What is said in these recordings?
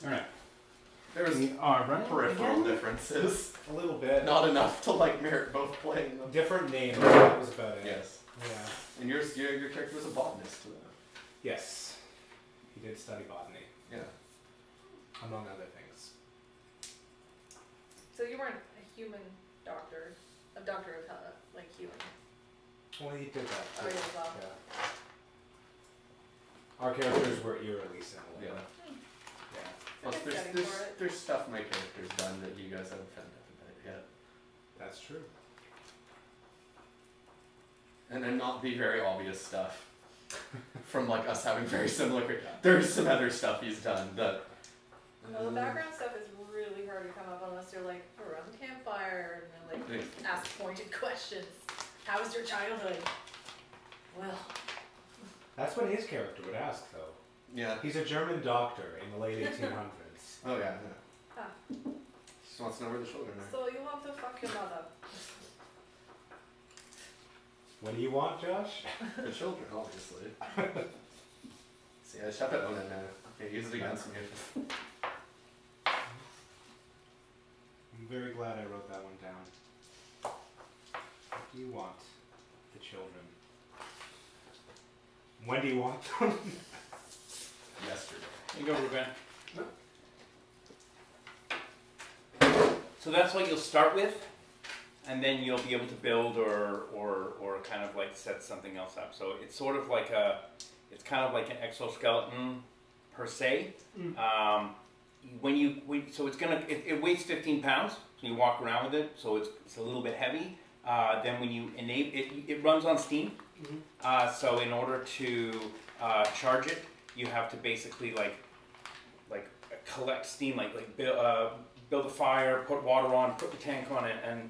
Alright. There's peripheral differences. A little bit. Not enough to like merit both playing them. Different names, that was about it. Yes. Yeah. And your character was a botanist. Yes. He did study botany. Yeah. Among other things. So you weren't a human doctor, a doctor of like human. Well, he did that. Oh, yeah, well. Yeah. Our characters were eerily similar. Yeah. Yeah. Plus, there's stuff my character's done that you guys haven't found out about yet. That's true. And then not the very obvious stuff from like us having very similar. There's some other stuff he's done that. Well, the background stuff is really hard to come up unless you're like around the campfire and then like ask pointed questions. How was your childhood? Well. That's what his character would ask, though. Yeah. He's a German doctor in the late 1800s. Oh yeah. Huh. Just wants to know where the children are. So you want to fuck your mother? What do you want, Josh? The children, obviously. See, I shut that one in now. Can't use it against me. I'm very glad I wrote that one down. What do you want? The children. When do you want them? Yesterday. Here you go, Ruben. So that's what you'll start with, and then you'll be able to build or kind of like set something else up. So it's sort of like it's kind of like an exoskeleton per se. So it weighs 15 pounds. So you walk around with it. So it's a little bit heavy. Then when you enable it runs on steam. So in order to charge it, you have to basically like collect steam, build a fire, put water on, put the tank on it, and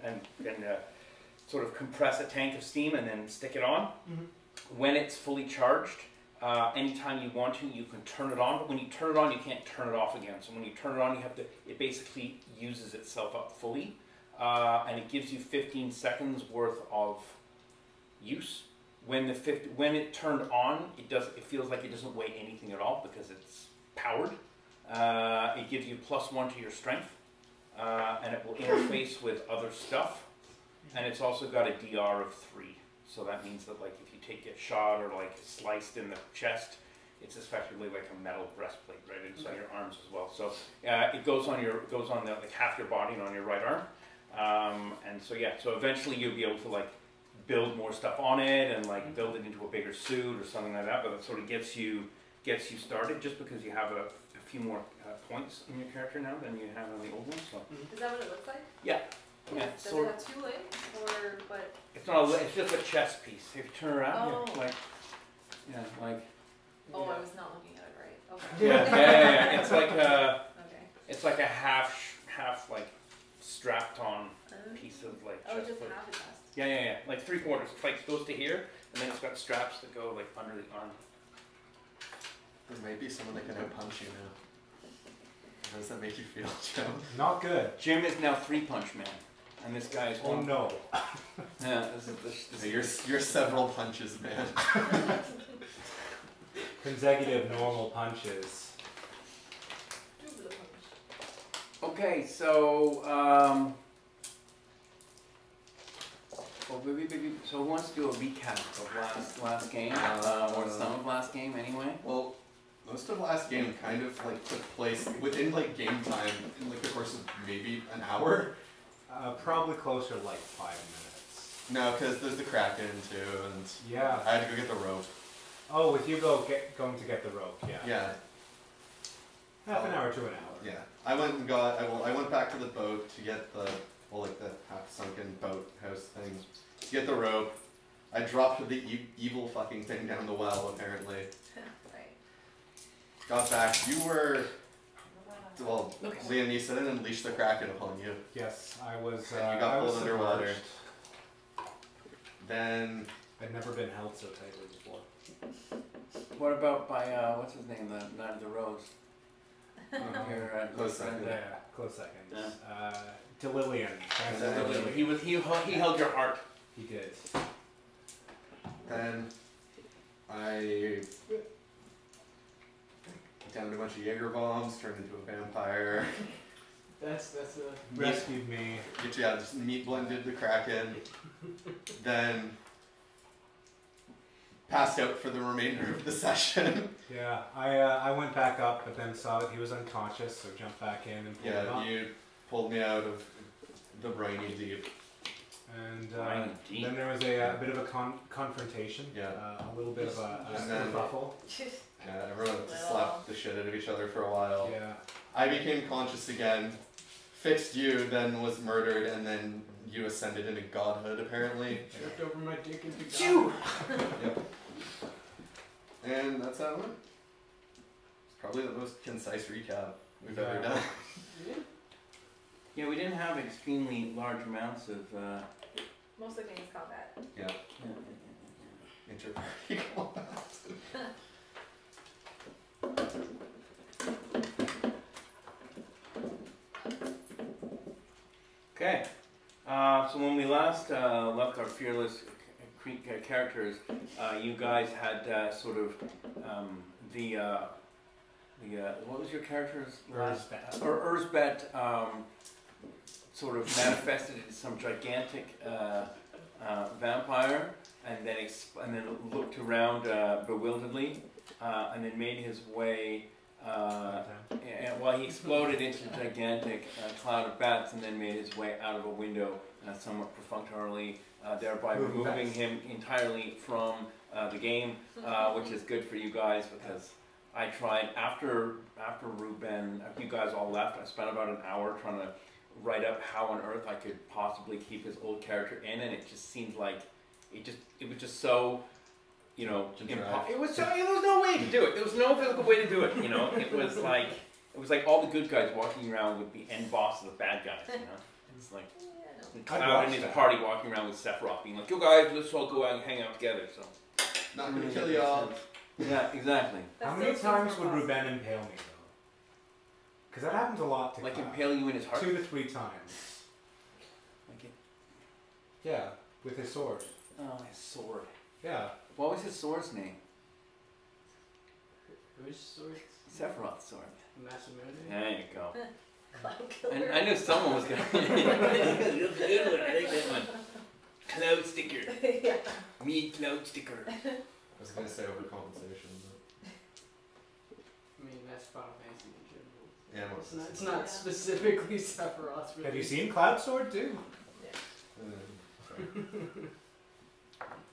sort of compress a tank of steam and then stick it on. When it's fully charged, anytime you want to, you can turn it on. But when you turn it on, you can't turn it off again. So when you turn it on, it basically uses itself up fully, and it gives you 15 seconds worth of use. When it turned on, it feels like it doesn't weigh anything at all because it's powered. It gives you +1 to your strength, and it will interface with other stuff. And it's also got a DR of 3, so that means that like if you take a shot or like sliced in the chest, it's effectively like a metal breastplate right inside your arms as well. So it goes on like half your body and on your right arm. And so yeah, so eventually you'll be able to like build more stuff on it and like build it into a bigger suit or something like that. But that sort of gets you started just because you have a few more points in your character now than you have on the old one. So. Is that what it looks like? Yeah. Yeah. Does it have 2 legs or what? It's not. It's just a chest piece. If you turn around, like. Oh, I was not looking at it right. Okay. Yeah. It's like a. Okay. It's like a half like strapped on piece of like. Oh, chest just plate. half the chest. Yeah. Like 3/4. It's like goes to here, and then it's got straps that go like under the arm. There may be someone that can out-punch you now. How does that make you feel, Jim? Not good. Jim is now 3-punch man, and this guy is Oh one. no. Yeah, You're several punches, man. Consecutive normal punches. Okay, so so who wants to do a recap of last game or some of last game anyway? Well, most of last game kind of like took place within like game time in like the course of maybe an hour. Probably closer to like 5 minutes. No, because there's the Kraken too, and yeah, I had to go get the rope. Oh, with you going to get the rope, yeah. Yeah. Half an hour to an hour. Yeah, I went back to the boat to get the half-sunken boat house thing. To get the rope, I dropped the evil fucking thing down the well. Apparently. Right. Got back. You were. Well, Liam, you said it unleashed the Kraken upon you. Yes, I was. And you got pulled underwater. Then. I'd never been held so tightly before. What about by what's his name, the Knight of the Rose? Close second. Yeah, close second. Yeah. Delillian. He held your heart. He did. Then I down a bunch of Jaeger bombs, turned into a vampire. That's Rescued me. Yeah, just meat blended the Kraken. Then passed out for the remainder of the session. Yeah, I went back up, but then saw that he was unconscious, so jumped back in and pulled him Yeah, up. you pulled me out of the briny deep. And Briny deep. then there was a bit of a confrontation. Yeah. A little bit of a And then- kerfuffle. Yeah, everyone just slapped the shit out of each other for a while. Yeah. I became conscious again, fixed you, then was murdered, and then you ascended into godhood, apparently. Tripped over my dick into Phew! Yep. And that's how it went. It's probably the most concise recap we've ever Yeah. done. Yeah, we didn't have extremely large amounts of. Mostly games combat. Yeah. Inter-party combat. Okay, so when we last left our fearless characters, you guys had sort of the what was your character's last? Urzbet sort of manifested into some gigantic vampire, and then looked around bewilderedly, and then made his way. Well, he exploded into a gigantic cloud of bats, and then made his way out of a window, somewhat perfunctorily, thereby removing him entirely from the game, which is good for you guys because I tried after you guys all left. I spent about an hour trying to write up how on earth I could possibly keep his old character in, and it just seemed like it was just so. You know, there was no way to do it. There was no physical way to do it. You know, it was like all the good guys walking around with the end boss of the bad guys. You know, it's like Cloud and his party walking around with Sephiroth, being like, "Yo guys, let's all go out and hang out together." So, Not gonna kill y'all. yeah, exactly. How many times would Ruben impale me though? Because that happens a lot to Like Cloud. impale you in his heart. 2 to 3 times. Like it. Yeah, with his sword. Oh, his sword. Yeah. What was his sword's name? Whose sword? Sephiroth's sword. Masamune? There you go. Cloud killer. And I knew someone was gonna. That's a good one. I like that one. Cloud sticker. Yeah. Me, cloud sticker. I was gonna say overcompensation, but I mean, that's Final Fantasy in general. yeah, It's most not, it's not specifically Sephiroth. Really. Have you seen Cloud Sword too?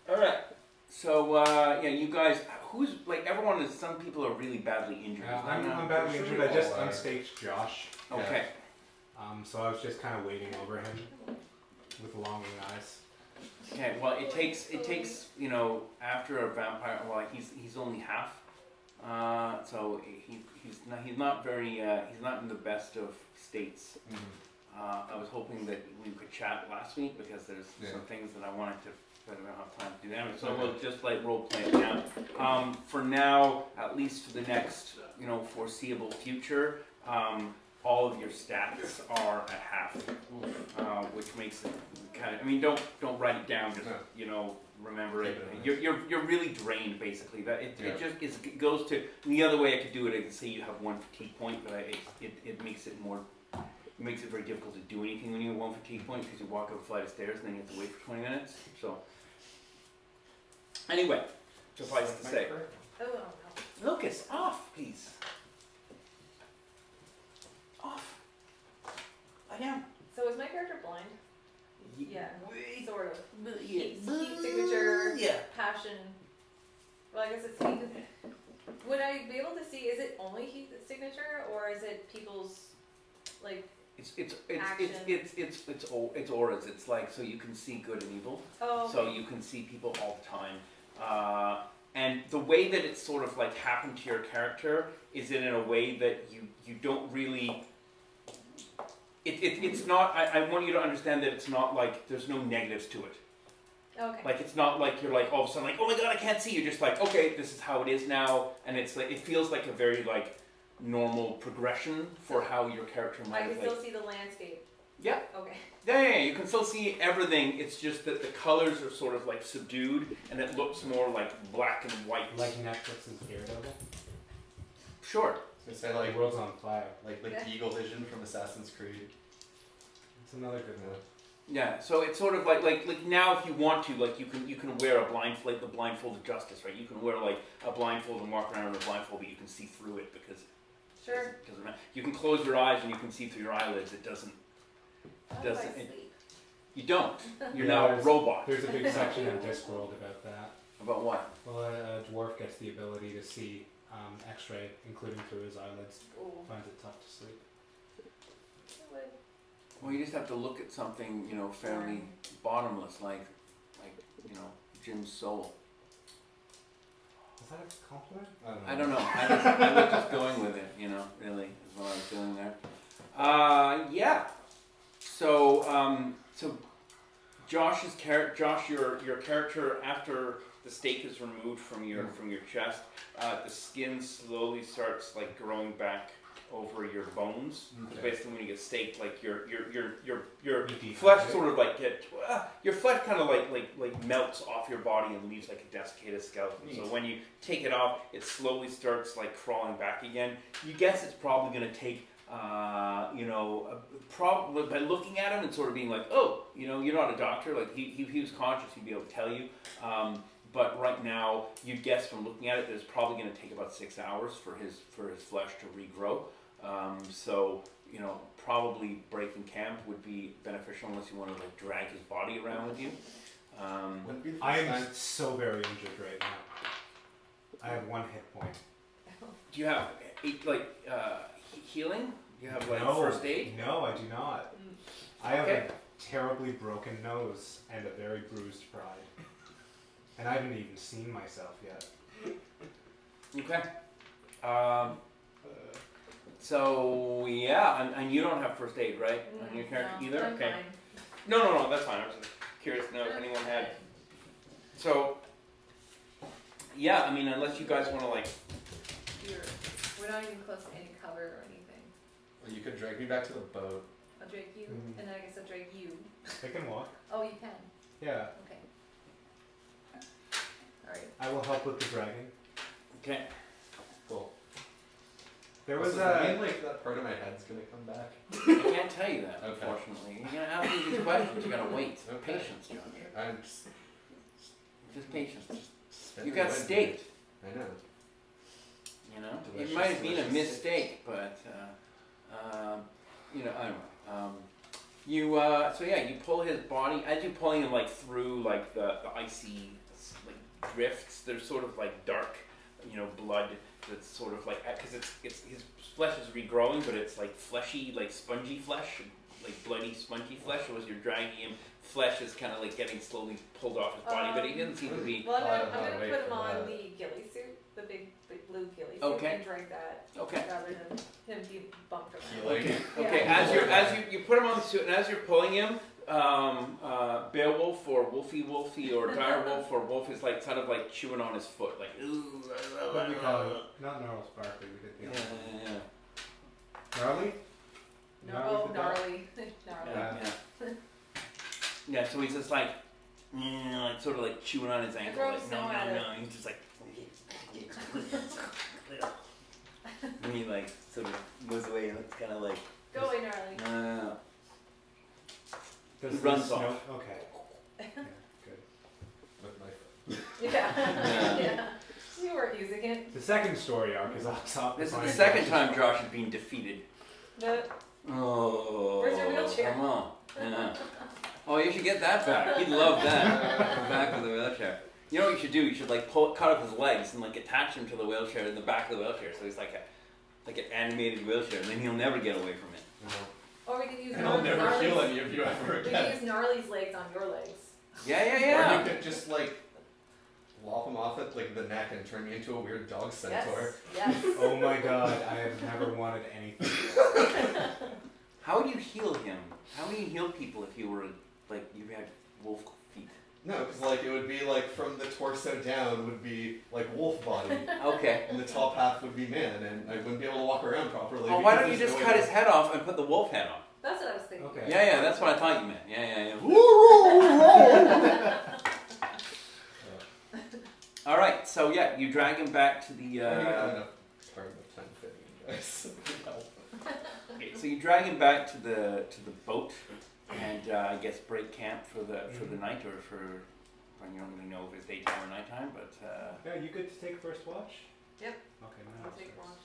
All right. So yeah, you guys. Who's like everyone is. Some people are really badly injured. I'm badly injured. I just unstaged Josh. Okay. So I was just kind of waiting over him with longing eyes. Okay. Well, it takes you know after a vampire. Well, he's only half. So he's not very he's not in the best of states. I was hoping that we could chat last week because there's some things that I wanted to, but I don't have time to do anyway. So we'll just like role play it now. For now, at least for the next foreseeable future, all of your stats are at half, which makes it kind of. I mean, don't write it down. Just remember it. You're really drained basically. That it goes to the other way I could do it. I could say you have 1 fatigue point, but it makes it more. It makes it very difficult to do anything when you have 1 fatigue point because you walk up a flight of stairs and then you have to wait for 20 minutes. So anyway, suffice to say, Oh no. Lucas, off, please. Off. Lie down. So is my character blind? Yeah. Sort of. Heat Yeah. signature. Yeah. Passion. Well, I guess it's heat. Would I be able to see? Is it only heat signature, or is it people's like? It's auras. It's like so you can see good and evil. Oh. Okay. So you can see people all the time. And the way that it's sort of like happened to your character is in a way that you don't really. It's not. I want you to understand that it's not like there's no negatives to it. Okay. Like it's not like you're like all of a sudden like oh my god I can't see. You're just like okay this is how it is now, and it's like it feels like a very like normal progression for how your character might. I can like, still see the landscape. Yeah. Okay. Yeah, you can still see everything. It's just that the colors are sort of like subdued, and it looks more like black and white. Like Netflix's Daredevil. Sure. I was gonna say The world's on fire. like Eagle Vision from Assassin's Creed. It's another good one. Yeah, so it's sort of like now if you want to, like you can wear a the blindfold of justice, right? You can wear like a blindfold and walk around with a blindfold, but you can see through it because Sure. you can close your eyes and you can see through your eyelids. It doesn't. How do I Doesn't- sleep? You don't. You're Yeah, now a there's- robot. There's a big section in Discworld about that. About what? Well, a dwarf gets the ability to see X-ray, including through his eyelids. Ooh. Finds it tough to sleep. I would. Well, you just have to look at something, fairly bottomless, like Jim's soul. Is that a compliment? I don't know. I was just going with it, really, is what I was doing there. Yeah. So, Josh, your character, after the steak is removed from your chest, the skin slowly starts like growing back over your bones. Okay. Basically, when you get staked, like your You flesh dehydrate. sort of like your flesh kind of like melts off your body and leaves like a desiccated skeleton. So when you take it off, it slowly starts like crawling back again. You guess it's probably going to take probably by looking at him and sort of being like, oh, you're not a doctor. Like he was conscious, he'd be able to tell you. But right now, you'd guess from looking at it that it's probably going to take about 6 hours for his flesh to regrow. So probably breaking camp would be beneficial unless you want to like drag his body around with you. Wouldn't be the I first am time- so very injured right now. I have 1 hit point. Do you have healing? Do you have like No, first aid? No, I do not. Mm. I have Okay. a terribly broken nose and a very bruised pride. And I haven't even seen myself yet. Okay. So yeah, and you don't have first aid, right? On your character No, either. I'm Okay. fine. No, that's fine. I was just curious to know if I'm anyone had. fine. So yeah, I mean, unless you guys want to like. We're not even close to any cover or anything. Well, you could drag me back to the boat. I'll drag you, Mhm. and then I guess I'll drag you. I can walk. Oh, you can. Yeah. Okay. All right. I will help with the dragging. Okay. Cool. There Does was that mean a... like that part of my head's gonna come back? I can't tell you that, Okay. unfortunately. You're gonna ask me these questions. You gotta wait. Okay. Patience, John. I'm just Just patience. spinning You got away. staked. I know. It Delicious, might have been a delicious mistake, but I don't know. So yeah, you pull his body as you're pulling him like through like the icy like drifts. There's sort of like dark, blood that's sort of like because it's his flesh is regrowing, but it's like fleshy, like spongy flesh, like bloody spongy flesh. So as you're dragging him, flesh is kind of like getting slowly pulled off his body, but he doesn't seem to be. Well, I'm I'll gonna wait put him for on that. the ghillie suit, the big blue ghillie suit, Okay. and drag that Okay. rather than him be bumped around. Healing. Okay, Yeah. as you put him on the suit, and as you're pulling him, Beowulf or Wolfie or Direwolf or Wolf is like kind of like chewing on his foot, like ooh. What do we call it? Not Gnarl Sparkly, we did the Yeah, other one. yeah, Gnarly? Oh, gnarly. Gnarly. yeah. Yeah, so he's just like sort of like chewing on his ankle, Throw like snow at it. He's just like. And he like sort of moves away and it's kind of like Go away, gnarly. no. Does It the runs snow- off. Okay. Yeah, good. With my foot. Yeah. Yeah. You weren't using it. The second story arc is off This is the second time Josh has been defeated. The, Oh. Where's your wheelchair? Come on. Yeah. Oh, you should get that back. He'd love that. The back of the wheelchair. You know what you should do? You should like cut off his legs and like attach him to the wheelchair in the back of the wheelchair, so he's like an animated wheelchair, and then he'll never get away from it. No. or we can use And I'll never gnarly's, heal any of you ever we can again. use gnarly's legs on your legs. Yeah, yeah, Or yeah. you could just like lop him off at like the neck and turn me into a weird dog centaur. Yes. Yes. Oh my god, I have never wanted anything. How would you heal him? How would you heal people if you were like you had wolf feet? No, because like it would be like from the torso down would be like wolf body, Okay. and the top half would be man, and I wouldn't be able to walk around properly. Oh, why because don't you there's just no cut way his head off and put the wolf head on? That's what I was thinking. Okay. Yeah, yeah, that's what I thought you meant. Yeah, yeah. All right, so yeah, you drag him back to the. I'm gonna start with 10 fitting in, guys. Okay, so you drag him back to the boat, and I guess break camp for the night, or for, I don't really know if it's daytime or nighttime, but Yeah, you good to take first watch? Yep. Okay, I'll now take watch.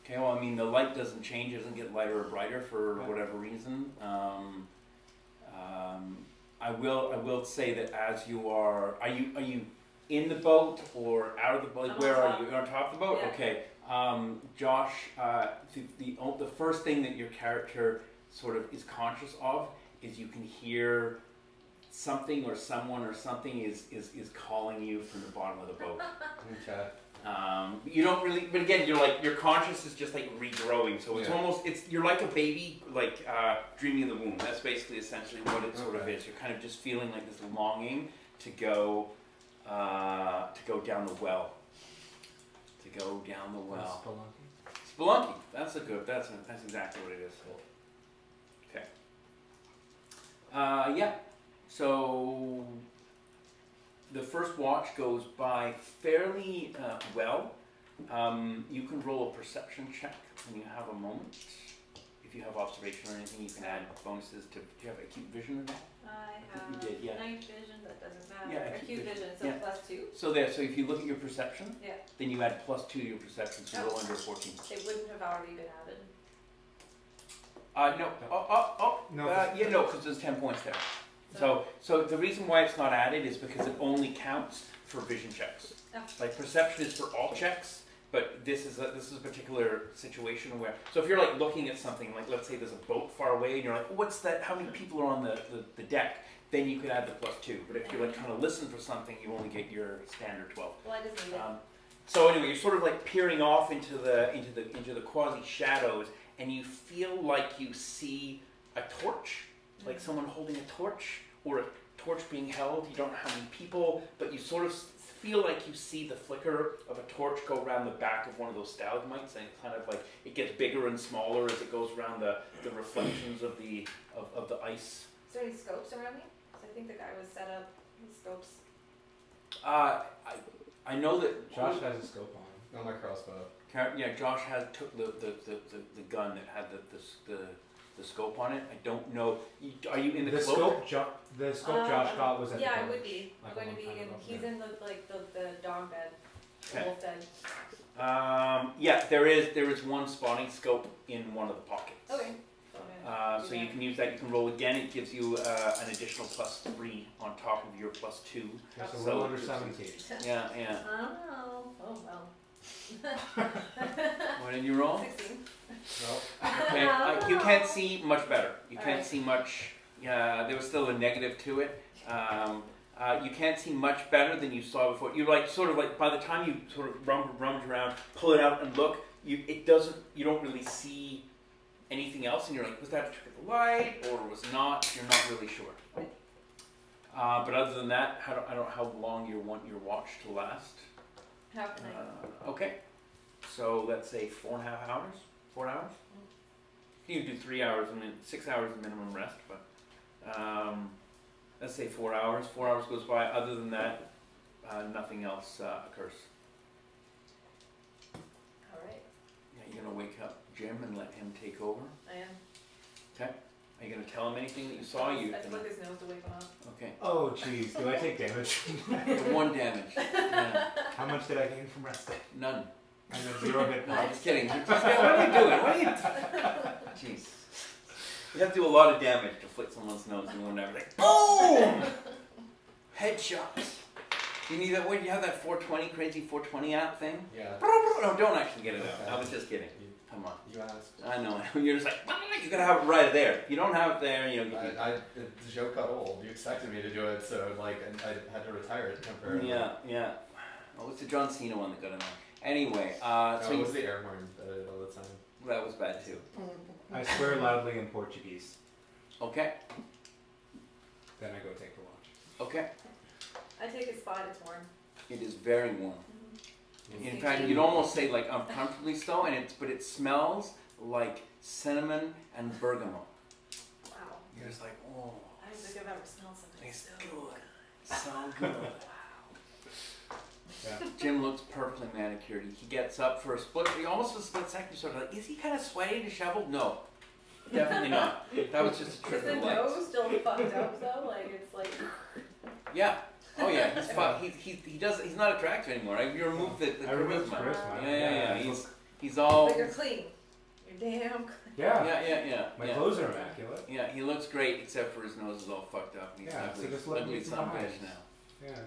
okay. Well, I mean, the light doesn't change; it doesn't get lighter or brighter for Right. whatever reason. I will say that as you are you in the boat or out of the boat? Like, I'm where on are top. you? You're on top of the boat. Yeah. Okay. Josh, the first thing that your character sort of is conscious of is you can hear something or someone or something is calling you from the bottom of the boat. Okay. You don't really, but again, your conscious is just like regrowing. So it's Yeah. almost, you're like a baby, like dreaming in the womb. That's basically essentially what it sort of Okay. is. You're kind of just feeling like this longing to go down the well. To go down the well. Spelunky. That's exactly what it is. Okay. Yeah. So the first watch goes by fairly well. You can roll a perception check when you have a moment. If you have observation or anything, you can add bonuses to. Do you have acute vision or that? I think have you did, yeah. night vision, that doesn't matter. Yeah, Acute vision, so yeah. +2. So if you look at your perception, Yeah. then you add +2 to your perception, so roll under 14. It wouldn't have already been added. No. No. Yeah, no, because there's 10 points there. So the reason why it's not added is because it only counts for vision checks. Oh. Like perception is for all checks, but this is a particular situation where. So if you're like looking at something, like let's say there's a boat far away, and you're like, what's that? How many people are on the deck? Then you could add the +2. But if you're like trying to listen for something, you only get your standard 12. Well, I just need it. So anyway, you're sort of like peering off into the quasi shadows, and you feel like you see a torch, like someone holding a torch, or a torch being held. You don't know how many people, but you sort of feel like you see the flicker of a torch go around the back of one of those stalagmites, and it kind of like it gets bigger and smaller as it goes around the reflections of the ice. Is there any scopes around me? 'Cause I think the guy was set up with scopes. I know that Josh has a scope on him. On my crossbow. Yeah, Josh took the gun that had the scope on it. I don't know. Are you in the cloak? The scope Josh got was at Yeah, the I would village, be. I'm like going a to be long time in. ago. He's in the dog bed, the Okay. wolf bed. Yeah, there is one spawning scope in one of the pockets. Okay. So you can use that. You can roll again. It gives you an additional +3 on top of your +2. Okay, so So roll under it's- 17. Yeah. Oh well. What did you roll? 16. No. Okay. You can't see much better. You can't Alright. see much. There was still a negative to it. You can't see much better than you saw before. You sort of like by the time you sort of rummage around, pull it out and look, you don't really see anything else, and you're like, was that a trick of the light or was not? You're not really sure. But other than that, I don't know how long you want your watch to last. Half the night. Okay, so let's say 4.5 hours. 4 hours. You can do 3 hours. 6 hours is minimum rest, but let's say 4 hours. 4 hours goes by. Other than that, nothing else occurs. All right. Yeah, you're gonna wake up Jim and let him take over. I am. Okay. Are you gonna tell him anything that you saw? I flick his nose to wake him up. Okay. Oh, jeez. Do I take damage? 1 damage. Yeah. How much did I gain from resting? None. And then 0 hit No, points. I'm just kidding. What are you doing? What are you? Jeez. You have to do a lot of damage to flick someone's nose and whatever. Like, boom! Headshots. You need that? What? You have that 420 crazy 420 app thing? Yeah. No, don't actually get it out. Okay. I was just kidding. Come on. You asked. I know. You're just like, you gotta have it right there. If you don't have it there, you know. The joke got old. You expected me to do it, so like I had to retire it temporarily. Yeah. Oh, it's the John Cena one that got in there. Anyway, No, so it was the air horn that I did all the time. that was bad too. I swear loudly in Portuguese. Okay. Then I go take the watch. Okay. I take his spot. It's warm. It is very warm. In CG. fact, you'd almost say like uncomfortably so, but it smells like cinnamon and bergamot. Wow. You're just like, oh, I don't think I've ever smelled something it's so good, so good. Wow. Yeah. Jim looks perfectly manicured. He gets up for a split, almost a split second, you're sort of like, is he kind of sweaty, disheveled? No, definitely not. That was just a trick Is of the the lights. nose still fucked up though? Like it's like. Yeah. Oh yeah, he's fucked. He's not attractive anymore. You removed the I removed charisma. charisma. Yeah. He's all. But you're clean. You're damn clean. Yeah. My yeah. clothes are immaculate. Yeah, he looks great except for his nose is all fucked up. And he's Yeah, ugly, so just look ugly at son of a behind. bitch now. Yeah.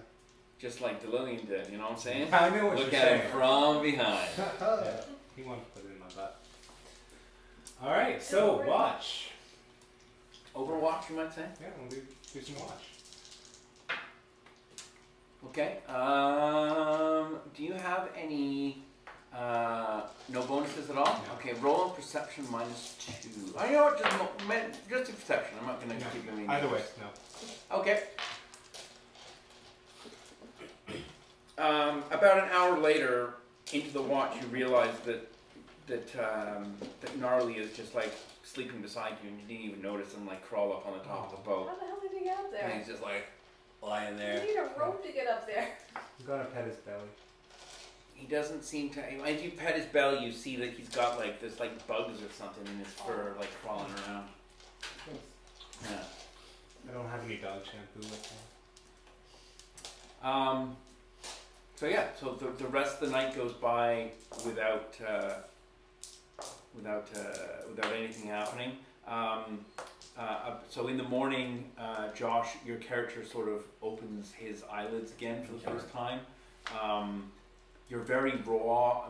Just like DeLillian did, you know what I'm saying? I know what Look you're at saying. him from behind. Yeah. He wanted to put it in my butt. All right, so watch. Overwatch, you might say? Yeah, we'll do some watch. Okay. Do you have any no bonuses at all? No. Okay, roll on perception -2. I know what, just a perception. I'm not going to give you any. Either way, no. Okay. About an hour later, into the watch, you realize that Gnarly is just like sleeping beside you, and you didn't even notice him like crawl up on the top of the boat. How the hell did he get up And there? he's just like lying You there. need a rope to get up there. I'm gonna pet his belly. He doesn't seem to. As you pet his belly, you see that he's got like this like bugs or something in his fur, like crawling around. Yeah. I don't have any dog shampoo with me. So yeah, so the rest of the night goes by without anything happening. So in the morning, Josh, your character sort of opens his eyelids again for the first time. You're very raw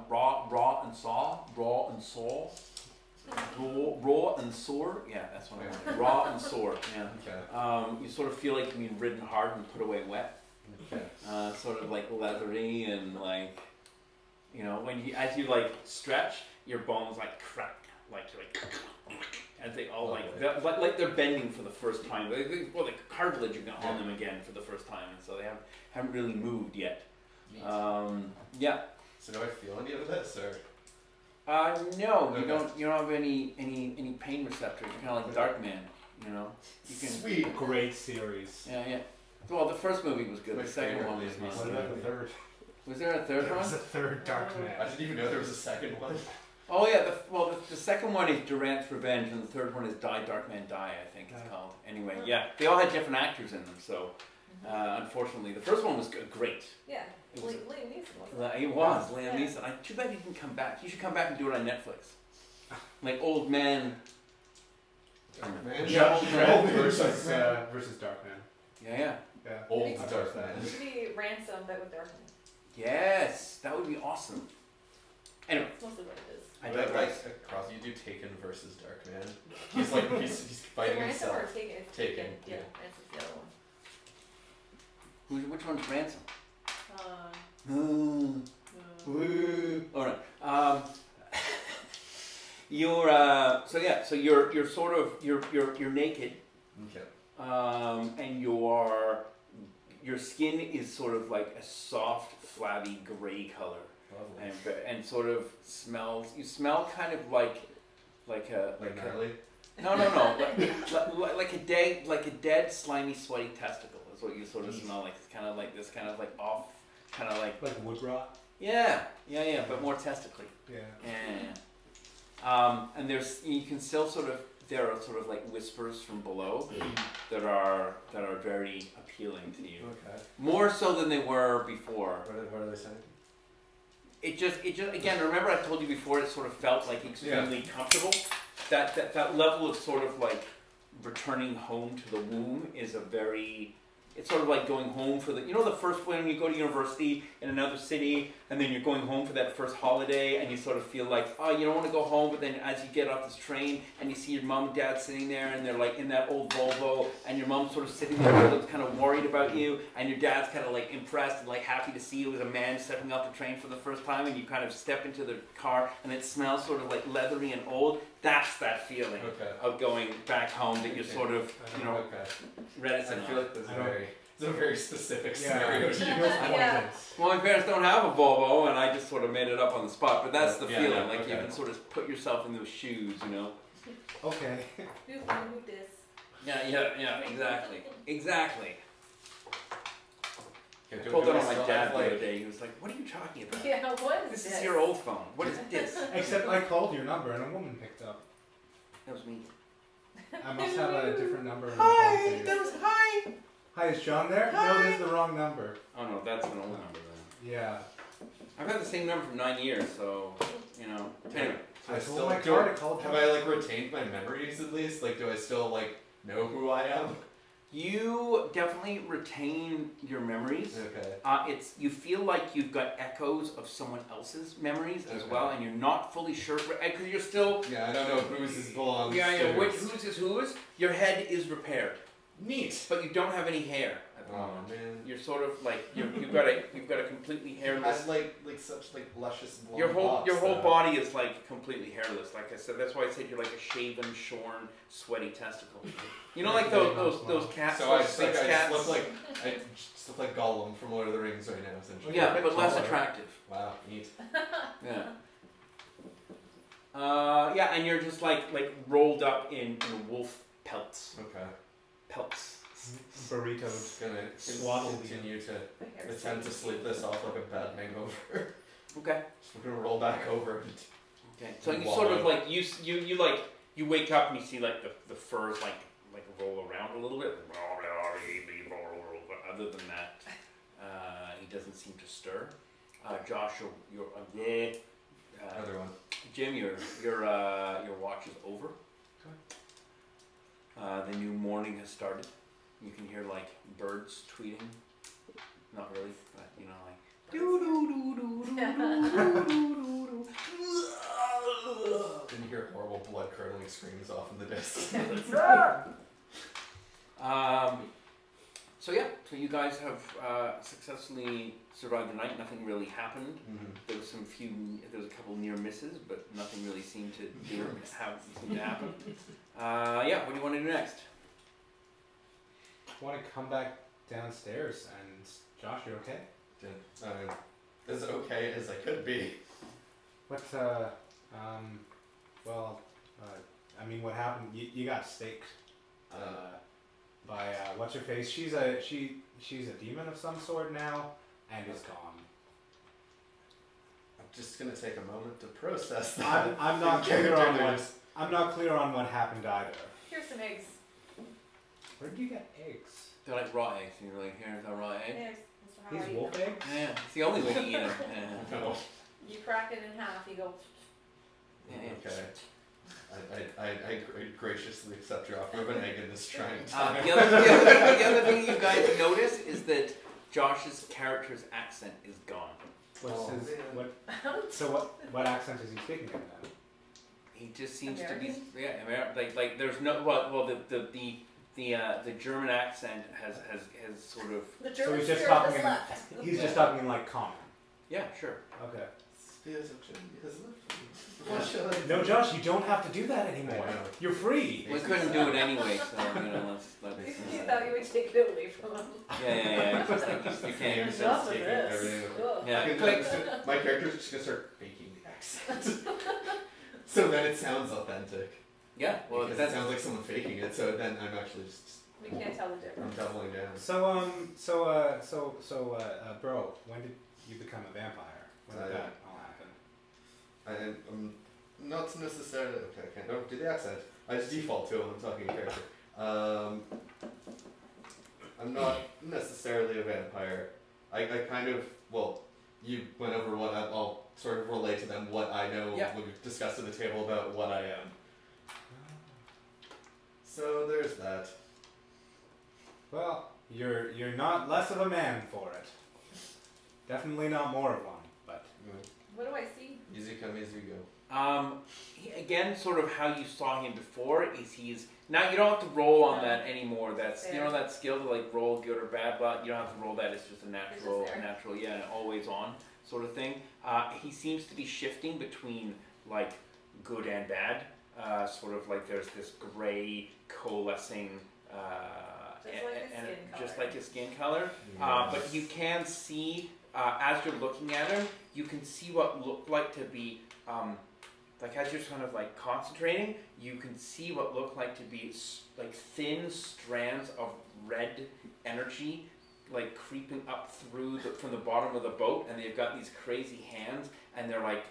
and sore. Yeah, that's what I wanted. Raw and sore. Yeah. Okay. You sort of feel like you're being ridden hard and put away wet. Okay. Sort of like leathery and like, you know, as you like stretch, your bones like crack, like you're like, as they all like they're bending for the first time. Well, the cartilage are on them again for the first time, and so they haven't really moved yet. Yeah. So do I feel any of this, or? No, Okay. you don't have any pain receptors. You're kind of like Darkman, you know. You can. Sweet. Great series. Yeah. Well, the first movie was good. My The second favorite one was Disney not. What about the third? Was there a third There one? was a third Dark I Man. didn't even know there was a second one. Oh yeah, the second one is Durant's Revenge, and the third one is Die Darkman Die, I think it's called. Anyway, yeah, they all had different actors in them, so unfortunately, the first one was great. Yeah. It was- Liam Neeson wasn't it? It was Liam Yeah. Neeson. Too bad he didn't come back. He should come back and do it on Netflix, like Old Man. Man. Judge Old Dredd Man versus Dark Man. Yeah. Yeah. Old Dark Man. It should be Ransom, but with Darkman. Yes, that would be awesome. Anyway, That's mostly what it is. I Like digress. across, you do Taken versus Dark Man. He's like he's fighting Ransom or himself. Taken? It's Taken, Yeah, yeah. Ransom's the other one. Which one's Ransom? All right. You're sort of you're naked, Okay. and your skin is sort of like a soft, flabby gray color, Lovely. and sort of smells. You smell kind of like Gnarly. no, like a dead, slimy, sweaty testicle is what you sort of smell like. It's kind of like this, kind of like off, kind of like wood rot. yeah, but more testically. Yeah. Yeah. And you can still there are sort of like whispers from below that are very appealing to you. Okay. More so than they were before. What are they saying? It just again, remember I told you before it sort of felt like extremely comfortable. That level of sort of like returning home to the womb is it's sort of like going home for the first when you go to university in another city and then you're going home for that first holiday and you sort of feel like, oh, you don't want to go home, but then as you get off this train and you see your mom and dad sitting there and they're like in that old Volvo and your mom's sort of sitting there kind of worried about you and your dad's kind of like impressed and like happy to see you as a man stepping off the train for the first time and you kind of step into the car and it smells sort of like leathery and old. That's that feeling of going back home that you're sort of, Okay. reticent I feel on. like it's a very specific scenario. Yeah. to It use. feels more Yeah. intense. Well, my parents don't have a Volvo, and I just sort of made it up on the spot. But that's the Yeah, feeling, yeah, like you okay. can sort of put yourself in those shoes, Okay. Move this. Yeah, exactly. I pulled it on my dad the other day. He was like, "What are you talking about? Yeah, what is This is your old phone. What is this?" Except I called your number and a woman picked up. That was me. I must have a different number. In Hi, the that was hi. Hi, is John there? Hi. No, this is the wrong number. Oh no, that's an old number then. Yeah. I've had the same number for 9 years, so you know. Anyway, I I told still my car to call have John. I like retained my memories at least? Like, do I still like know who I am? you definitely retain your memories. Okay. It's you feel like you've got echoes of someone else's memories as Okay. well, and you're not fully sure because you're still. Yeah, I don't know whose this belongs Yeah, to. whose is whose. Your head is repaired, Neat. but you don't have any hair at the Oh moment. man. You're sort of like you've got a completely hairless. Has like such like luscious blonde Your whole locks, body is like completely hairless. Like I said, that's why I said you're like a shaven, shorn, sweaty testicle. You know, like those cats, So I those just like six I cats. just look like Gollum from Lord of the Rings right now, essentially. Yeah, bit but less taller. attractive. Wow, neat. Yeah. Yeah, and you're just like rolled up in wolf pelts. Okay. Pelts. Burritos. Just gonna Swaddled continue to My hair's attempt to sleep this off like a bad hangover. Okay. So we're gonna roll back over. Okay. So you Wallow. sort of like you wake up and you see like the furs like roll around a little bit. But other than that, he doesn't seem to stir. Josh, you're Other one. Jim, your watch is over. The new morning has started. You can hear like birds tweeting. Not really, but you know, like doo doo doo doo doo doo doo. Then you hear horrible blood curdling screams off in the distance. So you guys have successfully survived the night. Nothing really happened. There was a couple near misses, but nothing really seemed to happen. What do you want to do next? I want to come back downstairs and Josh, you okay? As okay as I could be. What I mean, what happened? You got staked by what's her face? She's a demon of some sort now, and is gone. I'm just gonna take a moment to process that. I'm not clear on what happened either. Here's some eggs. Where did you get eggs? They're like raw eggs, and you're like, here's a raw egg. Eggs. Mr. These Howard, wolf eggs? Yeah, it's the only way to eat them. No. You crack it in half, you go. Okay. I graciously accept your offer of an egg in this trying time. The other thing you guys notice is that Josh's character's accent is gone. What's his man. what? So what accent is he speaking in then? He just seems American? to be like there's no the German accent has sort of The So German he's just spirit talking has in left. he's just talking in like common. yeah sure. Okay. Spears of Germany has left me. What shall I do? No, Josh, you don't have to do that anymore. I know. You're free. We couldn't do it anyway, so you know let's You thought you would take it away from him. yeah. Just like you can't. Enough Enough of taking this. everything. Ugh. Yeah. I can my character's just gonna start faking the accent. So then it sounds authentic. Yeah. Well, Because it that's sounds like someone faking it, so then I'm actually just We can't tell the I'm difference. doubling down. So bro, when did you become a vampire? When did that all happen? I'm not necessarily okay. I don't do the accent. I just default to it when I'm talking in character. I'm not necessarily a vampire. I kind of you went over what I'll sort of relate to them what I know Yeah. what we've discussed at the table about what I am. So there's that. Well, you're not less of a man for it. Definitely not more of one, but What do I see? Easy come, easy go. Again, sort of how you saw him before is he's now you don't have to roll on that anymore. That's you know that skill to like roll good or bad, but you don't have to roll that. It's just a natural, always on sort of thing. He seems to be shifting between like good and bad. Sort of like there's this gray coalescing. Just like his skin color. Just like his skin color. But you can see as you're looking at him, you can see what looked like to be. Like as you're kind of like concentrating, you can see what looked like to be like thin strands of red energy, like creeping up through from the bottom of the boat, and they've got these crazy hands, and they're like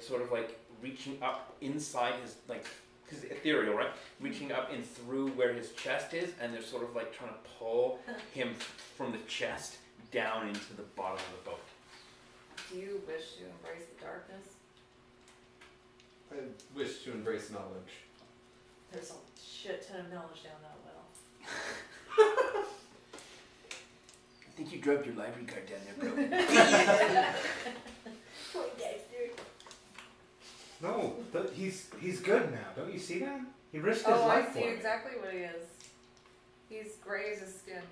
sort of like reaching up inside his like. Because ethereal, right? Reaching up in through where his chest is, and they're sort of like trying to pull him from the chest down into the bottom of the boat. Do you wish to embrace the darkness? I wish to embrace knowledge. There's a shit ton of knowledge down that well. I think you drugged your library card down there, bro. Poor Dexter. No, he's good now. Don't you see that? He risked his Oh, I life see for it. exactly what he is. He's gray as his skin.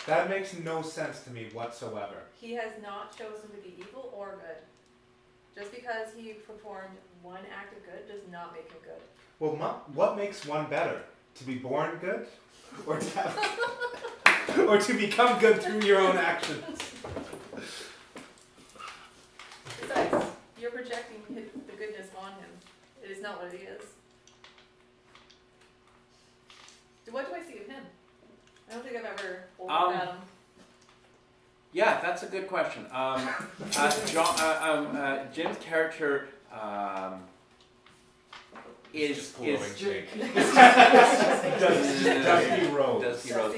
That makes no sense to me whatsoever. He has not chosen to be evil or good. Just because he performed one act of good does not make him good. Well, what makes one better? To be born good? Or to have or to become good through your own actions? Besides, you're projecting the goodness on him. It is not what he is. What do I see of him? I don't think I've ever looked at him. Yeah, that's a good question. Jim's character is Dusty Rose. Dusty Rose.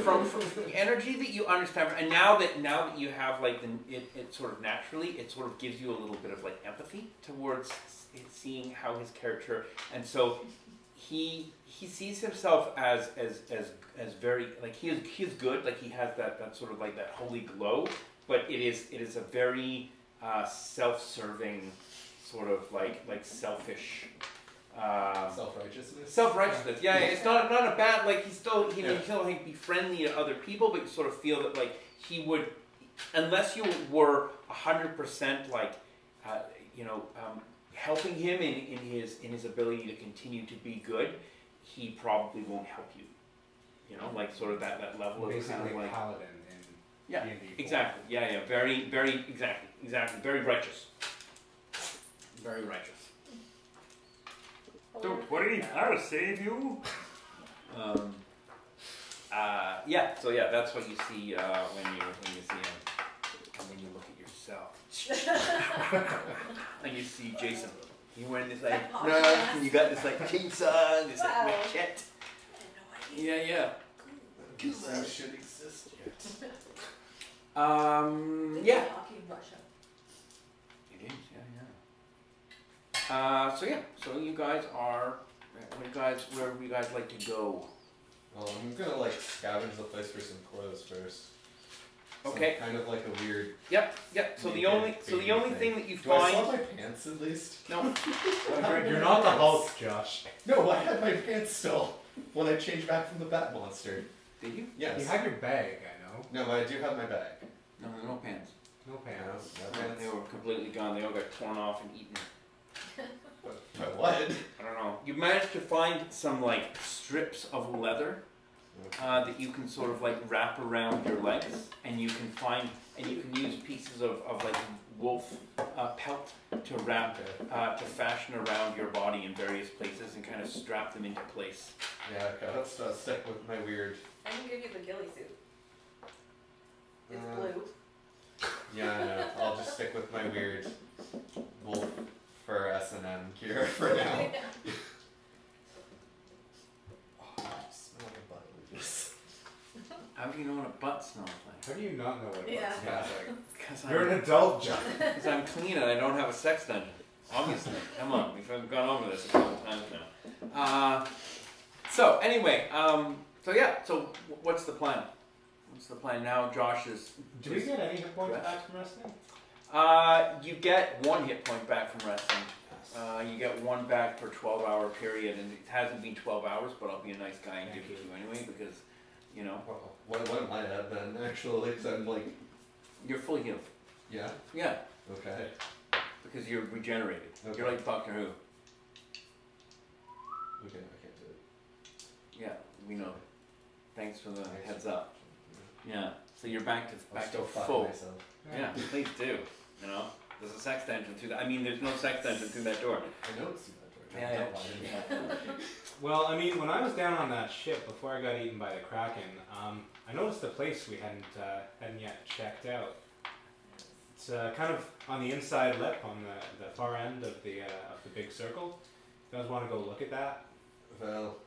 From the energy that you understand, and now that you have like it sort of naturally, it sort of gives you a little bit of like empathy towards seeing how his character, and so he sees himself as very like he is good, like he has that sort of like that holy glow, but it is a very self-serving sort of like selfish self-righteousness. Yeah, it's not a bad, like he still like be friendly to other people, but you sort of feel that like he would, unless you were 100% like helping him in his ability to continue to be good, he probably won't help you. You know, like sort of that level basically of kind of like paladin in yeah, D&D. exactly. Yeah, very exactly, very righteous. Very righteous. Don't worry, I'll save you. So that's what you see when you see him, and then you look at yourself, and you see Jason. You wearing this like and you got this like chainsaw, and this like machete. Yeah. That should exist yet. Yeah. Russia. It is, yeah. So you guys are, where would you guys like to go? Well, I'm gonna like scavenge the place for some clothes first. Okay. Kind of like a weird. Yep. So the only thing that you Do I find. still have my pants at least? No. You're not the Hulk, Josh. No, I had my pants still when I changed back from the Bat Monster. Did you? Yes. You have your bag, I know. No, but I do have my bag. No pants. No pants. No pants. They were completely gone. They all got torn off and eaten. But what? I don't know. You managed to find some like strips of leather that you can sort of like wrap around your legs, and you can use pieces of like wolf pelt to wrap to fashion around your body in various places and kind of strap them into place. Yeah, okay. Let's stick with my weird. I can give you the ghillie suit. It's blue. Yeah, I know. I'll just stick with my weird wolf fur S&M gear for now. Oh, I smell like a butt, Lucas. How do you know what a butt smells like? How do you not know what it Yeah. smells like? Because You're an adult, John. I'm clean and I don't have a sex dungeon. Obviously. Come on, we've gone over this a couple times now. So anyway, so what's the plan? What's the plan now? Josh is. Do we get any hit points back from resting? You get 1 hit point back from resting. You get 1 back per 12-hour period, and it hasn't been 12 hours, but I'll be a nice guy and give it to you anyway because, you know. What am I at then? Actually, because I'm like. You're fully healed. Yeah. Yeah. Okay. Because you're regenerated. Okay. You're like Doctor Who. Okay, I can't do it. Yeah, we know. Thanks for the Thanks. heads up. Yeah. So you're back to Still fuck full. myself. Yeah, please do. You know, there's a sex dungeon through that. I mean, there's no sex dungeon through that door. I know it's through that door. Yeah. Well, I mean, when I was down on that ship before I got eaten by the Kraken, I noticed a place we hadn't yet checked out. It's kind of on the inside lip, on the far end of the big circle. You guys want to go look at that? Well,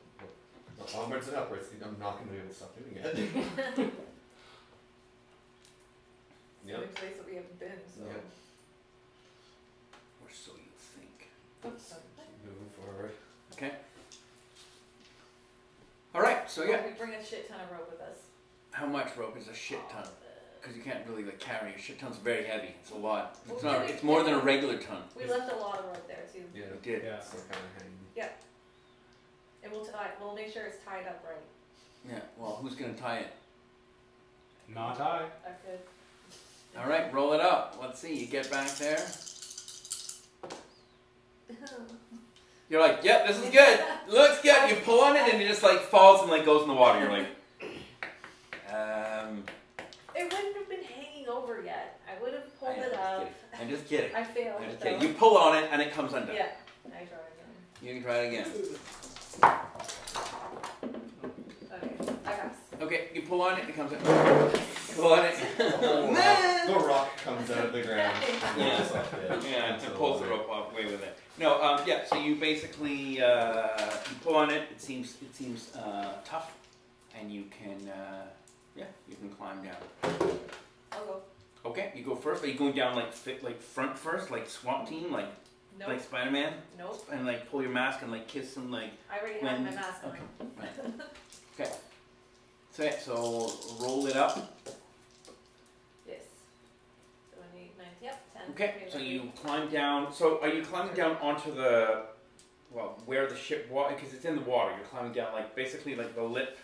onwards and upwards. I'm not going to be able to stop doing it. It's the only place that we haven't been, so. Yep. Or so you think. Oops. Moving forward. Okay. All right. So yeah. We bring a shit ton of rope with us. How much rope is a shit ton? Because you can't really like carry a shit ton's very heavy. It's a lot. It's Well, not. It's more than a regular ton. We left a lot of rope there too. Yeah. We did. Yeah. Still kind of hanging. And we'll make sure it's tied up right. Yeah. Well, who's gonna tie it? Not I. I could. All right. Roll it up. Let's see. You get back there. You're like, yep, this is good. Looks good. You pull on it and it just like falls and like goes in the water. You're like, It wouldn't have been hanging over yet. I would have pulled it up. I'm just kidding. I failed. I'm just though. kidding. You pull on it and it comes undone. Yeah. I tried again. You can try it again. Okay. I pass. Okay, you pull on it and it comes undone. Pull on it. The rock comes out of the ground. Yeah. Rolls off it. Yeah, Into it the pulls the water. rope off away with it. No, yeah. So you basically you pull on it. It seems tough, and you can you can climb down. I'll go. Okay, you go first. Are you going down like front first, like Swamp Team, like Nope. Spider-Man, Nope. and like pull your mask and like kiss him like. I already have my mask on. Okay. Right. Okay. So yeah, so roll it up. Yes. 7, 8, 9, yep, 10. Okay, so you climb down. So are you climbing down onto the, where the ship was? Because it's in the water. You're climbing down like basically like the lip.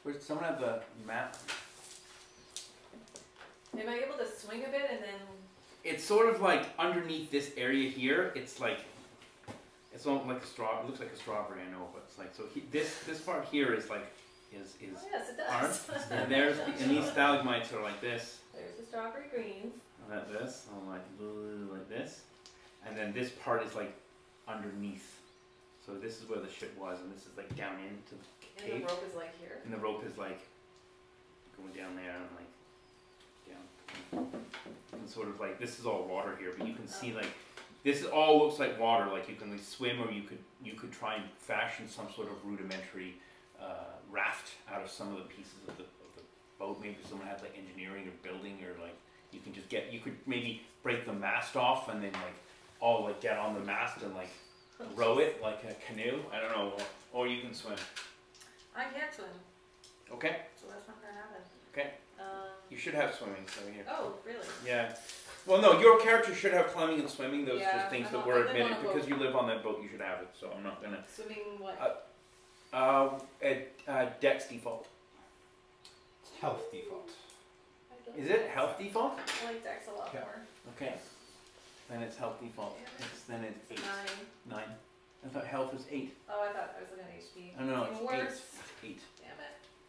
Where's someone have the map? Am I able to swing a bit and then? It's sort of like underneath this area here. It's like, it's not like a straw. It looks like a strawberry, I know, but it's like so. This part here is like is Oh yes, it orange, does. and these stalagmites are like this. There's the strawberry greens. Like this, like this, and then this part is like underneath. So this is where the ship was, and this is like down into the And cave. the rope is like here. And the rope is like going down there and like down. And sort of like this is all water here, but you can see like this all looks like water. Like you can like swim, or you could try and fashion some sort of rudimentary raft out of some of the pieces of the boat. Maybe someone had like engineering or building, or like you could maybe break the mast off and then like all like get on the mast and like row it like a canoe. I don't know, or you can swim. I can't swim, Okay. so that's not gonna happen. Okay. You should have swimming, so here. Oh, really? Yeah. Well, no, your character should have climbing and swimming. Those Yeah, just things I'm that not- were I live on admitted a boat. because you live on that boat. You should have it. So I'm not gonna. Swimming what? At Dex default. Health default. I don't Is know. it health default? I like Dex a lot Yeah. more. Okay. Then it's health default. Yeah. Then it's It's 8, 9. 9. I thought health was 8. Oh, I thought I was looking at HP. I don't know. Even It's 8. worse. It's 8. Damn it.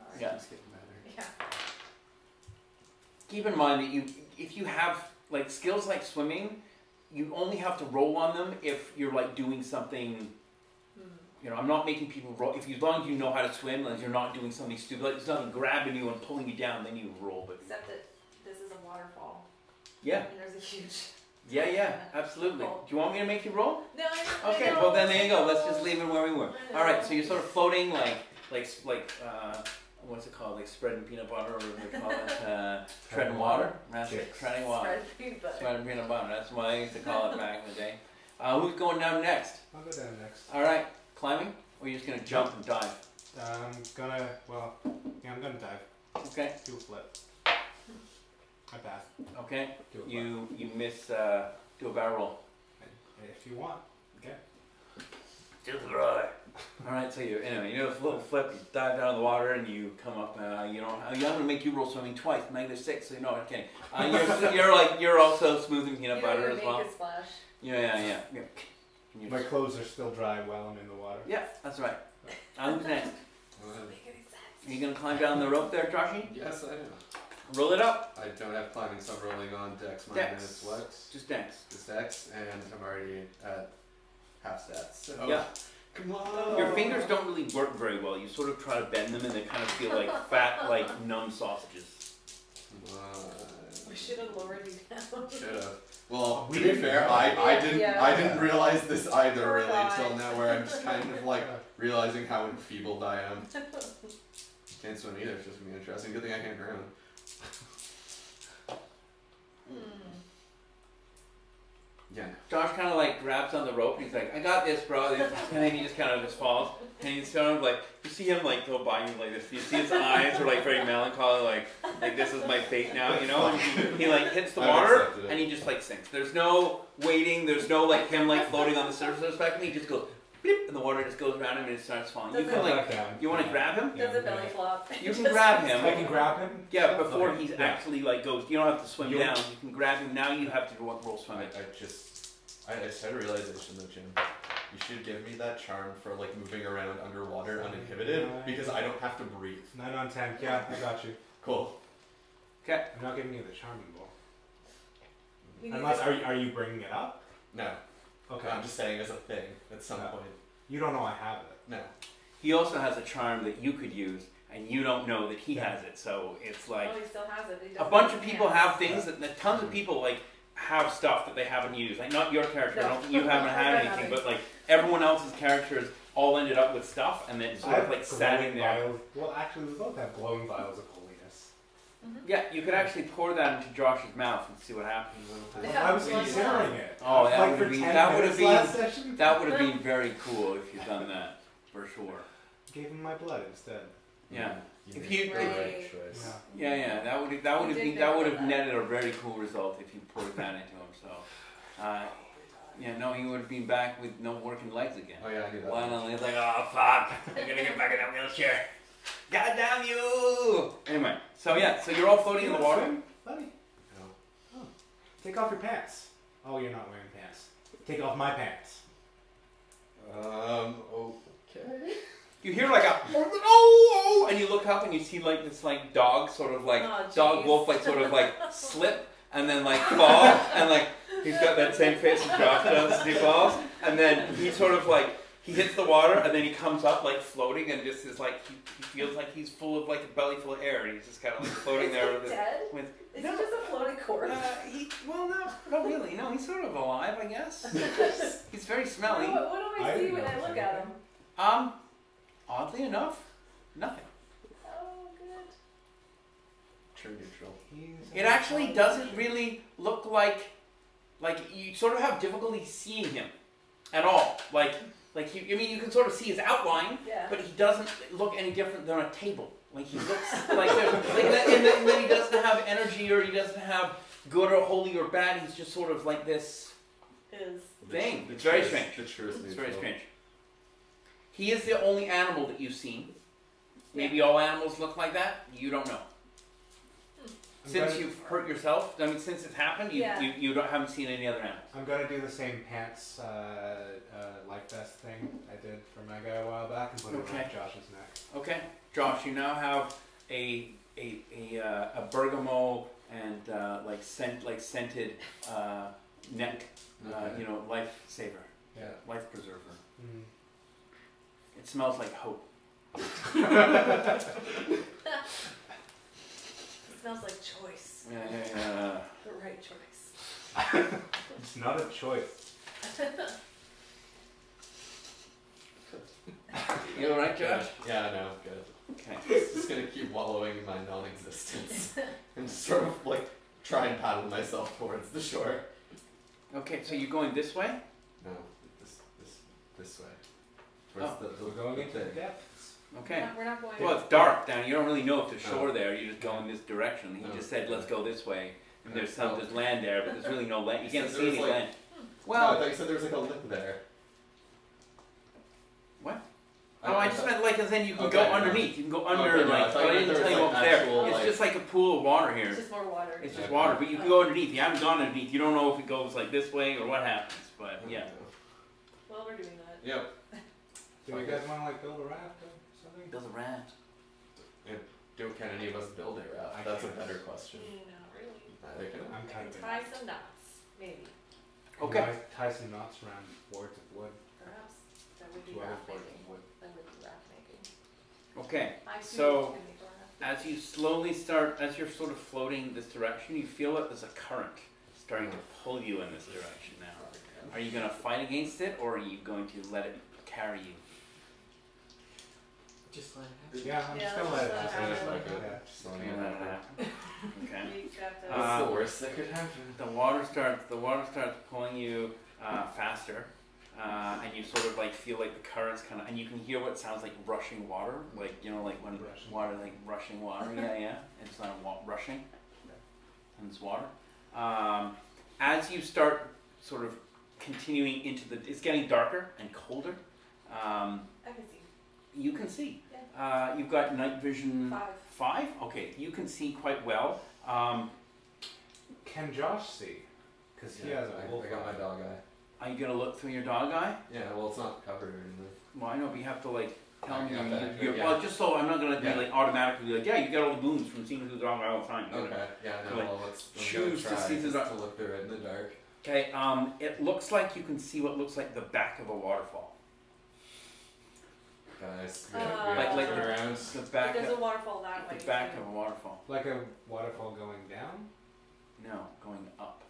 Alright. Yeah. It's getting better. Yeah. Keep in mind that if you have like skills like swimming, you only have to roll on them if you're like doing something. You know, I'm not making people roll. As long as you know how to swim, and you're not doing something stupid, like there's nothing grabbing you and pulling you down, then you roll. But Except that this is a waterfall. yeah, And there's a huge. yeah, absolutely. Do you want me to make you roll? No, I Okay, know. well then there you go. Let's just leave it where we were. I know. All right, so you're sort of floating like what's it called? Like spreading peanut butter, or what do they call it? Treading water. That's it. Yes. Treading water. Spread peanut butter. Spreading peanut butter. That's what I used to call it back in the day. Who's going down next? I'll go down next. All right, climbing. Or are you just gonna jump and dive? I'm gonna dive. Okay. Do a flip. I pass. Okay. Do a flip. You miss. Do a barrel roll. If you want. Okay. Just right. All right. So you do a little flip. You dive down in the water and you come up. I'm gonna make you roll swimming twice. -6. So no, I'm kidding. You're also smoothing peanut butter as well. Make a splash. Yeah. And My clothes are still dry while I'm in the water. yeah, that's right. Who's next? Doesn't make any sense. Are you gonna climb down the rope there, Joshy? Yes, I am. Roll it up. I don't have climbing, so I'm rolling on Dex Dex. minus what? Just Dex. Just Dex, and I'm already at half stats. So Yeah. Come on. Your fingers don't really work very well. You sort of try to bend them and they kind of feel like fat, like numb sausages. Come on. We should have lowered you down. Should have. Well, to be fair, I didn't realize this either Poor really guy. until now, where I'm just kind of like realizing how enfeebled I am. Can't swim either. It's just gonna be interesting. Good thing I can't drown. Yeah. Josh kind of like grabs on the rope and he's like, I got this, bro. And then he just kind of just falls. And he's kind of like, you see him like go by you like this. You see his eyes are like very melancholy, like this is my fate now, you know? And he like hits the I've water accepted it. and he just like sinks. There's no waiting, there's no like him like floating on the surface of the spectrum. He just goes, bleep, and the water just goes around him and it starts falling. You Does can it like, you want to grab him? Does a belly flop? You can grab him. I can grab him? Yeah, before Okay. he's actually like goes, you don't have to swim You- down. You can grab him. Now you have to roll swimming. I just had a realization though, Jim. You should give me that charm for like moving around underwater uninhibited because I don't have to breathe. 9 on 10. Yeah, I got you. Cool. Okay. I'm not giving you the charming ball. We need Unless, to- are you bringing it up? No. Okay. I'm just saying as a thing at some No. point. You don't know I have it. No. He also has a charm that you could use, and you don't know that he has it. So it's like Oh, he still has it. He a doesn't bunch of have people it. have things that tons of people like have stuff that they haven't used. Like not your character. I don't think you haven't had anything, but like everyone else's characters all ended up with stuff, and then sort of like standing there. Vials. Well, actually, we both have glowing vials of holiness. Yeah, you could actually pour that into Josh's mouth and see what happens. Yeah, I was like considering that. it. Oh, that Like would for have been 10 that would have minutes last been session? that would have been very cool if you'd done that for sure. Gave him my blood instead. Yeah. You If made you- the Right. right choice. Yeah. Yeah, that would have You been did that would think have about that. netted a very cool result if you poured that into him. So, yeah, no, he would have been back with no working legs again. Oh yeah, I knew that. Lying on the, he's like, oh fuck, I'm gonna get back in that wheelchair. God damn you! Anyway, so yeah, so you're all floating in the water. Swim, buddy. No. Oh. Take off your pants. Oh, you're not wearing pants. Take off my pants. Okay. You hear like a oh, and you look up and you see like this like dog sort of like Oh, dog jeez. wolf like sort of like slip and then like fall and like he's got that same face as Josh does as he falls and then he sort of like he hits the water and then he comes up like floating and just is like he feels like he's full of like a belly full of air and he's just kind of like floating there Is with he dead? with Is No. he just a floating corpse? well no not really no he's sort of alive I guess he's very smelly What do I see didn't when I notice look at him? anything. Oddly enough nothing. Oh, good. True neutral. It actually doesn't really look like you sort of have difficulty seeing him at all. Like he, I mean, you can sort of see his outline, Yeah. but he doesn't look any different than a table. Like he looks like and then he doesn't have energy or he doesn't have good or holy or bad. He's just sort of like this Is. thing. It's very truest- strange. The truest It's very neutral. strange. He is the only animal that you've seen. Maybe all animals look like that. You don't know. Since you've hurt yourself, I mean, since it's happened, Yeah. you haven't seen any other animals. I'm gonna do the same pants life vest thing I did for my guy a while back and put it Okay. around Josh's neck. Okay, Josh, you now have a bergamot and scented neck, Okay. lifesaver, Yeah. life preserver. Mm. It smells like hope. It smells like choice. Yeah. The right choice. It's not a choice. You alright, Josh? Yeah, no, good. Okay. Just gonna keep wallowing in my non-existence and sort of like try and paddle myself towards the shore. Okay, so you're going this way? No, this way. Towards Oh, the We're going into the thing. depths. Okay. We're not going. Well, it's dark down. You don't really know if there's shore there. You just go in this direction. He Oh. just said, "Let's go this way." And there's Oh. there's land there, but there's really no land. You He can't said see there any was, like- land. No, I Well, thought you said there was like a lip there. What? I just meant like as in you can Okay, go no. underneath. You can go under Okay, no, I like. thought But I you didn't meant tell you there was, what's like, there. actual, It's like- just like a pool of water here. It's just more water. It's just Okay. water, but you can go underneath. You haven't gone underneath. You don't know if it goes like this way or what happens. But yeah. Well, we're doing that. Yep. Do you guys want to like build a raft or something? There's a rat. Can any of us build a raft? I That's a can't. better question. Not really. Neither can I. I'm kind of. Tie some knots, maybe. Okay. Tie some knots around boards of wood. Perhaps that would be 12 rafting. Okay, I see so what you mean, Donna. as you slowly start, as you're sort of floating this direction, you feel that there's a current starting to pull you in this direction now. Are you going to fight against it, or are you going to let it carry you? Just let it Yeah, I'm just gonna let's let it let it happen. happen. Yeah. Just let You're me gonna know. let it happen. Okay. You got to- Uh, What's the worst that could happen? The water starts pulling you faster, and you sort of like feel like the currents kind of, and you can hear what sounds like rushing water, like you know, like when Rushing. water, like rushing water. Yeah. It's not rushing, and it's water. As you start sort of continuing into it's getting darker and colder. I can see. You can see. You've got night vision 5. Okay, you can see quite well. Can Josh see? Because he has a wolf I got my eye. dog eye. Are you gonna look through your dog eye? Yeah, well, it's not covered or anything. Well, I know, but you have to like tell me. Yeah. Well, just so I'm not gonna be Yeah. like automatically like, yeah, you get all the booms from seeing through the dog eye all the time. You know? Okay, yeah, no, Like, well, let's choose to try see through just the- to look through it in the dark. Okay. It looks like you can see what looks like the back of a waterfall. Guys, Like turn around. The back. There's Of, a waterfall that way. the back too. of a waterfall. Like a waterfall going down? No, going up.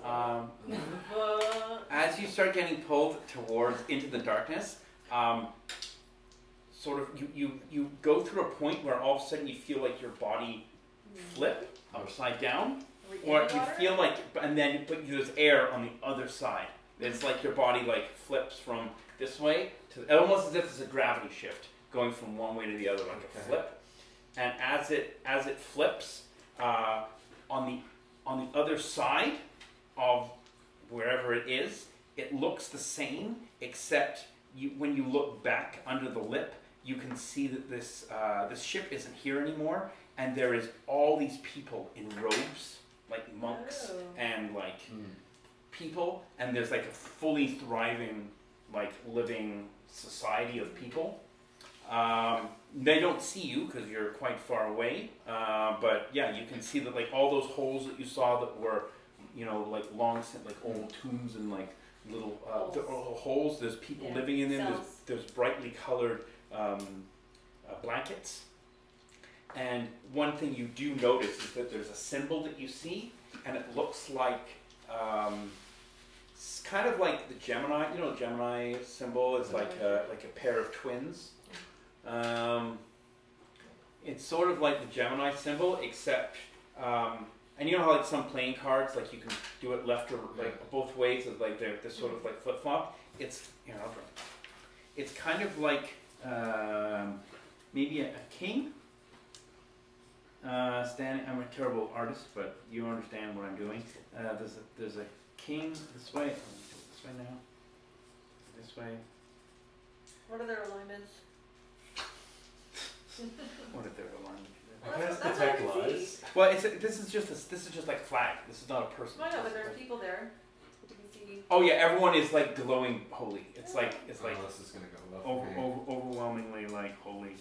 But As you start getting pulled towards into the darkness, sort of you go through a point where all of a sudden you feel like your body flip upside down, are we or in the you water? feel like, but there's air on the other side. It's like your body like flips from this way to almost as if it's a gravity shift going from one way to the other, like a Okay. flip. And as it flips, on the other side of wherever it is, it looks the same, except when you look back under the lip, you can see that this ship isn't here anymore, and there is all these people in robes, like monks Oh. and like people, and there's like a fully thriving, like living society of people. They don't see you because you're quite far away, but yeah, you can see that like all those holes that you saw that were, you know, like like old tombs and like little holes. There's people Yeah, living in them. cells. There's brightly colored blankets. And one thing you do notice is that there's a symbol that you see, and it looks like it's kind of like the Gemini. You know, the Gemini symbol is like a pair of twins. It's sort of like the Gemini symbol, except and you know how like some playing cards, like you can do it left or like both ways, it's like they're sort of like flip flop. It's it's kind of like maybe a king standing. I'm a terrible artist, but you understand what I'm doing. There's a king this way. This way now. This way. What are their alignments? What if they're aligned? I cast That's detect what I can lies. Well, this is just like flag. This is not a person. I know, but there's people there. You can see. Oh yeah, everyone is like glowing holy. It's like Oh, this is gonna go well. for me. overwhelmingly like holy.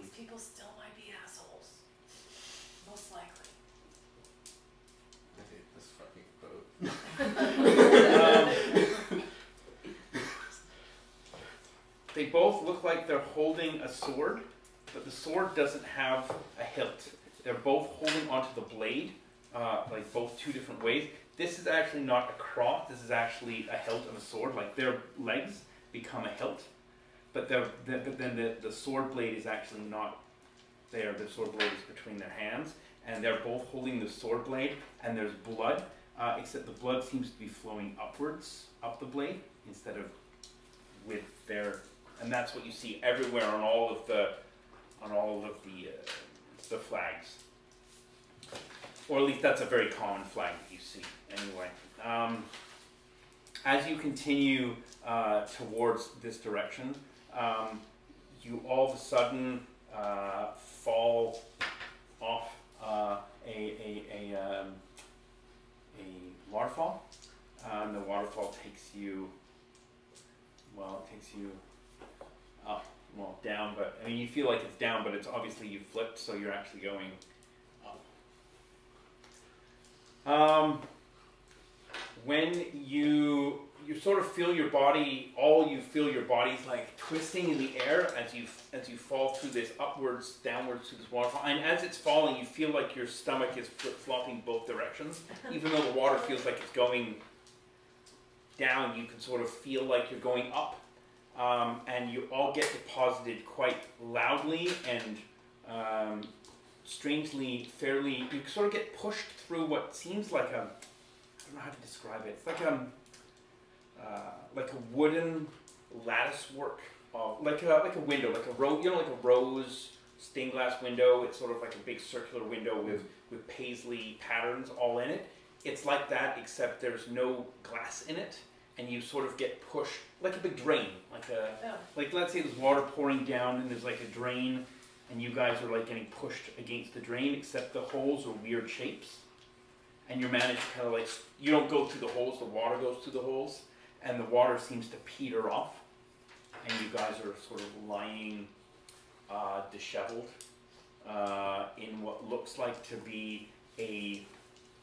These people still might be assholes. Most likely. I hate this fucking boat. They both look like they're holding a sword, but the sword doesn't have a hilt. They're both holding onto the blade, like both two different ways. This is actually not a cross. This is actually a hilt of a sword. Like their legs become a hilt, but then the sword blade is actually not there. The sword blade is between their hands, and they're both holding the sword blade. And there's blood, except the blood seems to be flowing upwards up the blade instead of with their. And that's what you see everywhere on all of the flags, or at least that's a very common flag that you see anyway. As you continue towards this direction, you all of a sudden fall off a waterfall. The waterfall takes you. Well, it takes you up, well, down, but I mean, you feel like it's down, but it's obviously you flipped, so you're actually going up. When you you sort of feel your body. You feel your body's like twisting in the air as you fall through this upwards, downwards through this waterfall. And as it's falling, you feel like your stomach is flip-flopping both directions. Even though the water feels like it's going down, you can sort of feel like you're going up. And you all get deposited quite loudly and strangely, fairly. You sort of get pushed through what seems like I don't know how to describe it. It's like a wooden lattice work, like a window, like a rose stained glass window. It's sort of like a big circular window with paisley patterns all in it. It's like that, except there's no glass in it, and you sort of get pushed like a big drain, like let's say there's water pouring down and there's like a drain, and you guys are like getting pushed against the drain, except the holes are weird shapes. And you manage to kind of like, you don't go through the holes, the water goes through the holes, and the water seems to peter off. And you guys are sort of lying disheveled in what looks like to be a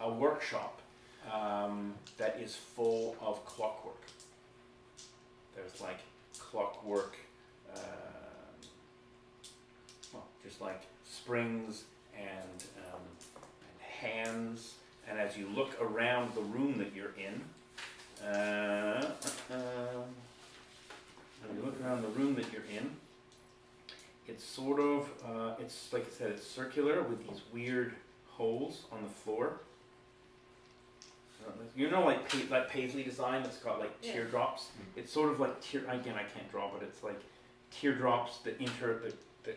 workshop that is full of clockwork. There's like clockwork, just like springs and hands. And as you look around the room that you're in, it's sort of, it's like I said, it's circular with these weird holes on the floor. You know, like paisley design that's got like teardrops. It's sort of like again, I can't draw, but it's like teardrops that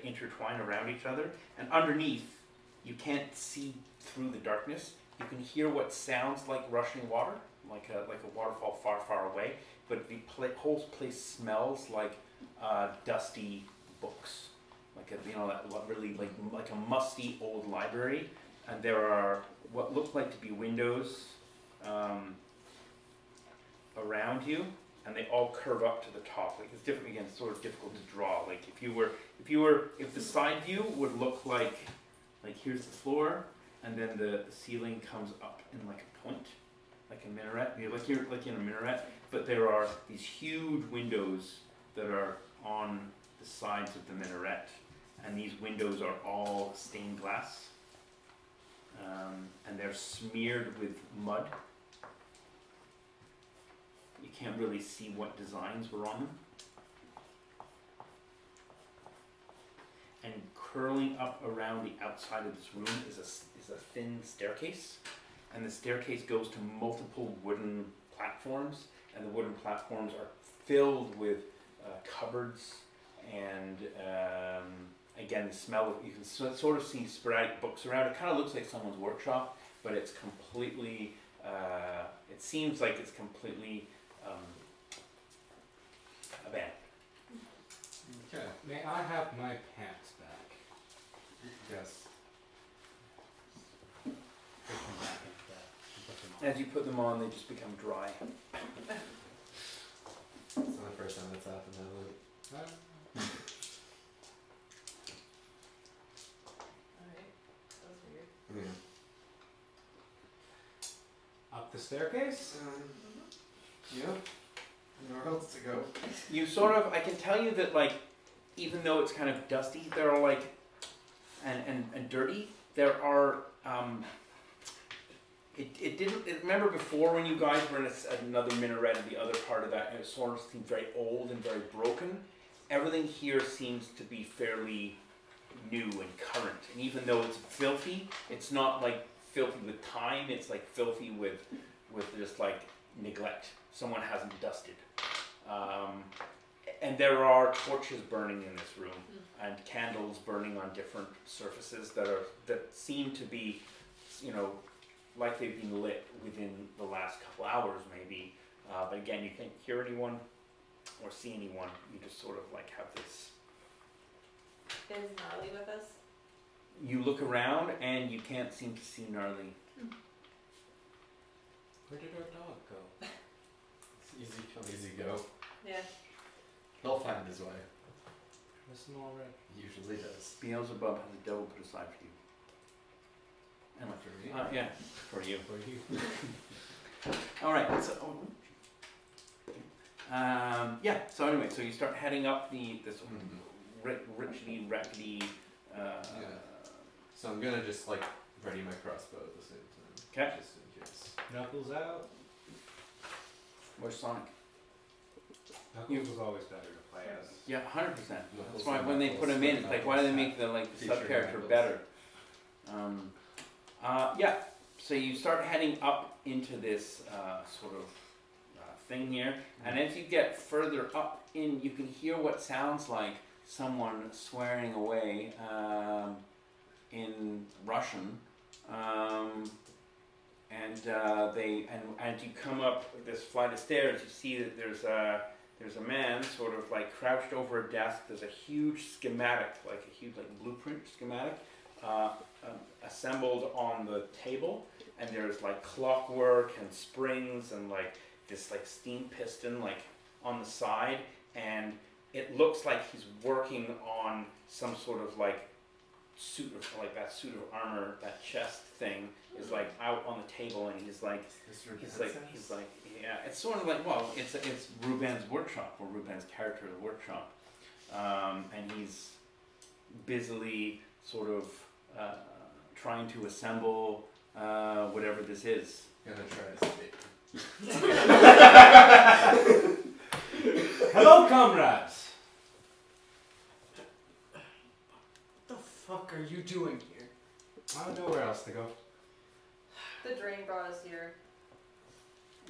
intertwine around each other. And underneath, you can't see through the darkness. You can hear what sounds like rushing water, like a waterfall far, far away. But the whole place smells like dusty books, like really like a musty old library. And there are what look like to be windows around you, and they all curve up to the top. Like it's different again, it's sort of difficult to draw. Like if the side view would look like here's the floor, and then the ceiling comes up in like a point, like a minaret. You're like in a minaret, but there are these huge windows that are on the sides of the minaret, and these windows are all stained glass, and they're smeared with mud. You can't really see what designs were on them. And curling up around the outside of this room is a thin staircase, and the staircase goes to multiple wooden platforms, and the wooden platforms are filled with cupboards, and again, the smell of, you can sort of see sporadic books around. It kind of looks like someone's workshop, but it's completely, it seems like it's completely abandoned. Okay. May I have my pants back? Yes. Put them back and put them on. As you put them on, they just become dry. It's not the first time that's happened, has it? Alright, that was weird. Yeah. Up the staircase? Yeah. Nowhere else to go. You sort of, I can tell you that like, even though it's kind of dusty, there are like, and dirty, there are, remember before when you guys were in another minaret in the other part of that, and it sort of seemed very old and very broken. Everything here seems to be fairly new and current, and even though it's filthy, it's not like filthy with time, it's like filthy with just like neglect. Someone hasn't dusted. And there are torches burning in this room, and candles burning on different surfaces that seem to be, like they've been lit within the last couple hours maybe. But again, you can't hear anyone or see anyone. You just sort of like have this. Is Gnarly with us? You look around and you can't seem to see Gnarly. Where did our dog go? It's easy come, easy go. Yeah. He'll find his way. Miss him already. He usually does. Beelzebub has a devil put aside for you. And For me? yeah, for you. For you. All right. So, Yeah. So anyway, so you start heading up this richly rackety. So I'm gonna just like ready my crossbow at the same time. Okay. Just in case. Knuckles out. Where's Sonic? Knuckles was always better to play as. Yeah, 100%. That's Knuckles why and when they Knuckles put him in, and it's like, why do they make the the Feature sub character Knuckles. better? Yeah. So you start heading up into this sort of thing here, and as you get further up in, you can hear what sounds like someone swearing away in Russian. And you come up this flight of stairs, you see that there's a man sort of like crouched over a desk. There's a huge schematic, like a huge blueprint schematic, assembled on the table, and there's like clockwork and springs and like this like steam piston like on the side, and it looks like he's working on some sort of like suit of like that suit of armor, that chest thing is like out on the table, and he's like yeah, it's sort of like, well, it's Ruben's workshop, or Ruben's character's workshop, and he's busily sort of trying to assemble whatever this is. Gonna try to escape. Hello, comrades. What the fuck are you doing here? I don't know where else to go. The drain brought us here.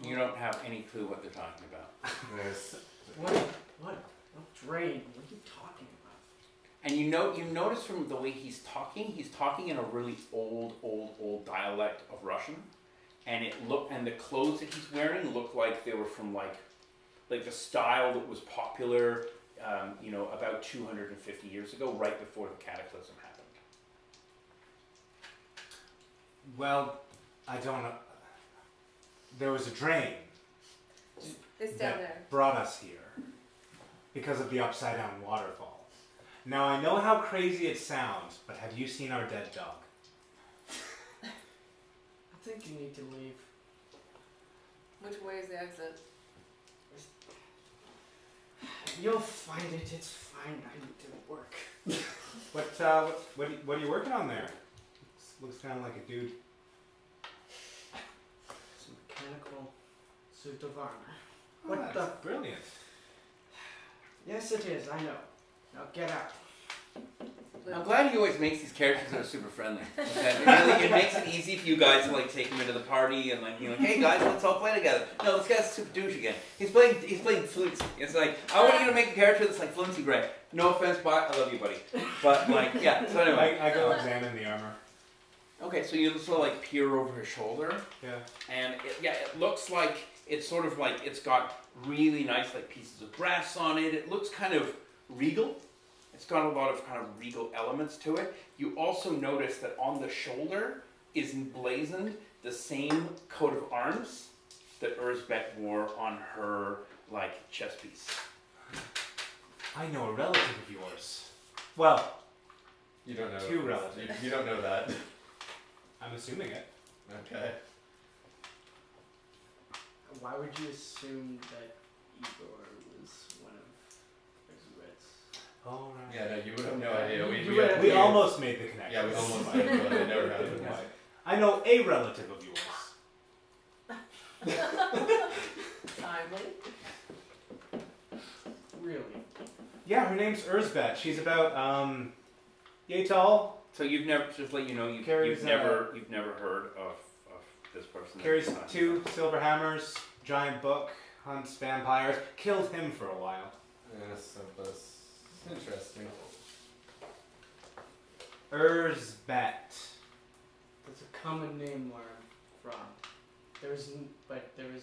You don't have any clue what they're talking about. There's What drain? What are you talking about? And you notice from the way he's talking in a really old dialect of Russian, and the clothes that he's wearing look like they were from like the style that was popular, about 250 years ago, right before the cataclysm happened. Well, I don't know. There was a drain It's down that there. brought us here because of the upside down waterfall. Now I know how crazy it sounds, but have you seen our dead dog? I think you need to leave. Which way is the exit? You'll find it. It's fine. I need to work. What are you working on there? Looks kind of like a dude. It's a mechanical suit of armor. Oh, What that's the? brilliant. Yes, it is. I know. Now get out. I'm glad he always makes these characters that are super friendly. It makes it easy for you guys to like take him into the party and like hey guys, let's all play together. No, this guy's super douche again. He's playing flutes. It's like, I want you to make a character that's like fluency great. No offense, but I love you, buddy. But like, yeah. So anyway, I go examine the armor. okay. So you sort of like peer over his shoulder, Yeah. and it looks like it's sort of like it's got really nice like pieces of brass on it. It looks kind of regal. It's got a lot of kind of regal elements to it. You also notice that on the shoulder is emblazoned the same coat of arms that Erzbet wore on her like chest piece. I know a relative of yours. Well, you don't know. Two relatives. You don't know that. I'm assuming it. Okay. Why would you assume that Igor was one of Erzbet's? Oh, right. Yeah, no, you would have no idea. We almost made the connection. Yeah, we almost did, but I never had it. Right. I know a relative of yours. Timely. Really? Yeah, her name's Erzbet. She's about yay tall. So you've never, just let you know, you've Carries, never heard of this person. Carries 2 silver hammers, giant book, hunts vampires. Killed him for a while. Yeah, so that's interesting. Erzbet. That's a common name where I'm from. There is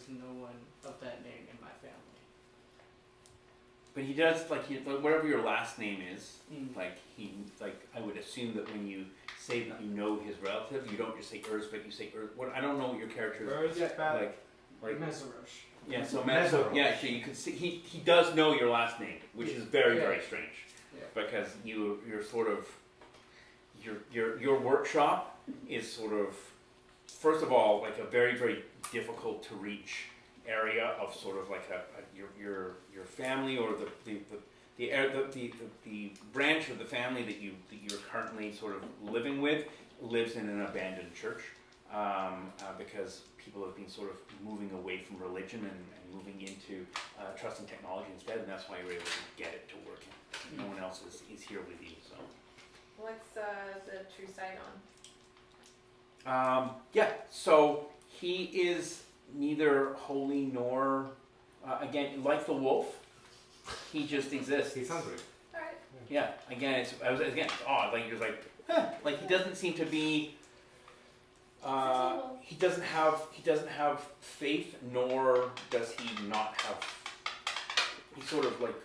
no one of that name in my family. But he does like whatever your last name is. Mm. I would assume that when you say that you know his relative, you don't just say Erzbet, you say what I don't know what your character is. Erzbet. Like Meserosh. yeah, so Meserosh. yeah, so you could see he does know your last name, which is very very strange, Yeah. because you're sort of your workshop is sort of, first of all, like a very very difficult to reach area of sort of like your family or the branch of the family that you're currently sort of living with lives in an abandoned church because people have been sort of moving away from religion and moving into trusting technology instead, and that's why you're able to get it to work. No one else is here with you. So What's the true sight on? yeah, so he is neither holy nor again like the wolf. He just exists. He's hungry. All right. Yeah, it's odd. Like you're like, like he doesn't seem to be. He doesn't have faith, nor does he not have. He's sort of like,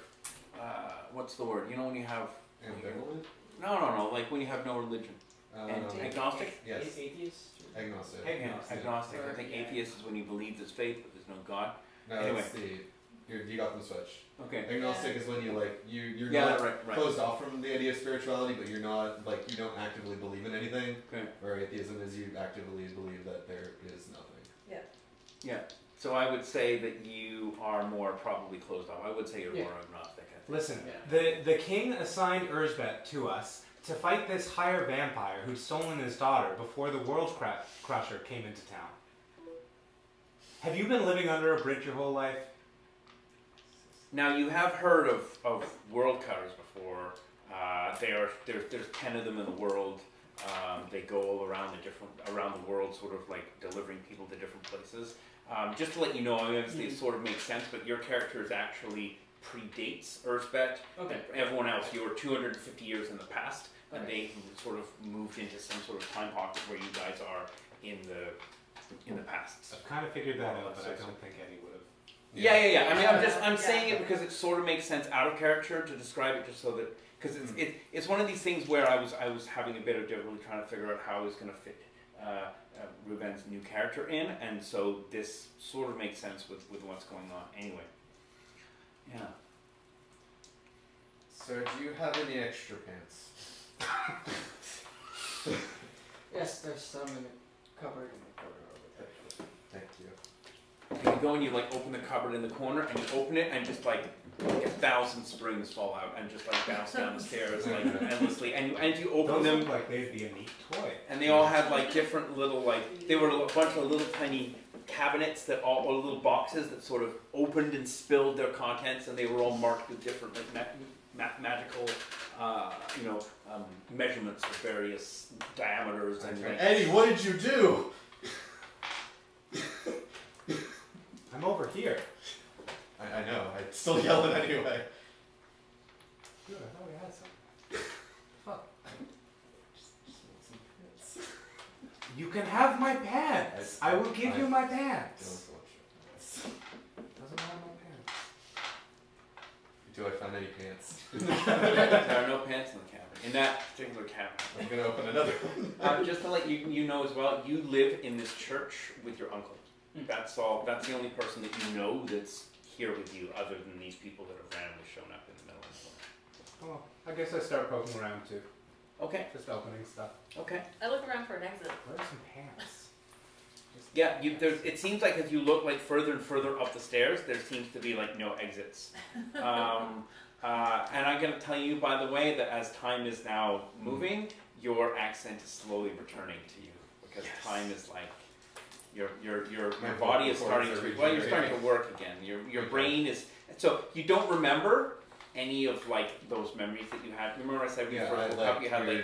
what's the word? You know when you have. Ambivalent? No. Like when you have no religion. And agnostic. Yes. Atheist? Agnostic. Agnostic. I think Yeah. atheist is when you believe there's faith, but there's no God. No, Anyway. that's you got them switched. Okay. Agnostic is when you like you're Yeah, not right. closed off from the idea of spirituality, but you're not like you don't actively believe in anything. Okay. Or atheism is you actively believe that there is nothing. Yeah. So I would say that you are more probably closed off. I would say you're more agnostic. I think. Listen, Yeah. the king assigned Urzbet to us to fight this higher vampire who'd stolen his daughter before the World Crusher came into town. Have you been living under a bridge your whole life? Now you have heard of world cutters before. There's 10 of them in the world. They go all around the world, sort of like delivering people to different places. Just to let you know, obviously it sort of makes sense, but your character is actually predates Urzbet. Okay. And everyone else, you were 250 years in the past, and they sort of moved into some sort of time pocket where you guys are in the past. I've kind of figured that out, but I don't think Eddie would have. Yeah. I mean, I'm saying it because it sort of makes sense out of character to describe it, just so that because it's one of these things where I was having a bit of difficulty trying to figure out how I was going to fit Ruben's new character in, and so this sort of makes sense with what's going on. Anyway, yeah. So do you have any extra pants? Yes, there's some in the cupboard in the corner over there. Thank you. You go and you like open the cupboard in the corner, and you open it, and just like 1,000 springs fall out and just like bounce down the stairs like endlessly. And you open Those them, look like they'd be a neat toy. and they all had like different little like they were a bunch of little tiny cabinets that or little boxes that sort of opened and spilled their contents, and they were all marked with different like mathematical measurements of various diameters and like, Eddie, what did you do? I'm over here. I know. I'd still yell it anyway. Dude, I thought we had some. Fuck. Just want some pants. You can have my pants. I will give you my Don't pants. want your pants. Doesn't matter my pants. Do I find any pants? there are no pants in the cabin. In that particular cabin. I'm gonna open another one. Just to let you know as well, you live in this church with your uncle. That's all. That's the only person that you know that's here with you, other than these people that have randomly shown up in the middle of the Well, I guess I start poking around too. Okay. Just opening stuff. Okay. I look around for an exit. Where are some pants? Yeah, it seems like as you look like further and further up the stairs, there seems to be like no exits. And I'm going to tell you, by the way, that as time is now moving, your accent is slowly returning to you because time is like your body is starting to you're starting to work again. Your brain is so you don't remember any of like those memories that you had. Remember I said you had like a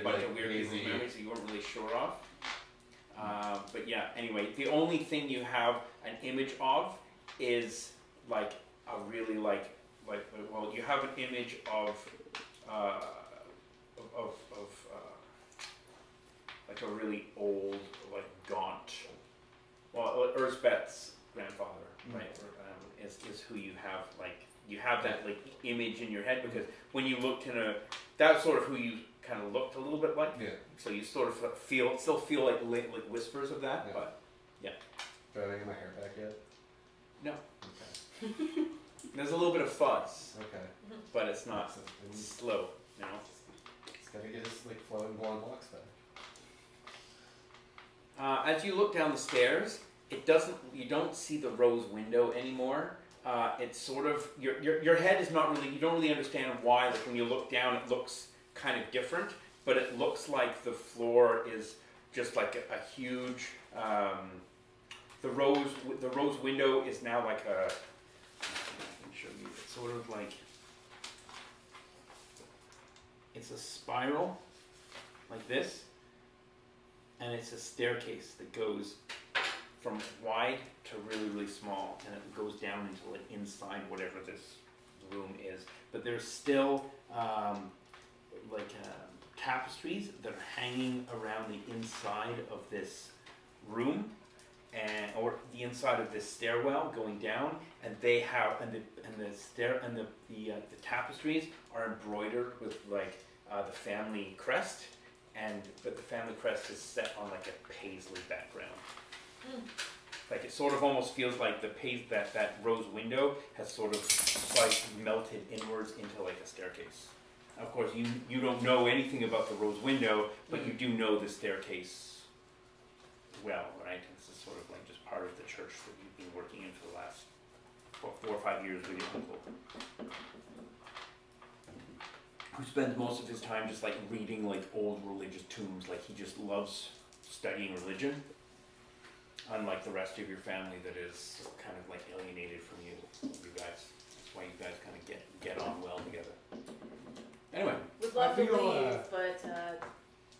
bunch of weird memories that you weren't really sure of. But yeah, anyway, the only thing you have an image of is like a really like you have an image of like a really old like gaunt. Well, Urzbet's grandfather, right, is who you have like you have that like image in your head because when you looked in that's sort of who you kind of looked a little bit like. Yeah. So you sort of still feel like whispers of that, Yeah. but yeah. Do I have any of my hair back yet? No. Okay. There's a little bit of fuzz, Okay. but it's not It's slow, you know. gotta get his like flowing blonde locks back. As you look down the stairs, it doesn't. You don't see the rose window anymore. It's sort of your head is not really. You don't really understand why. Like when you look down, it looks kind of different, but it looks like the floor is just like a huge. The rose window is now like a. I can show you. It's sort of like. It's a spiral, like this, and it's a staircase that goes from wide to really, really small, and it goes down into like inside whatever this room is. But there's still tapestries that are hanging around the inside of this room, or the inside of this stairwell going down, and they have the tapestries are embroidered with like the family crest, but the family crest is set on like a paisley background. Like it sort of almost feels like that rose window has sort of like melted inwards into like a staircase. Of course, you don't know anything about the rose window, but you do know the staircase well, right? This is sort of like just part of the church that you've been working in for the last 4 or 5 years with your uncle, who spends most of his time just like reading like old religious tombs. Like he just loves studying religion, unlike the rest of your family that is kind of like alienated from you guys. That's why you guys kind of get on well together. Anyway, would love to leave, but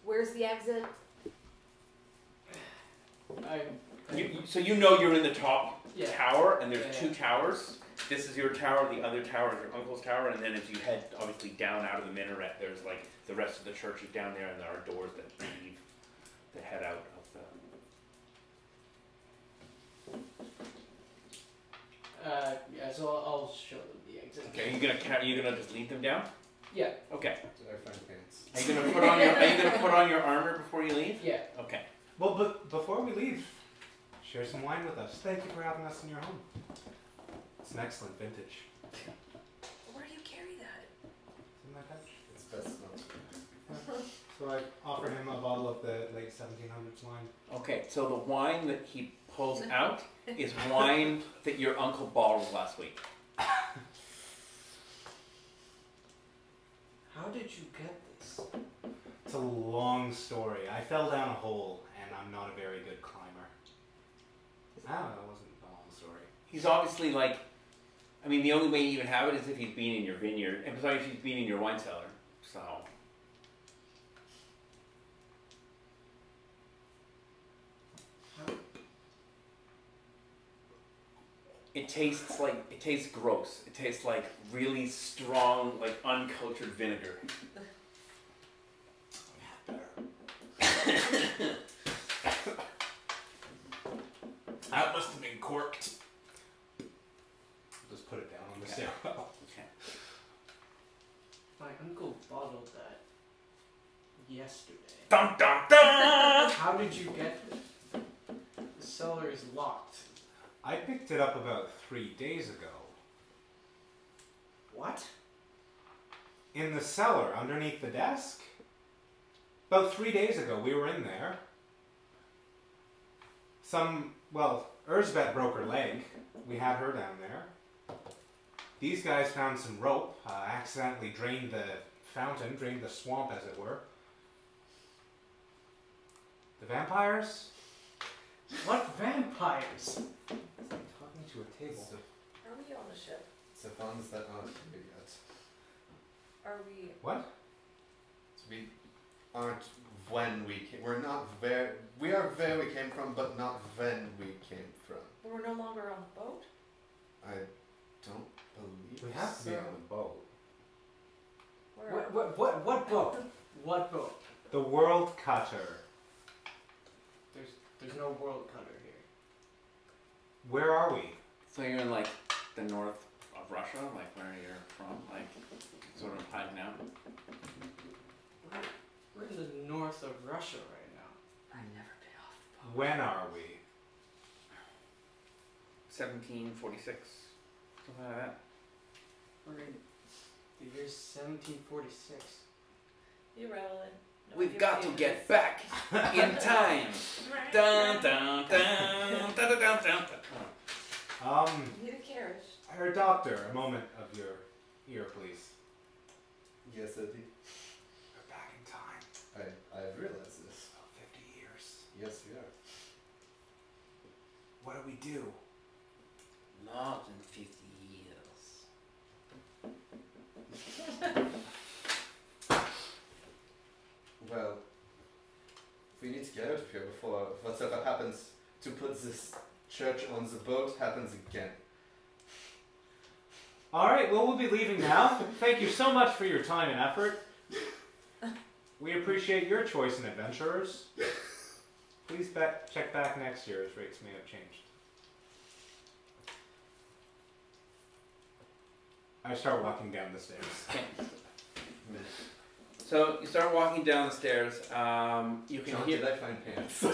where's the exit? So you know you're in the top Yeah. tower, and there's Yeah. 2 towers. This is your tower, the other tower is your uncle's tower, and then as you head obviously down out of the minaret, there's like the rest of the church is down there, and there are doors that leave, that head out of the... Yeah, so I'll show them the exit. Okay, are you gonna just lead them down? Yeah. Okay. Did I find pants? Are you gonna put on your armor before you leave? Yeah. Okay. Well, but before we leave, share some wine with us. Thank you for having us in your home. It's an excellent vintage. Where do you carry that? Isn't that good? It's best not to. So I offer him a bottle of the late 1700s wine. Okay, so the wine that he pulls out is wine that your uncle borrowed last week. How did you get this? It's a long story. I fell down a hole, and I'm not a very good climber. I don't know, it wasn't a long story. He's obviously like, I mean, the only way you even have it is if he's been in your vineyard, and besides, if he's been in your wine cellar. So. It tastes gross. It tastes like really strong, like uncultured vinegar. That must have been corked. Just put it down on the Okay. stairwell. Okay. My uncle bottled that yesterday. Dun dun dun! How did you get it? The cellar is locked. I picked it up about 3 days ago. What? In the cellar, underneath the desk. About 3 days ago, we were in there. Erzbet broke her leg. We had her down there. These guys found some rope, accidentally drained the fountain, drained the swamp, as it were. The vampires? What vampires? Talking to a table. Are we on the ship? So funds that aren't here yet. Are we? What? So we aren't when we came. We're not where we are where we came from, but not when we came from. We're no longer on the boat. I don't believe. We have to be so. on the boat. Where are we? What boat? What boat? The World Cutter. There's no world cutter here. Where are we? So you're in like the north of Russia, like where you're from, like sort of hiding out. We're in the north of Russia right now. I've never been off the boat. When are we? 1746, something like that. We're in the year 1746. You rattle it. We've got to get back in time. Dun, dun, dun, dun, dun, dun, dun. Need a carriage. Herr Doctor, a moment of your ear, please. Yes, Eddie. We're back in time. I've realized this. About 50 years. Yes, we are. What do we do? More than 50 years. Well, we need to get out of here before whatever happens to put this church on the boat happens again. Alright, well, we'll be leaving now. Thank you so much for your time and effort. We appreciate your choice in adventurers. Please check back next year as rates may have changed. I start walking down the stairs. So you start walking down the stairs. You can John, hear. did I find pants? Did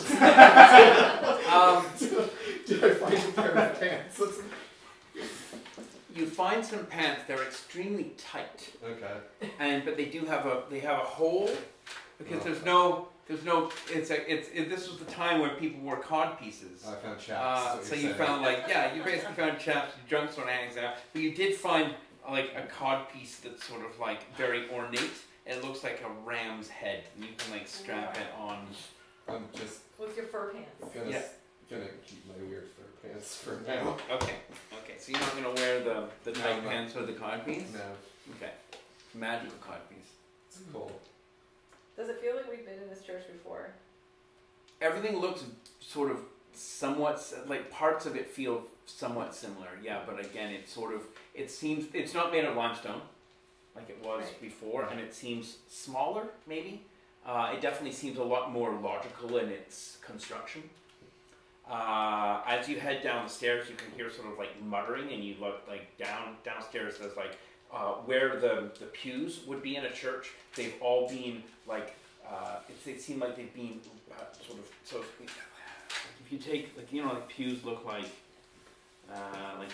I find a pair of pants? You find some pants. They're extremely tight, Okay. but they do have a hole because there's no. This was the time when people wore cod pieces. I found chaps. So you found you basically found chaps, drunk sort of hanging out. But you did find like a cod piece that's sort of like very ornate. It looks like a ram's head, and you can like strap it on. I'm just With your fur pants. gonna keep my weird fur pants for now. Okay. So you're not gonna wear the tight pants with the cod piece? No, Okay. Magical cod piece. it's cool. Does it feel like we've been in this church before? Everything looks sort of somewhat like parts of it feel somewhat similar. Yeah, but again, it seems it's not made of limestone like it was before, and it seems smaller maybe. It definitely seems a lot more logical in its construction. As you head down the stairs, you can hear sort of like muttering, and you look like downstairs. There's like where the pews would be in a church. They've all been like it seemed like they've been sort of so. If you take like pews look like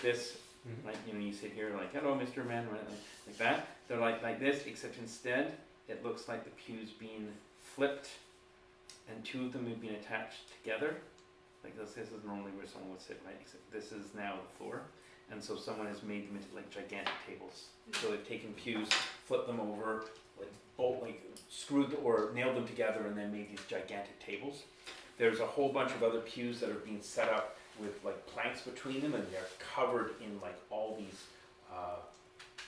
this, like you sit here like hello, Mr. Man, right, like that. They're like this, except instead it looks like the pews being flipped, and two of them have been attached together. Like this is normally where someone would sit, right? Except this is now the floor, and so someone has made them into like gigantic tables. So they've taken pews, flipped them over, screwed or nailed them together, and then made these gigantic tables. There's a whole bunch of other pews that are being set up with like planks between them, and they're covered in like all these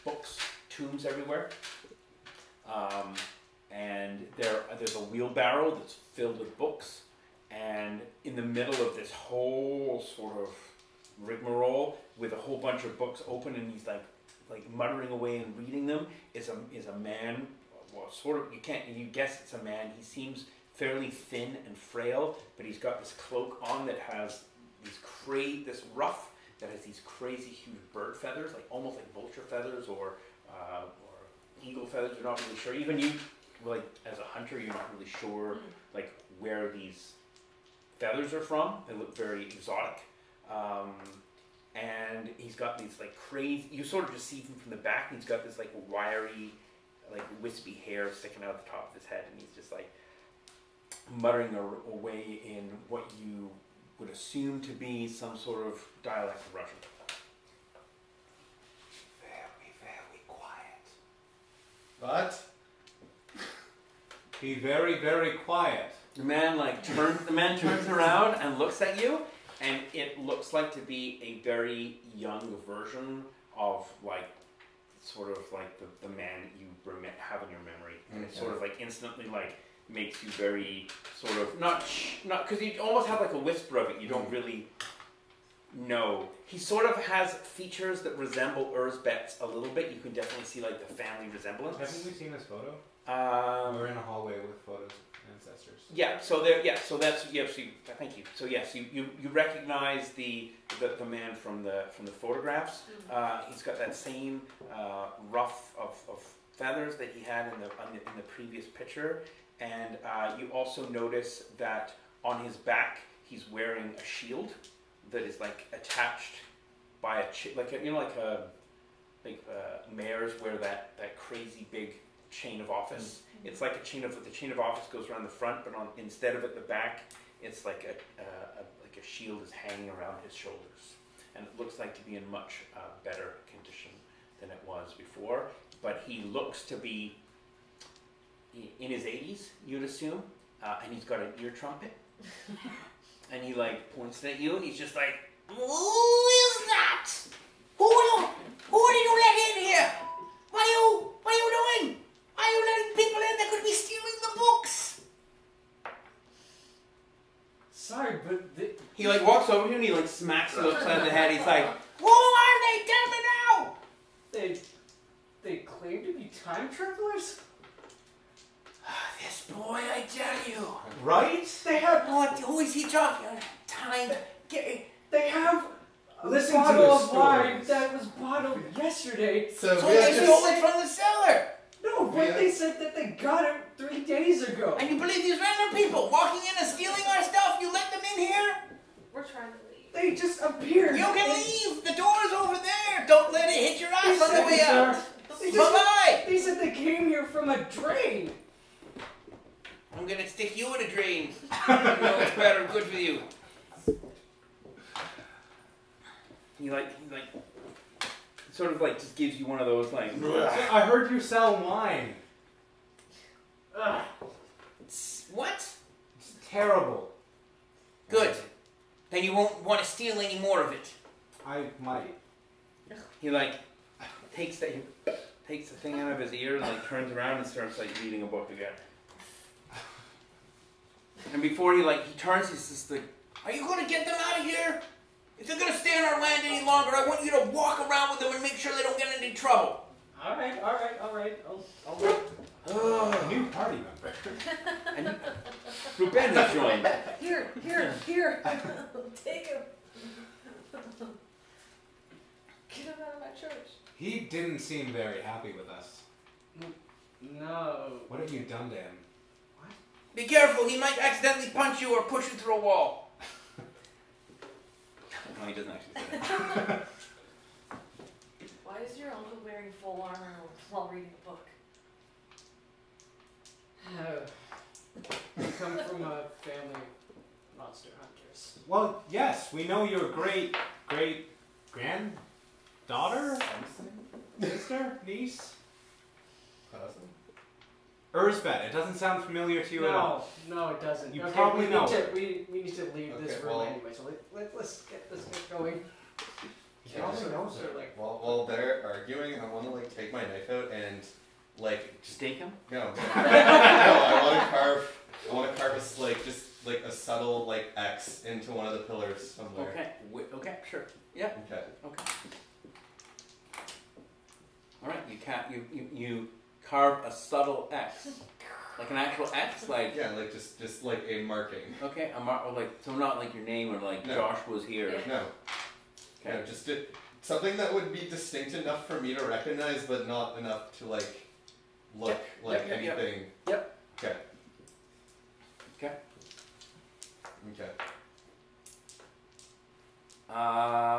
books, tombs everywhere. And there's a wheelbarrow that's filled with books. And in the middle of this whole sort of rigmarole, with a whole bunch of books open, and he's like muttering away and reading them, is a man. Well, sort of. You guess it's a man. He seems fairly thin and frail, but he's got this cloak on that has this ruff that has these crazy huge bird feathers, like almost like vulture feathers or eagle feathers. You're not really sure. Even you, like as a hunter, you're not really sure like where these feathers are from. They look very exotic. And he's got these like crazy, you sort of just see him from the back, and he's got this like wiry, like wispy hair sticking out of the top of his head, and he's just like muttering away in what you would assume to be some sort of dialect of Russian. Very, very quiet. What? Be very, very quiet. The man turns around and looks at you, and it looks like to be a very young version of like sort of like the man you have in your memory, and it sort of like instantly like makes you very sort of not because you almost have like a whisper of it. You don't really know. He sort of has features that resemble Erzbet's a little bit. You can definitely see like the family resemblance. Haven't we seen this photo? We're in a hallway with photos of ancestors. Yeah. So that's yes. Thank you. So yes, you recognize the man from the photographs. He's got that same ruff of feathers that he had in the previous picture, and you also notice that on his back he's wearing a shield that is like attached by like mares wear that crazy big chain of office. It's like the chain of office goes around the front, but instead of at the back, it's like a shield is hanging around his shoulders, and it looks like to be in much better condition than it was before. But he looks to be in his 80s, you'd assume, and he's got an ear trumpet, and he like points it at you, and he's just like, "Who is that? Who did you let in here? What are you doing? Why are you letting people in that could be stealing the books?" Sorry, but He like walks over to you and he like smacks you upside the head. He's like, "Who are they? Tell me now!" they claim to be time travelers. This boy, I tell you. Right? They have Who is he talking? Time. they have a Listen to bottle his of wine stories. that was bottled yesterday. So So we they have stole to. it from the cellar. No, but Yeah. they said that they got it 3 days ago. And you believe these random people walking in and stealing our stuff? You let them in here? We're trying to leave. They just appeared. You can leave. The door's over there. Don't let it hit your They ass on the said way they- out. They Bye just- bye. They said they came here from a drain. I'm gonna stick you in a drain. You know it's better, good for you. He sort of like just gives you one of those like. I heard you sell wine. Ugh. What? It's terrible. Good. Then you won't want to steal any more of it. I might. He like takes the thing out of his ear and like turns around and starts like reading a book again. And before he turns, he's just like, "Are you going to get them out of here? If they're going to stay on our land any longer, I want you to walk around with them and make sure they don't get into trouble." All right. I'll wait. A new party member. And Ruben has joined. Here. Take him. Get him out of my church. He didn't seem very happy with us. No. What have you done to him? Be careful, he might accidentally punch you or push you through a wall. No, he doesn't actually say that. Why is your uncle wearing full armor while reading a book? We come from a family of monster hunters. Well, yes, we know your great granddaughter, sister, niece, Cousin? Erzbet. It doesn't sound familiar to you at all. No, it doesn't. You okay, probably we know. Need to, we need to leave this Okay, room well- anyway, so let's get this going. He probably knows So, it. like, While they're arguing, I want to like take my knife out and like Stake him? no, I want to carve a subtle like X into one of the pillars somewhere. Okay, okay, sure. Yeah, Okay. okay. Alright, you carve a subtle X. Like an actual X? Like, Yeah, like just like a marking. okay, so not like your name or like No. Josh was here. No. Okay. No, just something that would be distinct enough for me to recognize, but not enough to like look Yep, like yep, yep. anything. Yep. Okay. Okay. Okay.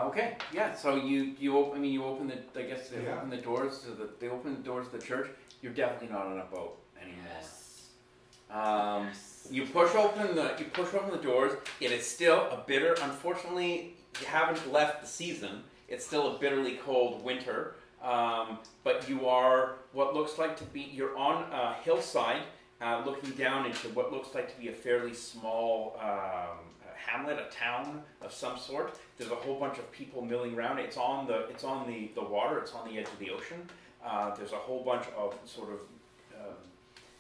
Okay, yeah. So you open the they Yeah. open the doors to the church. You're definitely not on a boat anymore. Yes. You push open the doors. It is still a bitter. Unfortunately, you haven't left the season. It's still a bitterly cold winter. But you are what looks like to be. You're on a hillside, looking down into what looks like to be a fairly small hamlet, a town of some sort. There's a whole bunch of people milling around. It's on the water. It's on the edge of the ocean. There's a whole bunch of sort of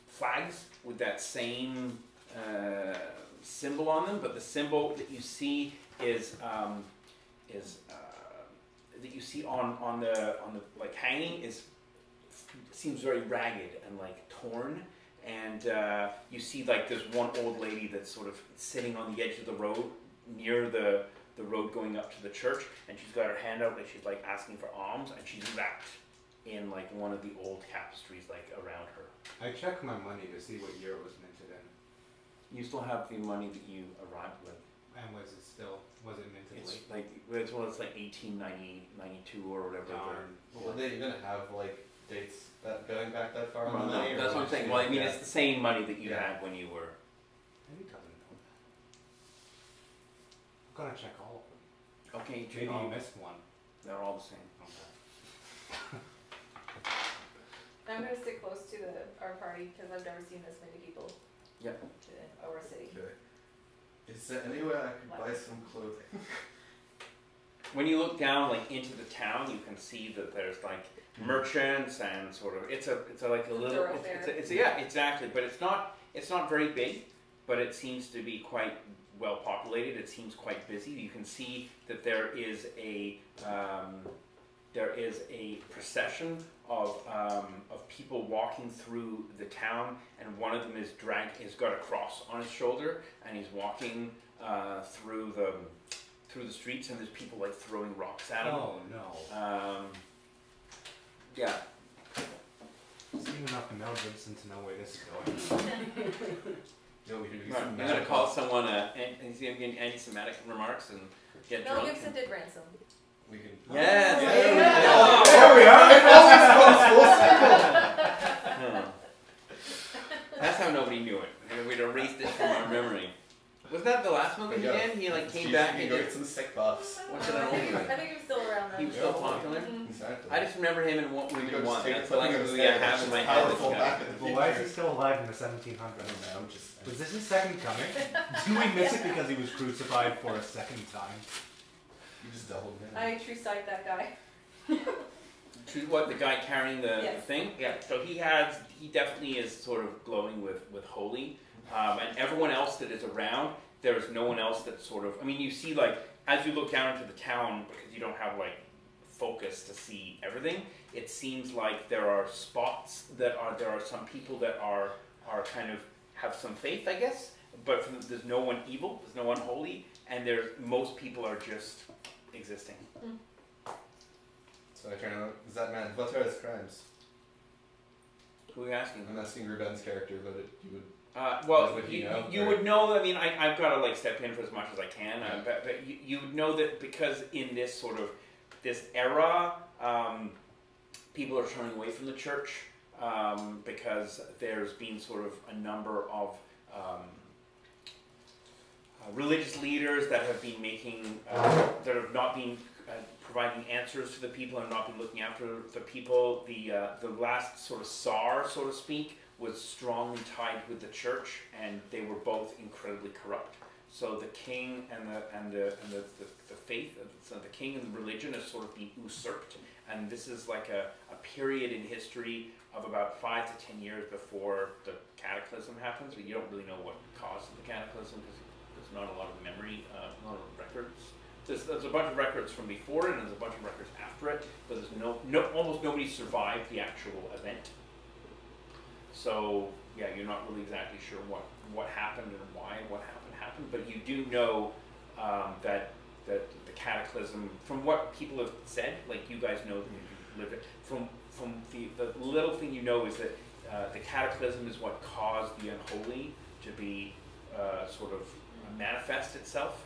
flags with that same symbol on them, but the symbol that you see is that you see on the like hanging seems very ragged and like torn. And you see like there's one old lady that's sort of sitting on the edge of the road near the road going up to the church, and she's got her hand out like she's like asking for alms, and she's wrapped in like one of the old tapestries like around her. I checked my money to see what year it was minted in. You still have the money that you arrived with. And was it minted It's late? like it's 1892 or whatever. Darn. Will they even have like dates that going back that far on Well, the money? no, or that's what I'm just saying. do Well, it? I mean, Yeah. it's the same money that you Yeah. had when you were. Maybe he doesn't know that. I'm gonna check all of them. Okay, Maybe you missed one. They're all the same. Okay. I'm gonna stick close to our party because I've never seen this many people. Yep. To our city. Okay. Is there any way I could buy some clothing? When you look down like into the town, you can see that there's like merchants and sort of it's like a little Thoroughfare. yeah, exactly, but it's not very big, but it seems to be quite well populated. It seems quite busy. You can see that there is a procession of people walking through the town, and one of them is got a cross on his shoulder, and he's walking through the streets, and there's people like throwing rocks at him. Oh no. Yeah. I've seen enough Mel Gibson to know where this is going. No, we can do Right. some I'm gonna magic. call someone anti-Semitic remarks and get Mel drunk. Gibson did Ransom. We can. Yes. Yeah. There we are. It always comes full circle. That's how nobody knew it. We'd erased it from our memory. Was that the last movie he did? He like came back and go did. get some sick buffs. What's it on? I think he was still around then. He was still popular. Mhm. Exactly. I just remember him in what You movie go just one. take That's a the last fucking movie I stare, have it's in my just head. powerful That's back got- in the Well, why is he future. still alive in the 1700s? I don't know, I'm just. Was this his second coming? Do we miss it because he was crucified for a second time? You just doubled him. I true sight that guy. What, the guy carrying the Yes. thing? Yeah. So he definitely is sort of glowing with holy, and everyone else that is around. There's no one else that's sort of. I mean, you see like as you look down into the town because you don't have like focus to see everything. It seems like there are spots there are some people that are kind of have some faith, I guess, but there's no one evil, there's no one holy, and most people are just existing. So I turn out. Is that man? What are his crimes? Who are you asking? I'm asking Ruben's character, but you would. Well, Would he you, know, you or- would know. I mean, I've got to like step in for as much as I can, but you would know that because in this sort of this era, people are turning away from the church because there's been sort of a number of religious leaders that have been making that have not been providing answers to the people and not been looking after the people. The last sort of Tsar, so to speak, was strongly tied with the church, and they were both incredibly corrupt. So the king and the faith, so the king and the religion has sort of been usurped, and this is like a period in history of about 5 to 10 years before the cataclysm happens. But you don't really know what caused the cataclysm because there's not a lot of memory, a lot of records. There's a bunch of records from before it, and there's a bunch of records after it, but there's almost nobody survived the actual event. So yeah, you're not really exactly sure what happened and why what happened, but you do know that the cataclysm, from what people have said, like you guys know that you lived it, from the little thing you know is that the cataclysm is what caused the unholy to be sort of manifest itself,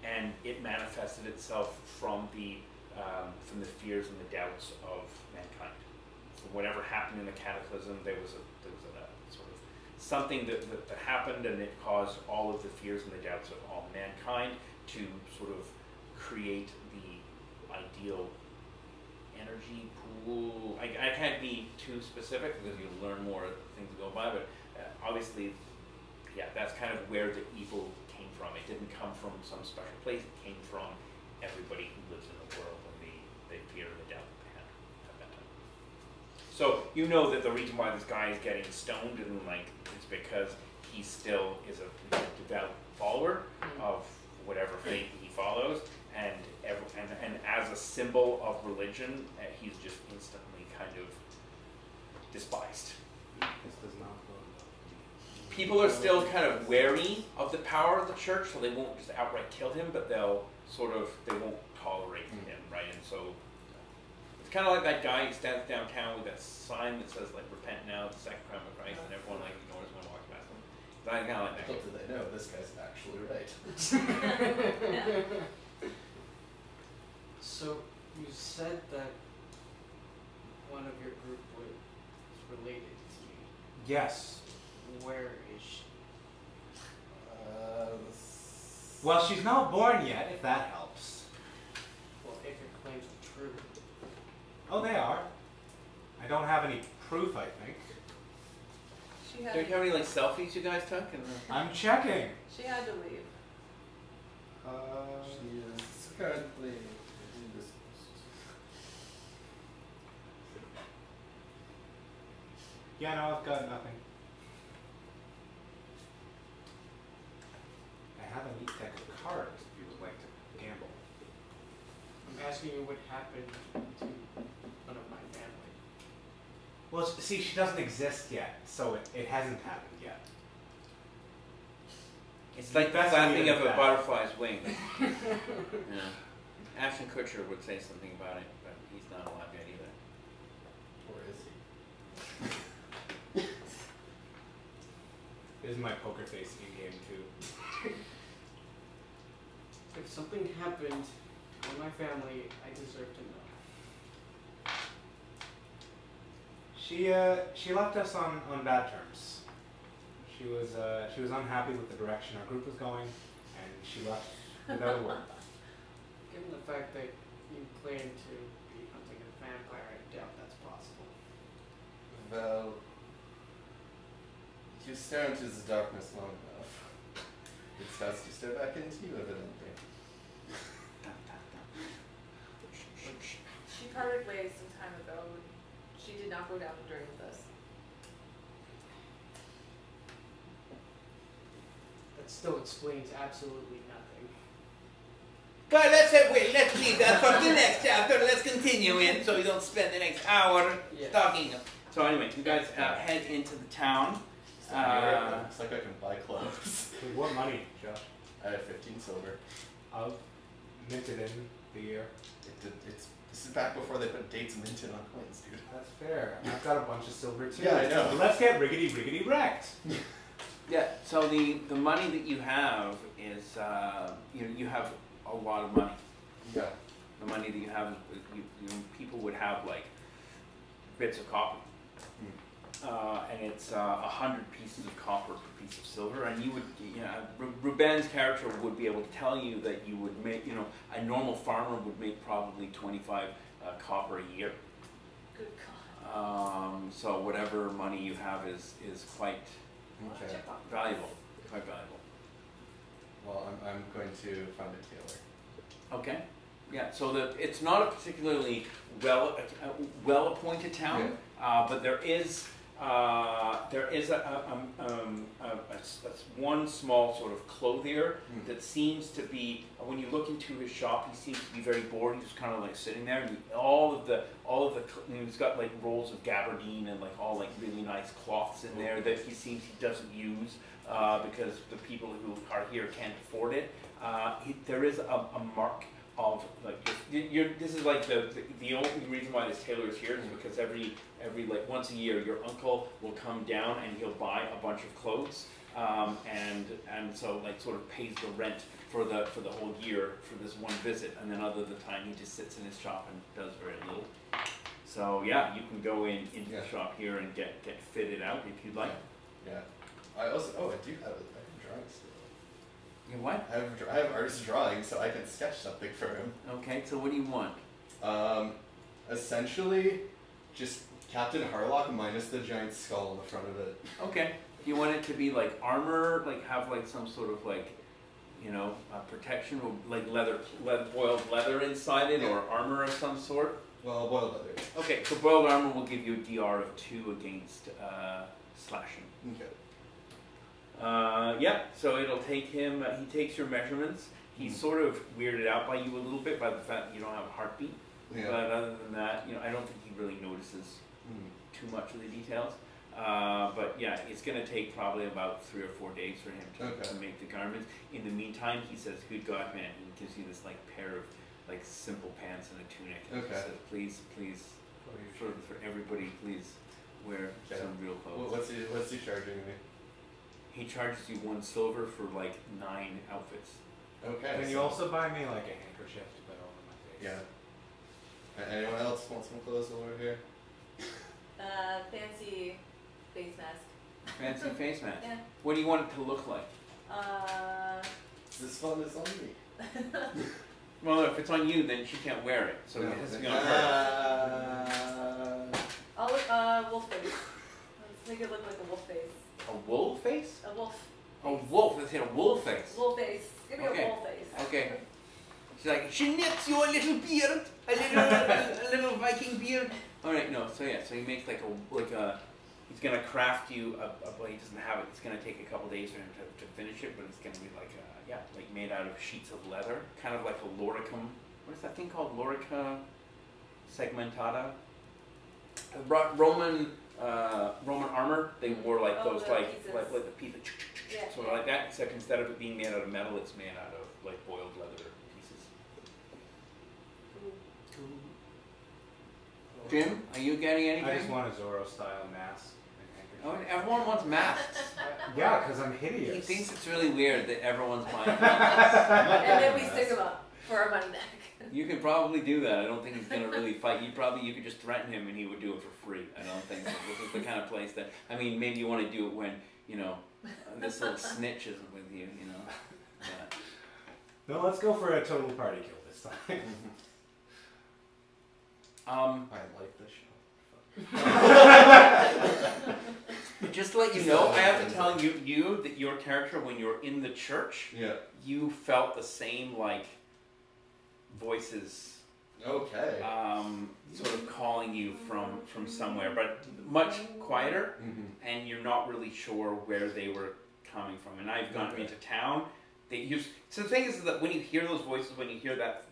and it manifested itself from the fears and the doubts of mankind. So whatever happened in the cataclysm, there was a sort of something that happened, and it caused all of the fears and the doubts of all mankind to sort of create the ideal energy pool. I can't be too specific because you'll learn more as things go by, but obviously, yeah, that's kind of where the evil came from. It didn't come from some special place. It came from everybody who lives in the world and the fear and the doubt that they had at that time. So you know that the reason why this guy is getting stoned and like is because he still is a devout follower of whatever faith he follows, and as a symbol of religion, he's just instantly kind of despised. This does not go People are still kind of wary of the power of the church, so they won't just outright kill him, but they won't tolerate him, right? And so it's kind of like that guy who stands downtown with that sign that says like "Repent now, the second coming of Christ," and everyone like ignores him and walks past him. It's kind of like that. Little do they know, this guy's actually right. So you said that one of your group was related to me. Yes. Where is she? Well, she's not born yet, if that helps. Well, if your claims are true. Oh, they are. I don't have any proof, I think. She had, Don't you have any like selfies you guys took? I'm checking. she had to leave. She is currently indisposed. Yeah, no, I've got nothing. I have a neat deck of cards if you would like to gamble. I'm asking you what happened to one of my family. Well, see, she doesn't exist yet, so it hasn't happened yet. It's like the That's flapping weird of a that. butterfly's wing. Yeah. Ashton Kutcher would say something about it, but he's not alive yet either. Or is he? This is my poker face in game too. If something happened to my family, I deserve to know. She left us on bad terms. She was unhappy with the direction our group was going, and she left without a word. Given the fact that you claim to be hunting a vampire, I doubt that's possible. Well, you stare into the darkness long enough. It starts to stare back into you, evidently. She parted ways some time ago. She did not go down the drain with us. That still explains absolutely nothing. But let's leave that for the next chapter. Let's continue in so we don't spend the next hour Yeah. stalking them. So anyway, you guys head into the town. Looks like I can buy clothes. With what money, Josh? I have 15 silver. Of minted in the year. This is back before they put dates minted on coins, dude. That's fair. I've got a bunch of silver too. Yeah, I know. Let's get riggedy wrecked. Yeah. So the money that you have is you have a lot of money. Yeah. The money that you have, people would have like bits of copper, and it's 100 pieces of copper per piece of silver. And you would, Ruben's character would be able to tell you that you would make, a normal farmer would make probably 25 copper a year. Good God. So whatever money you have is quite Okay. valuable, quite valuable. Well, I'm going to find a tailor. Okay. Yeah. So it's not a particularly well appointed town, but there is one small sort of clothier that seems to be, when you look into his shop, he seems to be very bored. He's just kind of like sitting there, and he's got like rolls of gabardine and like all like really nice cloths in there that he seems he doesn't use because the people who are here can't afford it. There is a mark of like this is like the only reason why this tailor is here is because every like once a year your uncle will come down and he'll buy a bunch of clothes and so like sort of pays the rent for the whole year for this one visit, and then other the time he just sits in his shop and does very little. So yeah, you can go into the shop here and get fitted out if you'd like. Yeah. I do have drawings still. You what? I have artist drawings, so I can sketch something for him. Okay, so what do you want? Essentially, just Captain Harlock minus the giant skull on the front of it. Okay. Do you want it to be like armor, like have like some sort of like, protection, or like boiled leather inside it, or armor of some sort? Well, boiled leather. Okay, so boiled armor will give you a DR of 2 against slashing. Okay. Yeah, so it'll take him, he takes your measurements. He's sort of weirded out by you a little bit by the fact that you don't have a heartbeat. Yeah. But other than that, I don't think he really notices too much of the details. But yeah, it's going to take probably about 3 or 4 days for him to make the garments. In the meantime, he says, "Good God, man!" He gives you this like pair of like simple pants and a tunic. And he says, "Please, for everybody, please wear some real clothes." What's he charging me? He charges you 1 silver for like 9 outfits. Okay. Can you also buy me like a handkerchief to put over my face? Yeah. Anyone else want some clothes over here? Fancy face mask. Fancy face mask. Yeah. What do you want it to look like? This one is on me. Well, if it's on you, then she can't wear it. So No. it has to be on her. I'll wolf face. Let's make it look like a wolf face. A wolf face? A wolf. A wolf. Let's hit a wolf face. Wolf face. Give me Okay. a wolf face. Okay. She's like, she knits you a little beard, a little Viking beard. All right, no. So yeah, so he makes like a. He's gonna craft you a blade. He doesn't have it. It's gonna take a couple days for him to finish it, but it's gonna be like like made out of sheets of leather, kind of like a loricum. What is that thing called? Lorica segmentata. Roman armor. They wore like those the like pieces. like the pieces. Yeah, Sort of like that, except instead of it being made out of metal, it's made out of like boiled leather pieces. Jim, are you getting anything? I just want a Zorro style mask. Oh, everyone wants masks. Yeah, because I'm hideous. He thinks it's really weird that everyone's buying masks. And then we stick them up for our money back. You could probably do that. I don't think he's gonna really fight. You could just threaten him and he would do it for free. I don't think so. This is the kind of place that, I mean, maybe you want to do it when, this little snitch isn't with you, Yeah. No, let's go for a total party kill this time. I like this show. Just to let you know, I have to tell you that your character, when you're in the church, you felt the same like voices. Okay. Sort of calling you from somewhere, but much quieter, and you're not really sure where they were coming from. And I've gone into town. So the thing is that when you hear those voices, when you hear that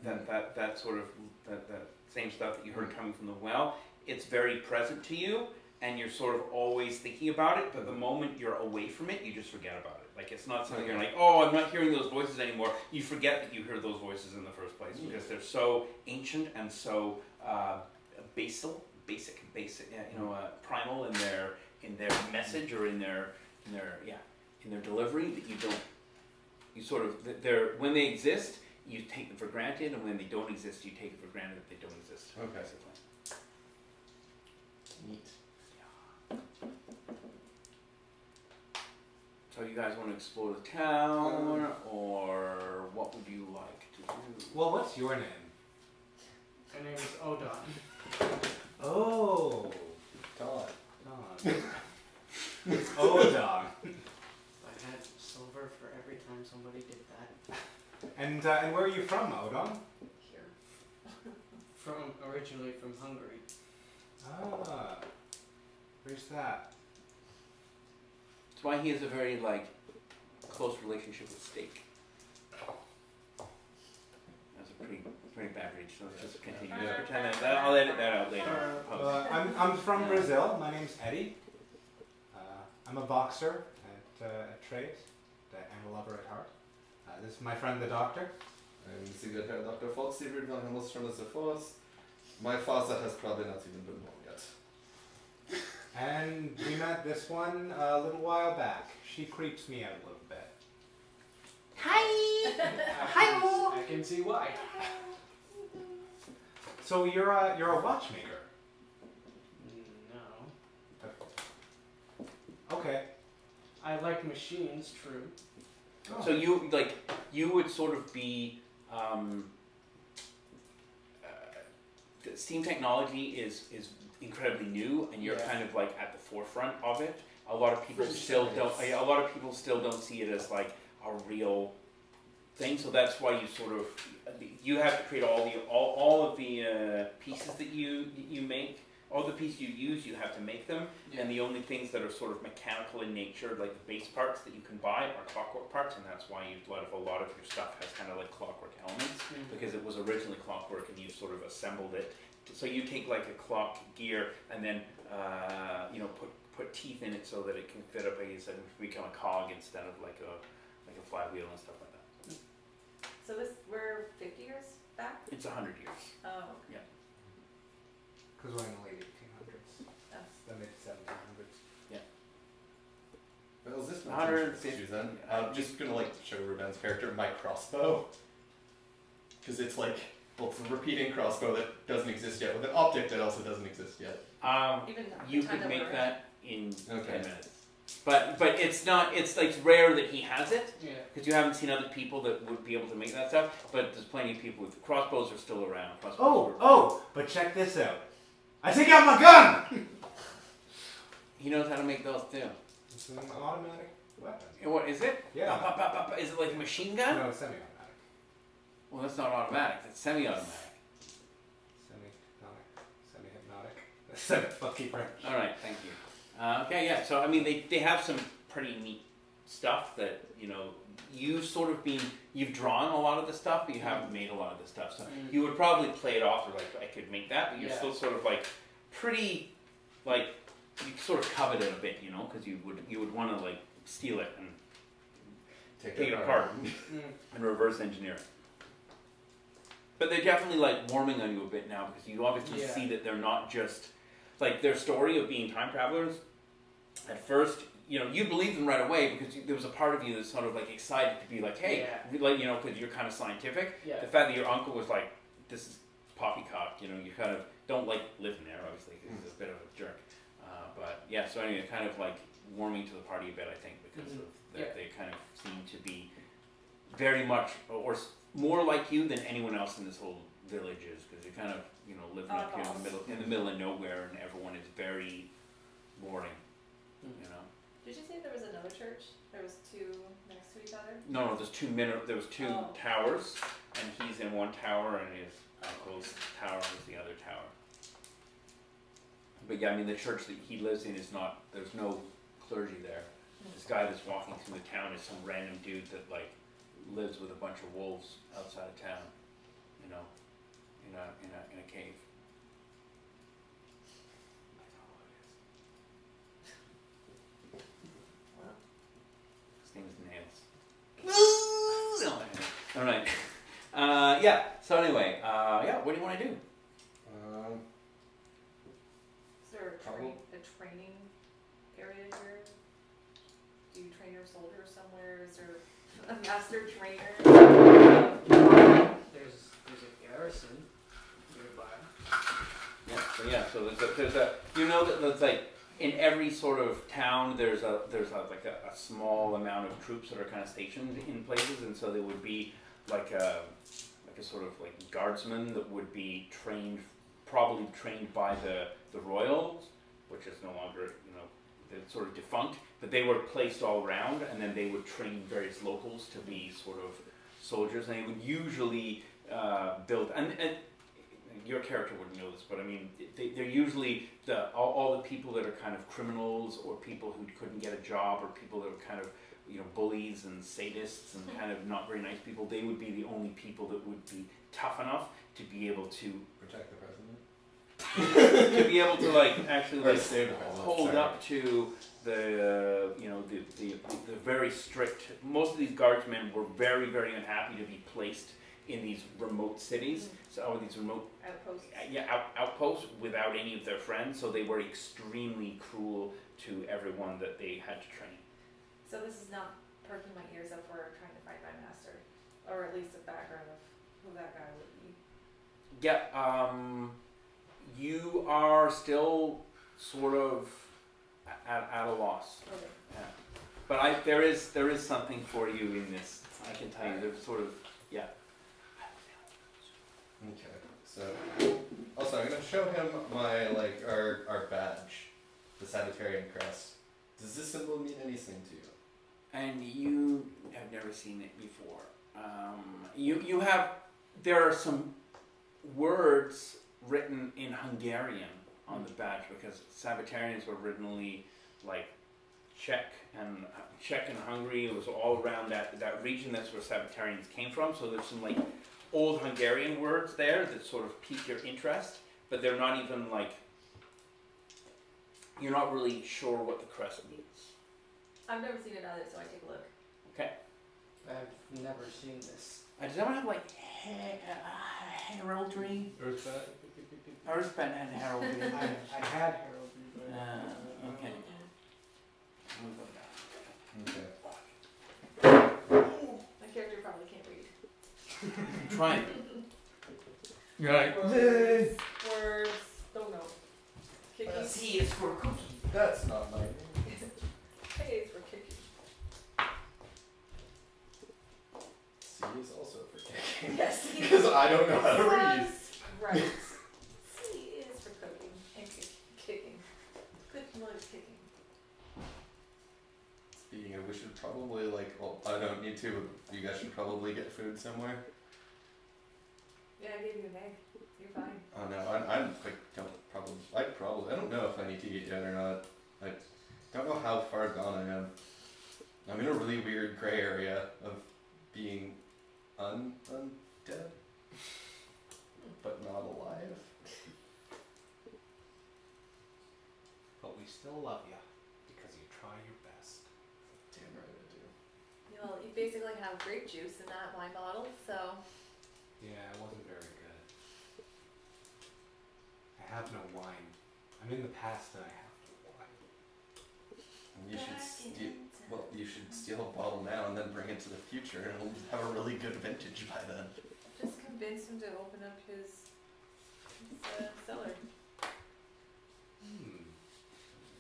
sort of that same stuff that you heard coming from the well, it's very present to you, and you're sort of always thinking about it. But the moment you're away from it, you just forget about it. Like it's not something you're like, oh, I'm not hearing those voices anymore. You forget that you heard those voices in the first place because they're so ancient and so basic, primal in their message or in their delivery that when they exist, you take them for granted, and when they don't exist, you take it for granted that they don't exist. Okay. Basically. Neat. So you guys want to explore the town, or what would you like to do? Well, what's your name? My name is Odon. Oh. Todd. Odon. I had silver for every time somebody did that. And where are you from, Odon? Here. Originally from Hungary. Ah. Where's that? That's why he has a very close relationship with steak. That's a pretty bad reach. So let's just continue. Just pretend that I'll edit that out later. I'm from Brazil. My name's Eddie. I'm a boxer at trade, and a lover at heart. This is my friend, the doctor. I'm Sigurd Herr Dr. Fox, Sigurd von Hamilstrom as the Force. My father has probably not even been born yet. And we met this one a little while back. She creeps me out a little bit. Hi! I can see why. So you're a watchmaker. No. Okay. I like machines, true. Oh. So you would sort of be the steam technology is incredibly new, and you're kind of like at the forefront of it. A lot of people still don't see it as like a real thing. So that's why you have to create all of the pieces that you make. All the pieces you use, you have to make them, and the only things that are sort of mechanical in nature, like the base parts that you can buy, are clockwork parts, and that's why a lot of your stuff has kind of like clockwork elements, because it was originally clockwork, and you sort of assembled it. So you take like a clock gear, and then put teeth in it so that it can fit up and become a cog instead of like a flywheel and stuff like that. So we're 50 years back? It's 100 years. Oh. Yeah. Because we're in the late 1800s. Oh. The mid 1700s. Well, is this 150 then? I'm just gonna show Ruben's character my crossbow. Because it's Well, it's a repeating crossbow that doesn't exist yet, with an optic that also doesn't exist yet. Even You the time could that make we're that in Okay. 10 minutes. But it's not. It's like rare that he has it Yeah. because you haven't seen other people that would be able to make that stuff. But there's plenty of people with crossbows are still around. But check this out. I take out my gun! He knows how to make those too. It's an automatic weapon. And what is it? Yeah. Pop, pop, pop, pop. Is it like a machine gun? No, it's semi-automatic. Well, that's not automatic. That's semi-automatic. Semi-hypnotic. Semi-fucking French. All right, thank you. Okay, yeah. So I mean, they have some pretty neat stuff that you've drawn a lot of the stuff, but you haven't made a lot of the stuff. So you would probably play it off, or like I could make that, but you're still sort of like pretty like you sort of covet it a bit, because you would want to like steal it and take it apart and reverse engineer it. But they're definitely like warming on you a bit now because you obviously see that they're not just like their story of being time travelers. At first, you believe them right away because there was a part of you that's sort of like excited to be like, hey, like because you're kind of scientific. Yeah. The fact that your uncle was like, this is poppycock, you kind of don't like living there, obviously, because he's a bit of a jerk. But yeah, so anyway, kind of like warming to the party a bit, I think, because of that they kind of seem to be very much or more like you than anyone else in this whole village is, because you're kind of living up here in the middle of nowhere, and everyone is very boring. Did you say there was another church? There was two next to each other? No, there was two towers, and he's in one tower, and his uncle's tower is the other tower. But yeah, I mean, the church that he lives in there's no clergy there. This guy that's walking through the town is some random dude that like lives with a bunch of wolves outside of town, in a cave. His name is Nails. All right. Yeah. So anyway, what do you want to do? Is there a training area here? Do you train your soldiers somewhere? Is there a master trainer? There's a garrison nearby. So there's a that there's like in every sort of town there's a small amount of troops that are kind of stationed in places, and so there would be like a sort of like guardsman that would be probably trained by the royals, which is no longer they're sort of defunct, but they were placed all around, and then they would train various locals to be sort of soldiers, and they would usually build and your character wouldn't know this, but I mean, they're usually all the people that are kind of criminals, or people who couldn't get a job, or people that are kind of bullies and sadists and kind of not very nice people. They would be the only people that would be tough enough to be able to protect the president. To be able to like actually like hold sorry. up to the the very strict. Most of these guardsmen were very, very unhappy to be placed in these remote cities, these remote outposts. Outposts without any of their friends. So they were extremely cruel to everyone that they had to train. So this is not perking my ears up for trying to fight my master, or at least a background of who that guy would be. Yeah, you are still sort of at a loss. Okay. Yeah. But there is something for you in this. I can tell you. There's sort of Okay. So also I'm gonna show him my our badge, the Sabbatarian crest. Does this symbol mean anything to you? And you have never seen it before. You have. There are some words written in Hungarian on the badge because Sabbatarians were originally like Czech and Hungary. It was all around that region. That's where Sabbatarians came from. So there's some like old Hungarian words there that sort of pique your interest, but they're not even like. You're not really sure what the crest means. I've never seen it either, so I take a look. Okay. I've never seen this. Does anyone have like heraldry? Earthbent had heraldry. I had heraldry, but Okay. Okay. My character probably can't read. Try it. You're like, Words. Don't know. Kiki. C is for cookie. That's not my name. K is for Kiki. C is also for kicking. Yes. Because I don't know how to read. Right. C is for cooking and kicking. Good mother kicking. Speaking of, we should probably well, I don't need to, but you guys should probably get food somewhere. Yeah, I gave you an egg. You're fine. Oh no, I don't know if I need to eat yet or not. I don't know how far gone I am. I'm in a really weird gray area of being undead, but not alive. But we still love you because you try your best. Damn right I do. Well, you basically have grape juice in that wine bottle, so. Yeah, it wasn't very good. I have no wine. I'm in the past and I have no wine. And you should steal a bottle now and then bring it to the future, and it'll have a really good vintage by then. Just convince him to open up his cellar.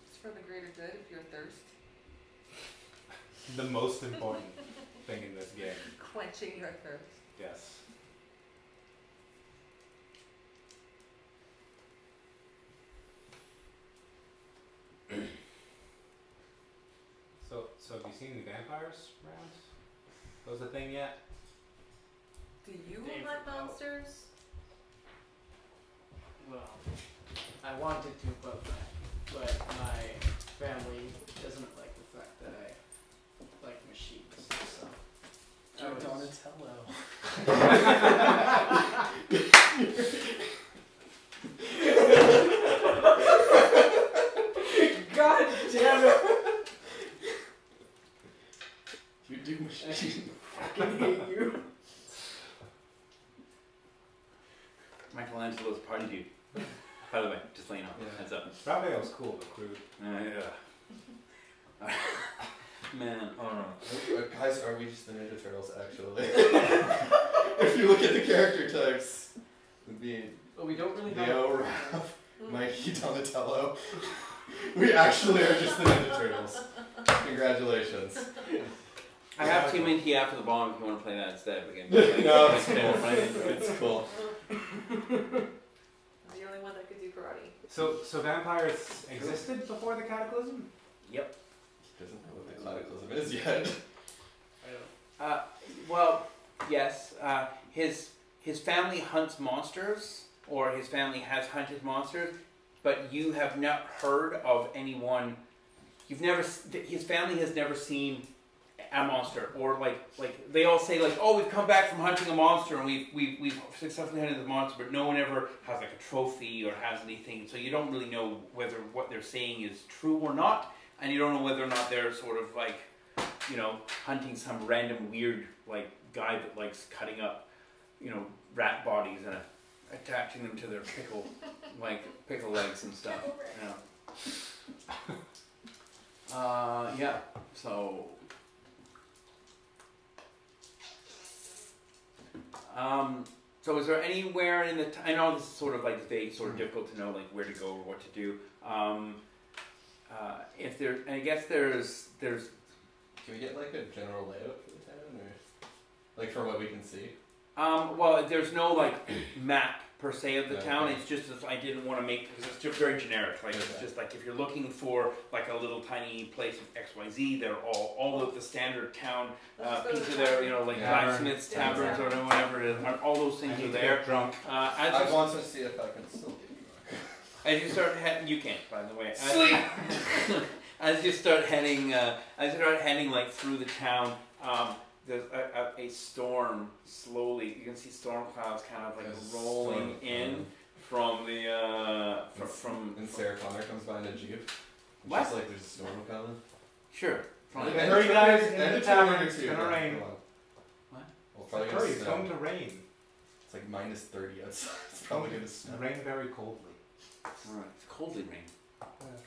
It's for the greater good if you're thirsty. The most important thing in this game. Quenching your thirst. Yes. So have you seen the vampires around? Those a thing yet? Do you They hunt forgot. monsters? Well, I wanted to, but my family doesn't like the fact that I like machines. So I was- Donatello. God damn it! You do machine. I hate you. Michelangelo's party dude. By the way, just letting you know. Yeah. Heads up. Raphael's cool but crude. Yeah. Man, oh no. Guys, are we just the Ninja Turtles, actually? If you look at the character types, it would be But we don't really Leo, have. Raph, Mikey, Donatello. We actually are just the Ninja Turtles. Congratulations. I have Team NT after the bomb if you want to play that instead. We can No, it's play cool. it. It's cool. I'm the only one that could do karate. So vampires existed before the Cataclysm? Yep. He doesn't know what the Cataclysm is yet. I don't. Well, yes. His family hunts monsters, or his family has hunted monsters, but you have not heard of anyone. You've never. His family has never seen a monster, or like they all say oh, we've come back from hunting a monster and we've successfully hunted the monster, but no one ever has a trophy or has anything. So you don't really know whether what they're saying is true or not, and you don't know whether or not they're sort of hunting some random weird guy that likes cutting up rat bodies and attaching them to their pickle legs and stuff. Yeah. So. So is there anywhere in the I know this is sort of vague, sort of difficult to know where to go or what to do. If there, I guess there's. Can we get a general layout for the town, or for what we can see? Well, there's no map per se of the Okay. town. It's just that I didn't want to make because it's just very generic. It's Okay. just if you're looking for a little tiny place of XYZ, they're all of the standard town Let's just go to pieces the there. tavern. Blacksmiths, Yeah. taverns, or whatever it is. All those things I are need to there. get drunk. I want to see if I can still get drunk. As you start heading, you can't, by the way. Sleep! As you start heading, through the town, there's a storm slowly. You can see storm clouds kind of There's rolling storm in from the from. And Sarah Connor comes by in a jeep. What? She's there's a storm coming. Sure. From And the, Hurry, guys, in and the a tavern, tornado it's too, gonna yeah, rain. come on. What? Well, probably Hurry, gonna it's snow. going to rain. It's -30 outside. It's probably gonna snow. Rain very coldly. Alright, it's coldly rain.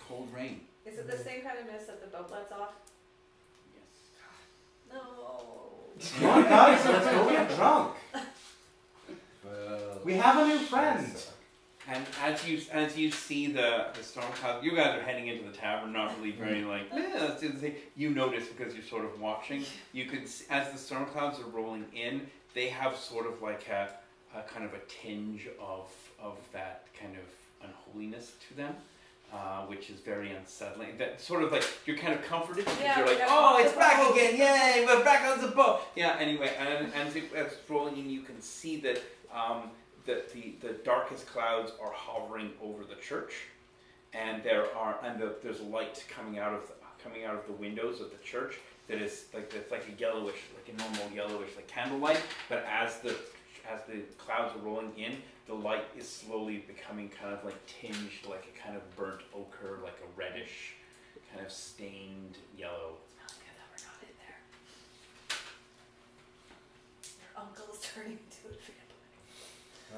Cold rain. Is it the same kind of mist that the boat lets off? Yes. No. Come on, guys, let's go get drunk. Well, We have a new friend. And as you see the storm cloud, you guys are heading into the tavern, not really very like, let's do the thing. You notice because you're sort of watching. You could see, as the storm clouds are rolling in, they have sort of like a kind of a tinge of that kind of unholiness to them, which is very unsettling. That sort of like you're kind of comforted because you're like, oh, it's back again, yay, we're back on the boat. Yeah. Anyway, and as it's rolling in, you can see that. The darkest clouds are hovering over the church, and there's light coming out of the windows of the church that is like a yellowish, like a normal yellowish like candlelight. But as the clouds are rolling in, the light is slowly becoming kind of like tinged like a kind of burnt ochre, like a reddish, kind of stained yellow. It's not good that we're not in there. Your uncle's turning into a vampire.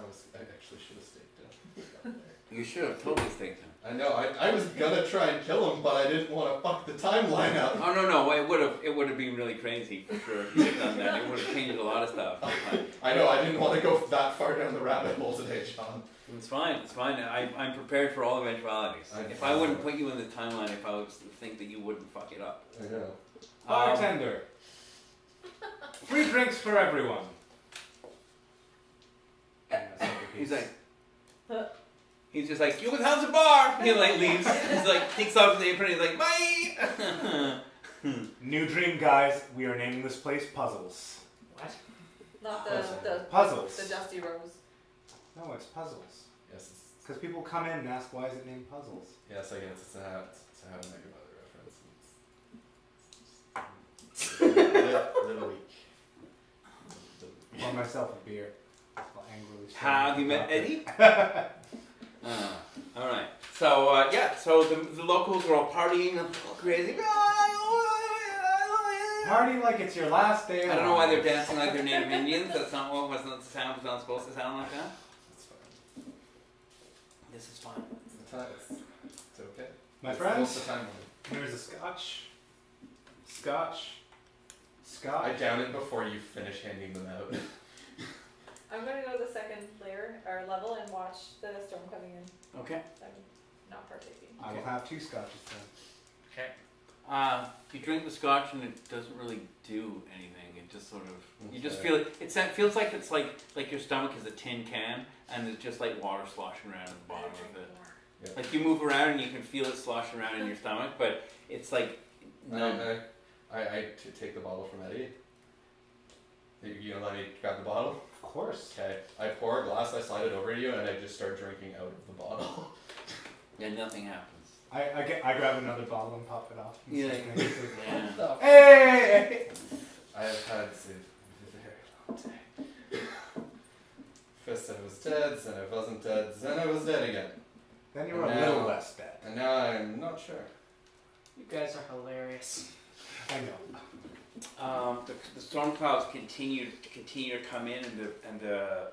I actually should have staked him. You should have totally staked him. I know. I was gonna try and kill him, but I didn't want to fuck the timeline up. Oh no! It would have been really crazy for sure if you had done that. It would have changed a lot of stuff. I know. I didn't want to go that far down the rabbit hole today, John. It's fine. It's fine. I'm prepared for all eventualities. If I wouldn't put you in the timeline, if I was to think that you wouldn't fuck it up. I know. Bartender. Free drinks for everyone. He's just like, you can have the bar. He like leaves. He's like takes off his apron. He's like, bye. New dream, guys. We are naming this place Puzzles. What? Not the Puzzles. The Dusty Rose. No, it's Puzzles. Yes. Because people come in and ask, why is it named Puzzles? Yes, I guess it's a How I Met Your Mother reference. Little weak. Pour myself a beer. I'll angrily Have you met Eddie? All right. So so the locals are all partying, all crazy. Party like it's your last day. I don't know why they're dancing like they're Native Indians. That's not what wasn't the sound. Was not supposed to sound like that. It's fine. This is fine. It's okay. My What's friends, the time limit? here's a scotch. I down it before you finish handing them out. I'm gonna go to the second layer or level and watch the storm coming in. Okay. I'm not partaking. I will have 2 scotches then. Okay. You drink the scotch and it doesn't really do anything. It just sort of you just feel it. It feels like it's like your stomach is a tin can and there's just like water sloshing around at the bottom of it. Yeah. Like you move around and you can feel it sloshing around in your stomach, but it's like I take the bottle from Eddie. You know, let me grab the bottle? Of course. Okay. I pour a glass, I slide it over to you, and I just start drinking out of the bottle. and nothing happens. I grab another bottle and pop it off. Yeah. Yeah. Hey! I have had a very long day. First I was dead, then I wasn't dead, then I was dead again. Then you were a little less dead. And now I'm not sure. You guys are hilarious. I know. The storm clouds continue to come in, and the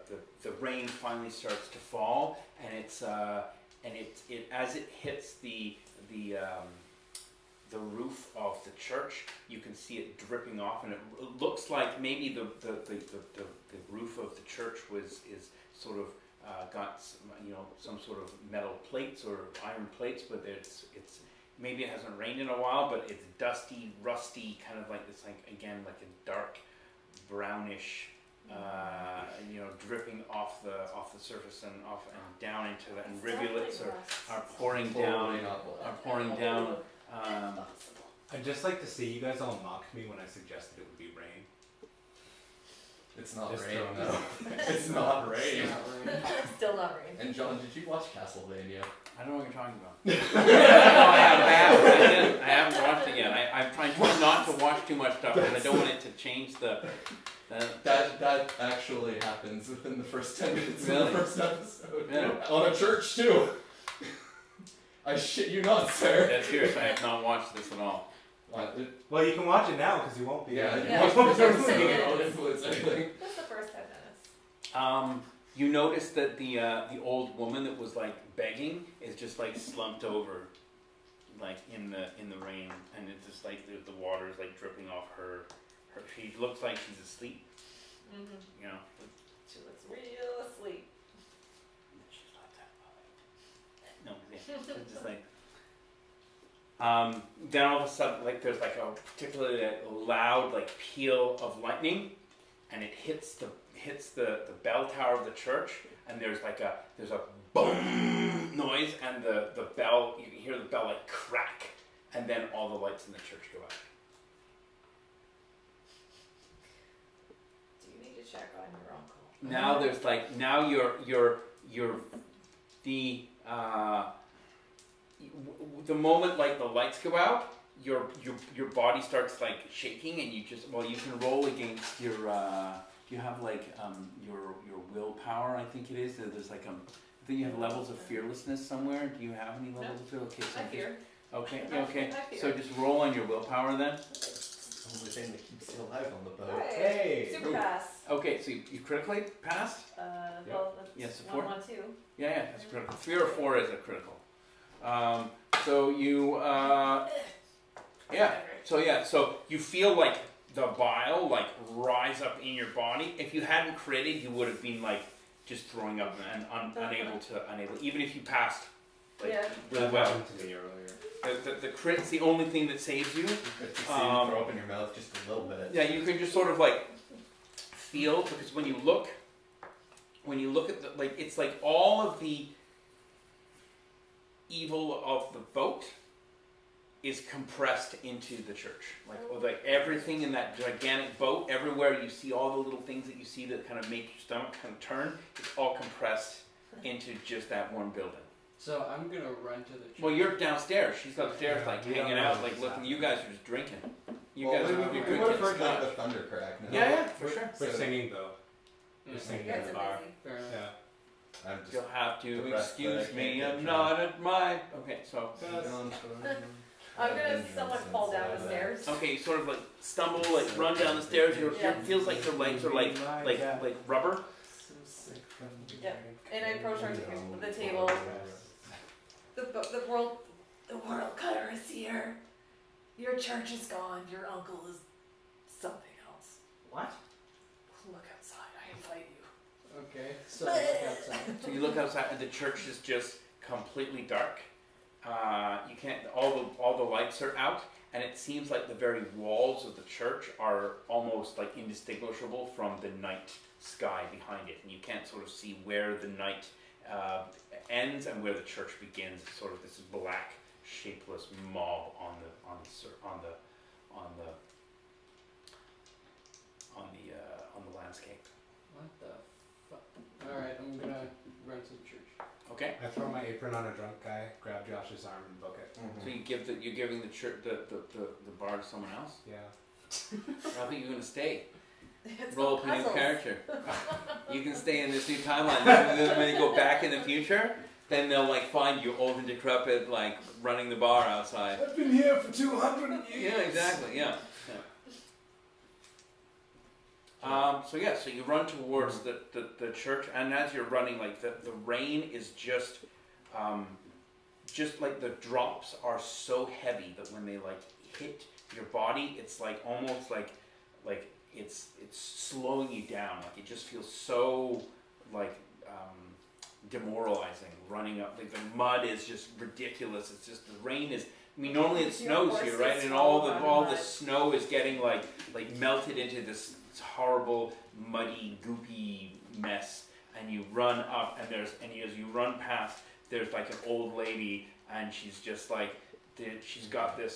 rain finally starts to fall, and it's as it hits the roof of the church, you can see it dripping off, and it looks like maybe the roof of the church is sort of got some sort of metal plates or iron plates, but it's maybe it hasn't rained in a while, but it's dusty, rusty, kind of like it's like again like a dark brownish, dripping off the surface and down into it, and rivulets are pouring down. I'd just like to see you guys all mock me when I suggested it would be rain. It's not Just rain, throwing no. It's not rain. It's not rain. Still not rain. And John, did you watch Castlevania? I don't know what you're talking about. No, I haven't watched it yet. I'm trying not to watch too much stuff because I don't want it to change the. That actually happens within the first 10 minutes Really? of the first episode. Yeah. On a church too. I shit you not, sir. That's serious. I have not watched this at all. Well, you can watch it now because you won't be. Yeah, Yeah. you watch Just it, a so minute. it won't influence anything. Just the first 10 minutes. You notice that the old woman that was like begging is just like slumped over, like in the rain, and it's just like the water is like dripping off her. She looks like she's asleep. Mm-hmm. You know. She looks real asleep. No, it's just like. Then all of a sudden, like there's like a particularly loud like peal of lightning, and it hits the bell tower of the church, and there's a boom noise, and the bell, you can hear the bell like crack, and then all the lights in the church go out. Do you need to check on your uncle? Now there's like you're the moment like the lights go out, your body starts like shaking, and you can roll against your you have like your willpower, I think it is. There's like I think you have levels of fearlessness somewhere. Do you have any levels of fear? Okay, so I fear. Okay, yeah, okay. I fear. So just roll on your willpower then. Only thing that keeps you alive on the boat. Hey, super pass. Okay, so you critically passed? Well, that's Yes, a 1, four. 1, 2. Yeah, that's critical. 3 or 4 is a critical. So you so you feel like the bile like rise up in your body. If you hadn't critted, you would have been like just throwing up and unable even if you passed like really well. happened to me earlier. The crit's the only thing that saves you. You see them throw up in your mouth just a little bit. Yeah, you can just sort of like feel, because when you look at the, like, it's like all of the evil of the boat is compressed into the church. Like everything in that gigantic boat, everywhere you see all the little things that you see that kind of make your stomach kind of turn, it's all compressed into just that one building. So I'm gonna run to the church. Well, you're downstairs. She's upstairs, Yeah, like we don't hanging know out, what's like looking. happening. You guys are just drinking. You Well, guys are we you're would good have kids. heard like the thunder crack. No? Yeah, for sure. We're So- singing though. We're Yeah. singing You in guys the are bar. busy. Fair enough. Yeah. I'm just You'll have to depressed that I excuse can't me. get I'm drunk. not at my. Okay, so. I'm gonna somewhat fall down the stairs. Okay, you sort of like stumble, like run down the stairs. It feels like your legs are like rubber. Yeah. And I approach her to the table. The world cutter is here. Your church is gone. Your uncle is something else. What? Look outside. I invite you. Okay, so I look outside. So you look outside, and the church is just completely dark. You can't. All the lights are out, and it seems like the very walls of the church are almost like indistinguishable from the night sky behind it, and you can't sort of see where the night ends and where the church begins. It's sort of this black, shapeless mob on the landscape. What the fuck? Alright, I'm gonna run to the church. Okay. I throw my apron on a drunk guy, grab Josh's arm, and book it. So you're giving the church the bar to someone else. Yeah. I think you're gonna stay. It's Roll all up a new puzzles. character. You can stay in this new timeline. Then when they go back in the future, then they'll like find you old and decrepit, like running the bar outside. I've been here for 200 years. Yeah, exactly. Yeah. So you run towards the church, and as you're running, like the rain is just like the drops are so heavy that when they like hit your body, it's like almost like it's slowing you down. Like it just feels so like demoralizing running up. Like the mud is just ridiculous. It's just the rain is. I mean, normally it snows here, right? And all the snow is getting like melted into this horrible, muddy, goopy mess. And you run up, and as you run past, there's like an old lady, and she's just like, she's got the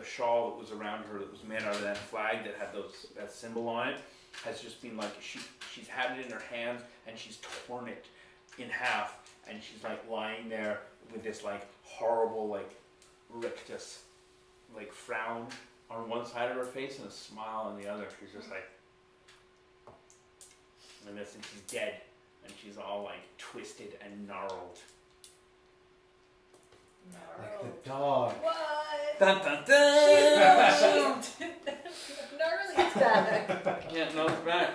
shawl that was around her that was made out of that flag that had that symbol on it, has just been like she's had it in her hands, and she's torn it in half, and she's like lying there with this like horrible like rictus like frown on one side of her face and a smile on the other. She's just like, and she's dead, and she's all like twisted and gnarled. Like the dog. What? Dun dun dun! Gnarly is back. Yeah, no, it's back.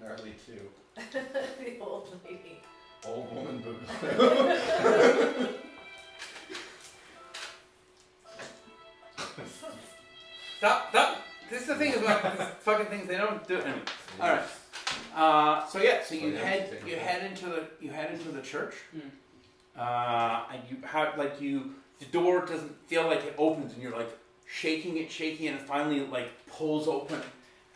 Gnarly too. The old lady. Old woman boob. Stop! This is the thing about these fucking things. They don't do it. Anyway. All right. So yeah, so you yeah, head take a you look. head into the church. Mm. And you have the door doesn't feel like it opens, and you're like shaking it, and it finally like pulls open,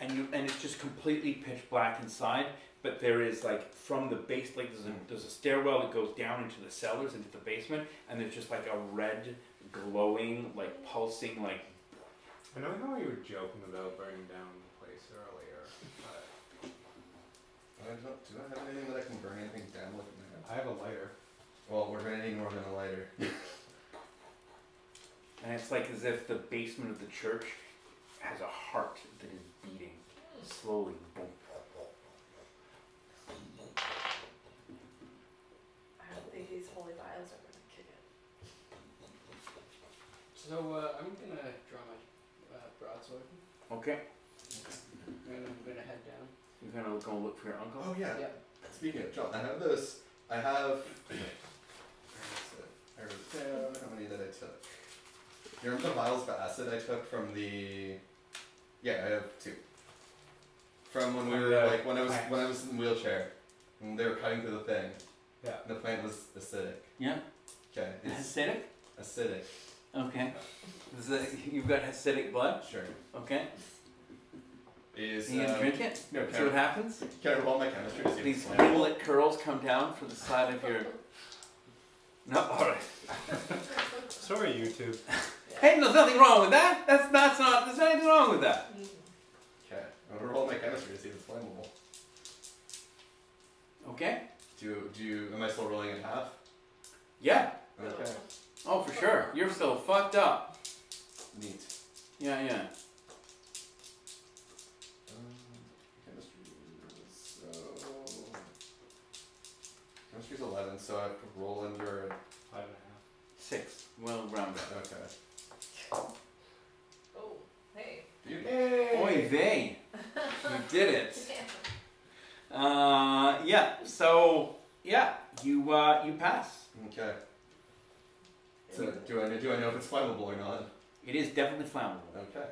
and it's just completely pitch black inside. But there is like from the base, like there's a stairwell that goes down into the cellars, into the basement, and there's just like a red, glowing, like pulsing, like. I know how you were joking about burning down the place earlier, but Do I have anything that I can burn anything down with now? I have a lighter. Well, we're gonna need more than a lighter. And it's like as if the basement of the church has a heart that is beating slowly. Boom. I don't think these holy vials are gonna kick it. So I'm gonna draw my broadsword Okay, and I'm gonna head down. you're gonna go look for your uncle. Oh yeah. Yep. Speaking of John, I have this. I have. I wrote down how many that I took. You remember the vials of acid I took from the? Yeah, I have 2. From when we were like when I was in the wheelchair, and they were cutting through the thing. Yeah. The plant was acidic. Yeah. Okay. It's Hasidic. acidic. Okay. You've got Hasidic blood. Sure. Okay. Is You can drink it. no, See what happens. can I roll my chemistry to see if These it's flammable? piglet curls come down from the side of your. No, all right. Sorry, YouTube. Hey, there's nothing wrong with that. That's not. There's anything wrong with that. Okay. I'm gonna roll my chemistry to see if it's flammable. Okay. Am I still rolling in half? Yeah. Okay. Oh, for sure. You're still fucked up. Neat. Yeah. Chemistry's 11, so I have to roll under. 5.5. 6. Well rounded. Okay. Oh, hey. Oy vey. You did it. Yeah. So yeah, you pass. Okay. So do I know if it's flammable or not? It is definitely flammable. Okay.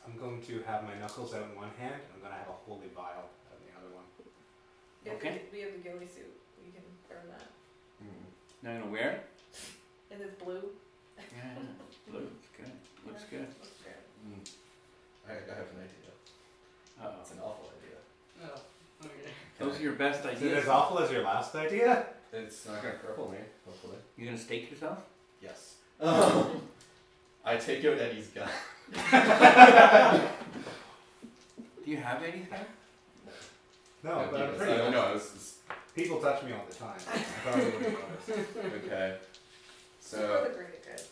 I'm going to have my knuckles out in one hand, and I'm going to have a holy vial out in the other one. Okay. We have the ghillie suit. We can burn that. Mm. Now you gonna wear it? And it's blue. Yeah. Looks good. Looks good. Looks good. Mm. I have an idea. It's an awful idea. Oh, okay. Those are your best Is it ideas. as awful as your last idea? It's not gonna cripple me, hopefully. You gonna stake yourself? Yes. I take out Eddie's gun. Do you have anything? No, but I'm pretty. No, I was. People touch me all the time. I probably wouldn't notice. Okay. For So, the greater good.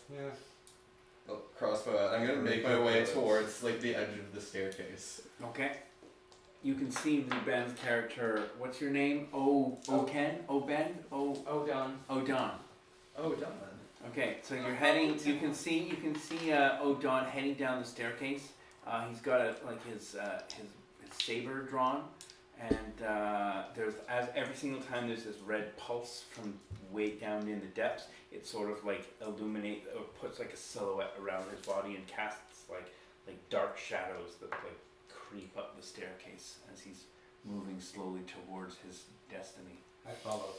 Yeah. crossbow out. I'm gonna make my way towards like the edge of the staircase. Okay. You can see Ben's character. What's your name? Ken? Ben? Odon. Odon. Oh, done. Okay, so you're heading. You can see Odon heading down the staircase. He's got his saber drawn, and there's every single time there's this red pulse from way down in the depths. It sort of like illuminates or puts like a silhouette around his body and casts like dark shadows that like creep up the staircase as he's moving slowly towards his destiny. I follow.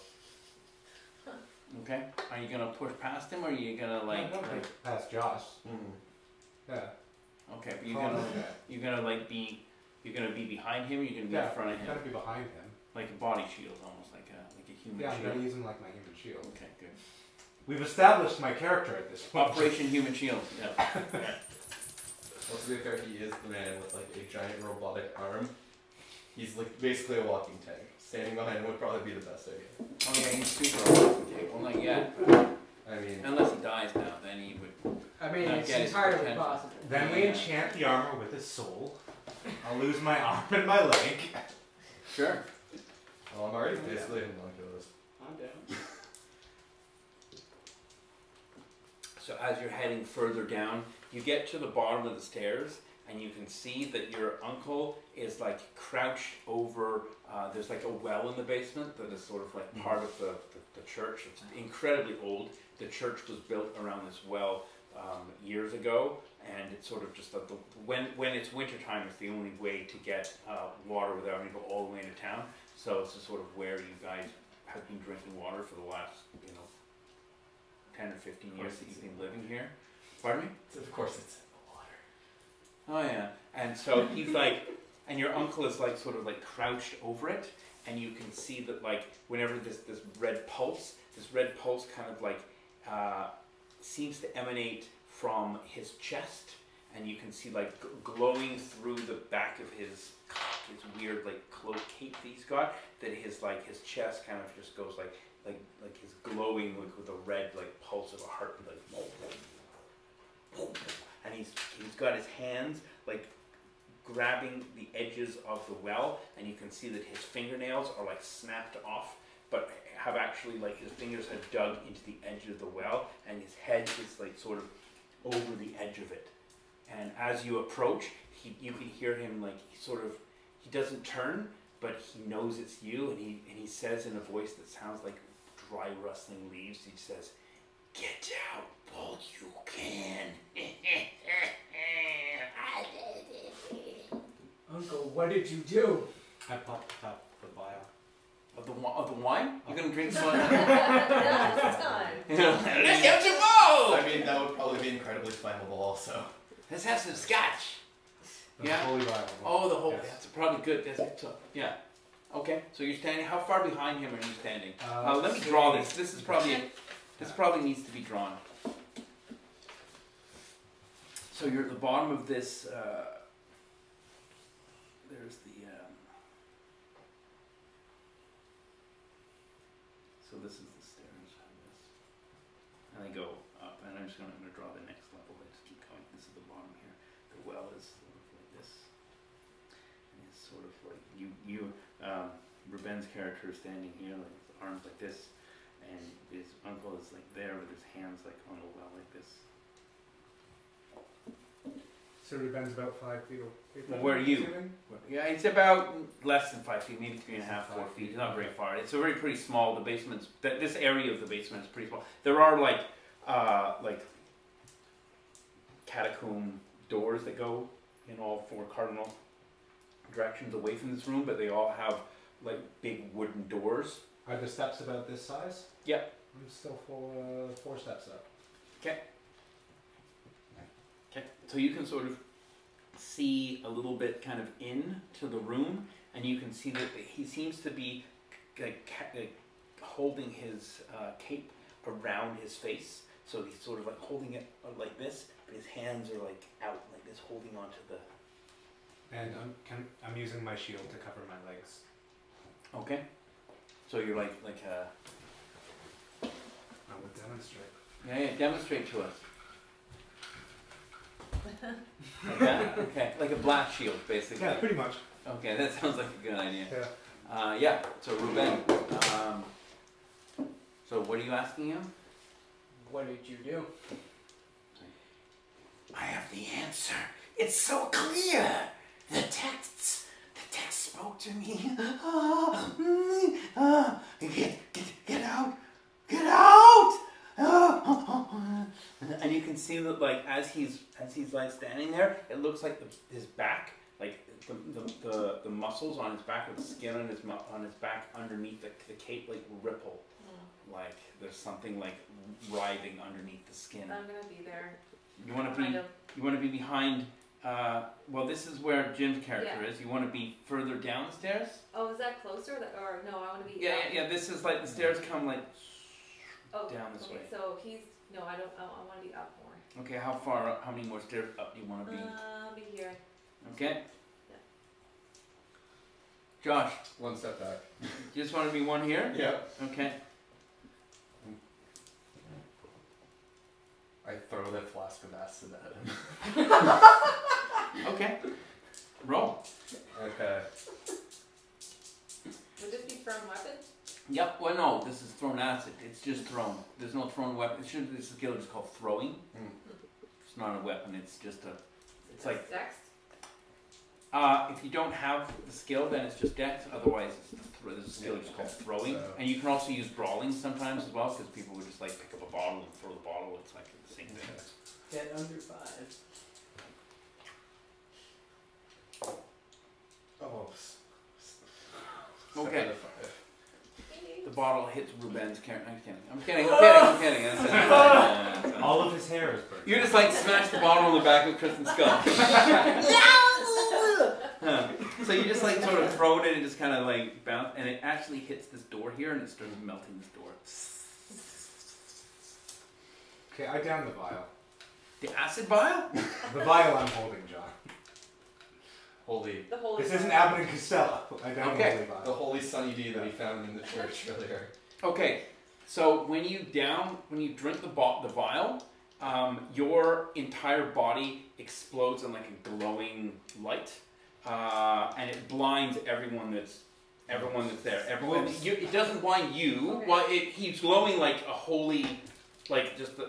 Okay, are you gonna push past him, or are you gonna Past Josh. Mm. Yeah. Okay, but Follow that. you're gonna be behind him, or you're gonna be in front of him, Gotta be behind him. like a body shield, almost like a human Yeah, I'm shield. gonna use him like my human shield. Okay, good. We've established my character at this point. Operation Human Shield. Yeah. Well, to be fair, he is the man with like a giant robotic arm. He's like basically a walking tank. Standing behind him would probably be the best idea. Oh yeah, he's super awesome. Well, not yet. I mean, Unless he dies now, then he would. I mean, Not it's get his entirely potential. possible. Then we enchant the armor with his soul. I'll lose my arm and my leg. Sure. well, I'm already basically homunculus. I'm down. So as you're heading further down, you get to the bottom of the stairs, and you can see that your uncle is like crouched over. There's like a well in the basement that is sort of like part of the church. It's incredibly old. The church was built around this well years ago, and it's sort of just when it's winter time, it's the only way to get water without having to go all the way into town. So it's just sort of where you guys have been drinking water for the last 10 or 15 years that you've been living here. Pardon me? Of course it's in the water. Oh yeah. And so he's like, and your uncle is like sort of like crouched over it, and you can see that like whenever this red pulse kind of like seems to emanate from his chest, and you can see like glowing through the back of his weird like cloak cape that he's got, that his chest kind of just goes like his glowing like with a red like pulse of a heart, like, and he's got his hands like grabbing the edges of the well, and you can see that his fingernails are like snapped off, but have actually like his fingers have dug into the edge of the well, and his head is like sort of over the edge of it. And as you approach, you can hear him like he doesn't turn, but he knows it's you, and he says in a voice that sounds like dry rustling leaves, he says, "Get out while you can." Uncle, what did you do? I popped up the vial. Of the wine? You're gonna drink some wine? Yeah, it's time. Let's have some more! I mean, that would probably be incredibly flammable also. Let's have some scotch. The Yeah. holy vial. Oh, the whole. Yes. That's probably good. That's so, yeah. Okay, so you're standing. How far behind him are you standing? Let me draw this. This probably needs to be drawn. So you're at the bottom of this. There's the. So this is the stairs. And they go up, and I'm just going to draw the next level. I just keep going. This is the bottom here. The well is sort of like this. And it's sort of like Ruben's character is standing here, like with arms like this, and his uncle is like there with his hands like on the well like this. So Ruben's about 5 feet. Well, where are you? Yeah, it's about less than 5 feet, maybe 3.5, 4 feet. It's not very far. It's already pretty small. The basement's this area of the basement is pretty small. There are like catacomb doors that go in all 4 cardinal directions away from this room, but they all have like big wooden doors. Are the steps about this size? Yep. I'm still 4 steps up. Okay. Okay. So you can sort of see a little bit kind of into the room, and you can see that he seems to be like holding his cape around his face. So he's sort of like holding it like this, but his hands are like out like this, holding onto the. And I'm using my shield to cover my legs. Okay. So you're like a. I will demonstrate. Yeah, demonstrate to us. Like that? Okay, like a blast shield, basically. Yeah, pretty much. Okay, that sounds like a good idea. Yeah. Yeah. So Ruben, so what are you asking him? What did you do? I have the answer. It's so clear. The text spoke to me. Get out! Get out! And you can see that, like, as he's like standing there, it looks like his back, like the muscles on his back, or the skin on his back underneath the cape, like ripple, like there's something like writhing underneath the skin. I'm gonna be there. You want to be behind. Well, this is where Jim's character is. You want to be further down the stairs? Oh, is that closer? Or no, I want to be. Yeah. This is like the stairs come like down this way. So he's no, I don't. I want to be up more. Okay, how far up? How many more stairs up do you want to be? I'll be here. Okay. Yeah. Josh, 1 step back. you just want to be one here? Yeah. Okay. I throw the flask of acid at him. Okay. Roll. Okay. Would this be thrown weapon? Yep. Well, no. This is thrown acid. It's just thrown. There's no thrown weapon. This skill is called throwing. It's not a weapon. It's just a. It's like. Dex? If you don't have the skill, then it's just dex. Otherwise, there's a skill just called throwing. So. And you can also use brawling sometimes as well, because people would just like pick up a bottle and throw the bottle. It's like the same thing. Get under 5. Oh. Okay. 7 out of 5. The bottle hits Ruben's carrot. I'm kidding. That's All of his hair is burnt. You just like smash the bottle in the back of Kristen's skull. So you just like sort of throw it in and just kind of like bounce, and it actually hits this door here and it starts melting this door. Okay, I down the vial. The acid vial? The vial I'm holding, John. Holy. The holy. This isn't Abbott and Costello. I down Okay. the holy vial. The holy Sunny D that he found in the church earlier. Okay, so when you drink the vial, your entire body explodes in like a glowing light, and it blinds everyone that's there. It doesn't blind you. Okay. Well, he's glowing like a holy, like just the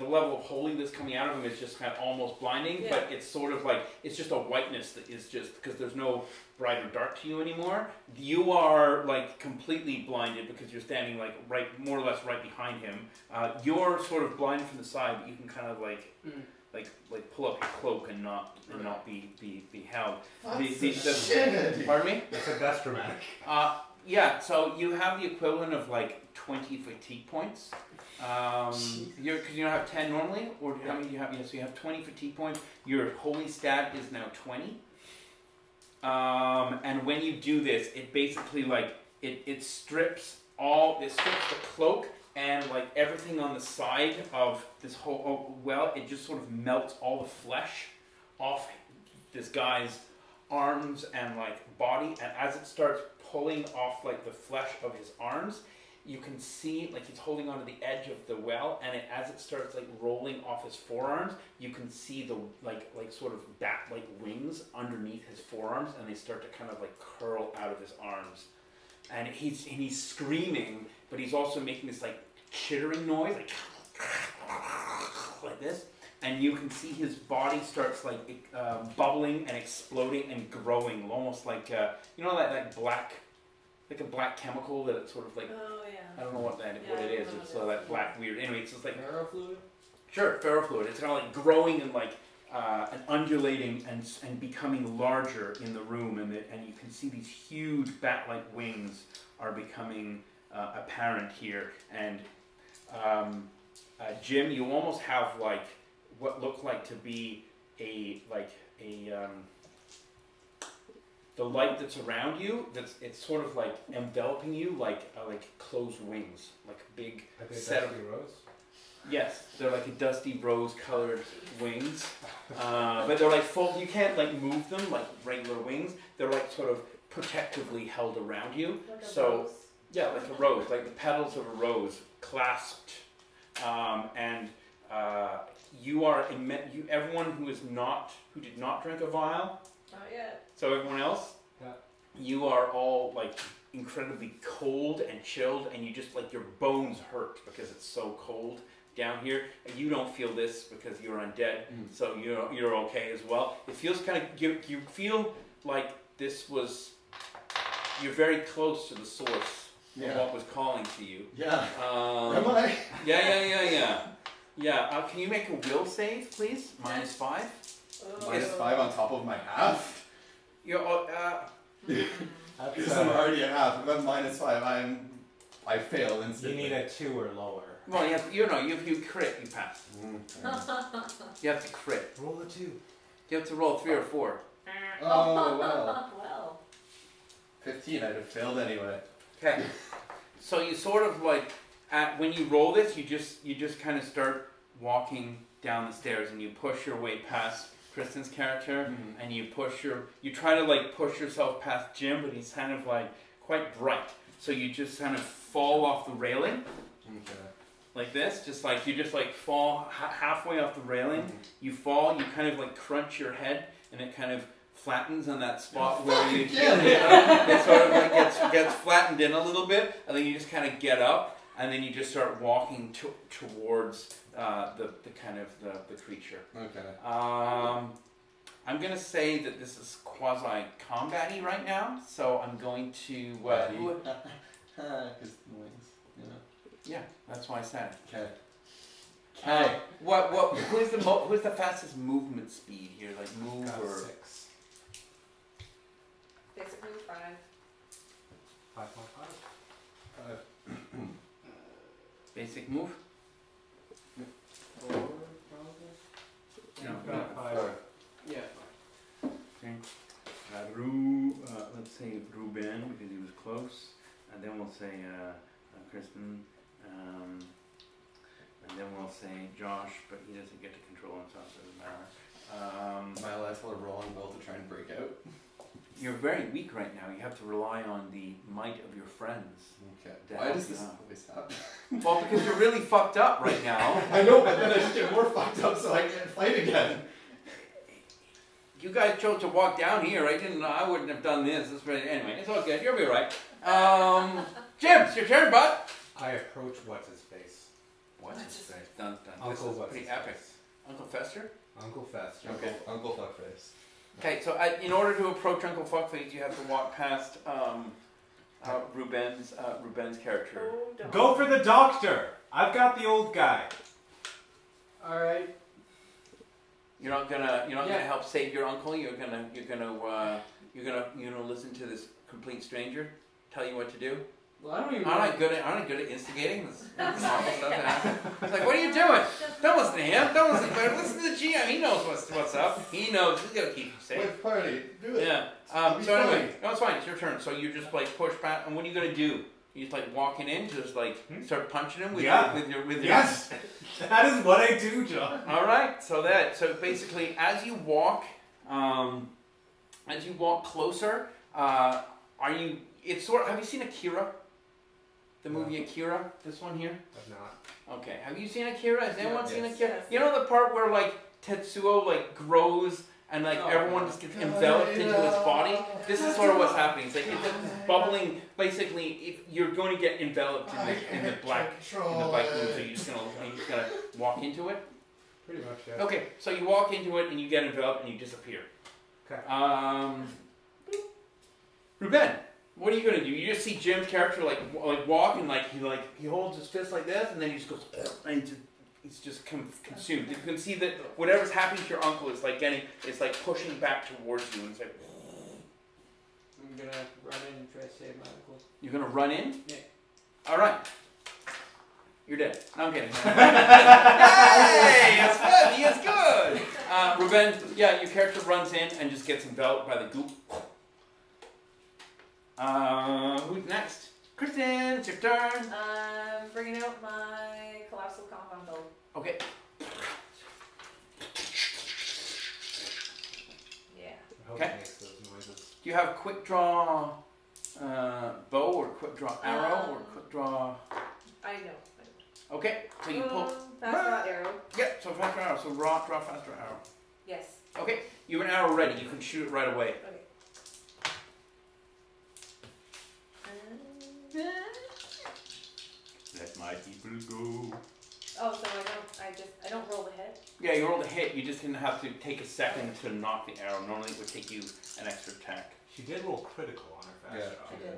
level of holy that's coming out of him is just kind of almost blinding. Yeah. But it's sort of like it's just a whiteness that is just because there's no bright or dark to you anymore. You are like completely blinded because you're standing like more or less right behind him. You're sort of blind from the side, but you can kind of like pull up your cloak and not be held. Pardon me? I said that's dramatic. Yeah. So you have the equivalent of like 20 fatigue points. Because you don't have 10 normally, or how many do you have? Yeah, so you have 20 fatigue points. Your holy stat is now 20. And when you do this, it basically like it strips the cloak and like everything on the side of this whole it just sort of melts all the flesh off this guy's arms and like body, and as it starts pulling off like the flesh of his arms, you can see like he's holding onto the edge of the well, and as it starts like rolling off his forearms, you can see the like sort of bat-like wings underneath his forearms, and they start to kind of like curl out of his arms, and he's screaming, but he's also making this like chittering noise, like this, and you can see his body starts like bubbling and exploding and growing, almost like you know that black. Like a black chemical that it's sort of like, Oh yeah. I don't know what it is. It's that black weird. Anyway, it's just like Ferrofluid? Sure, ferrofluid. It's kind of like growing and like and undulating and becoming larger in the room, and you can see these huge bat-like wings are becoming apparent here. And Jim, you almost have like what looked like to be the light that's around you, it's sort of like enveloping you like closed wings, like a big set of rose. Yes, they're like a dusty rose-colored wings, but they're like full. You can't like move them like regular wings. They're like sort of protectively held around you. Like a rose? Yeah, like a rose, like the petals of a rose clasped, and you are everyone who did not drink a vial. Not yet. So everyone else, you are all like incredibly cold and chilled, and you just like your bones hurt because it's so cold down here. And you don't feel this because you're undead, so you're okay as well. It feels kind of you feel like you're very close to the source of what was calling to you. Yeah. Am I? Yeah. Can you make a will save, please? -5. -5 on top of my half? Because I'm already at half. If I'm -5, I fail instantly. You need a 2 or lower. Well, if you crit, you pass. You have to crit. Roll a 2. You have to roll 3 or 4. Oh, well. Well. 15, I'd have failed anyway. Okay. So you sort of like, when you roll this, you just kind of start walking down the stairs, and you push your way past Kristen's character, and you try to like push yourself past Jim, but he's kind of like quite bright. So you just kind of fall off the railing, like this, you just fall halfway off the railing. You fall, you kind of like crunch your head, and it kind of flattens on that spot where you it sort of like gets flattened in a little bit, and then you just kind of get up, and then you just start walking towards the kind of the creature. Okay. I'm gonna say that this is quasi-combat-y right now, so I'm going to Because wings, yeah, that's why I said it. Okay. Who's the fastest movement speed here? Like move Got or 6. Basic move 5. 5.5. basic move? 4, probably. No. Got 5. Yeah. Okay. Let's say Ruben because he was close, and then we'll say Kristen, and then we'll say Josh, but he doesn't get to control himself, so it doesn't matter. Am I allowed to roll on will to try and break out? You're very weak right now. You have to rely on the might of your friends. Okay. To Why help does you this out. always happen? Well, because you're really fucked up right now. I know, but then I just get more fucked up so I can't fight again. You guys chose to walk down here. I wouldn't have done this. Anyway, it's all good. You'll be right. Jim, it's your turn, bud. I approach what's his face. What's his face? Dun, dun. Uncle This is what's pretty his epic. face? Uncle Fester? Uncle Fester. Okay. Uncle Fuckface. Okay, so in order to approach Uncle Fuckface, you have to walk past Ruben's character. Oh, don't. Go for the doctor. I've got the old guy. Alright. You're not gonna Yeah. help save your uncle. You're gonna listen to this complete stranger tell you what to do. Well, I don't even Aren't I good at instigating this awful stuff that happens? It's like, what are you doing? Don't listen to him. Don't listen to him. Listen to the GM. He knows what's up. He knows. He's gonna keep you safe. Wait, party, do it. Yeah. It'll be So anyway, fine. no, it's fine. It's your turn. So you just like push back, and what are you gonna do? You just like walking in, just like start punching him with your Yes. That is what I do, John. All right. So basically, as you walk closer, have you seen Akira? The movie Akira. This one here. I've not. Okay. Have you seen Akira? Has anyone seen Yes. Akira? Yes. You know the part where like Tetsuo like grows and like everyone just gets enveloped into his body. This is sort of what's happening. It's like it's just bubbling. Basically, if you're going to get enveloped in the black moon, so you're just gonna walk into it. Pretty much, yeah. Okay, so you walk into it and you get enveloped and you disappear. Okay. Ruben, what are you gonna do? You just see Jim's character like walk and he holds his fist like this and then he just goes and he's just consumed. You can see that whatever's happening to your uncle is like pushing back towards you and it's like. I'm gonna run in and try to save my uncle. You're gonna run in? Yeah. All right. You're dead. No, I'm kidding. Hey, it's good. He is good. Ruben, yeah, your character runs in and just gets enveloped by the goop. Who's next? Kristen, it's your turn. I'm bringing out my collapsible compound bow. Okay. Yeah. I hope Okay. it makes those noises. Do you have quick draw bow or quick draw arrow or quick draw? I know. Okay, so you pull. Fast draw arrow. Yeah, so fast draw arrow. So draw fast draw arrow. Yes. Okay, you have an arrow ready. You can shoot it right away. Okay. Let my people go. Oh, so I don't roll the hit. Yeah, you rolled a hit. You just didn't have to take a second to knock the arrow. Normally, it would take you an extra attack. She did roll critical on her fast Yeah. draw.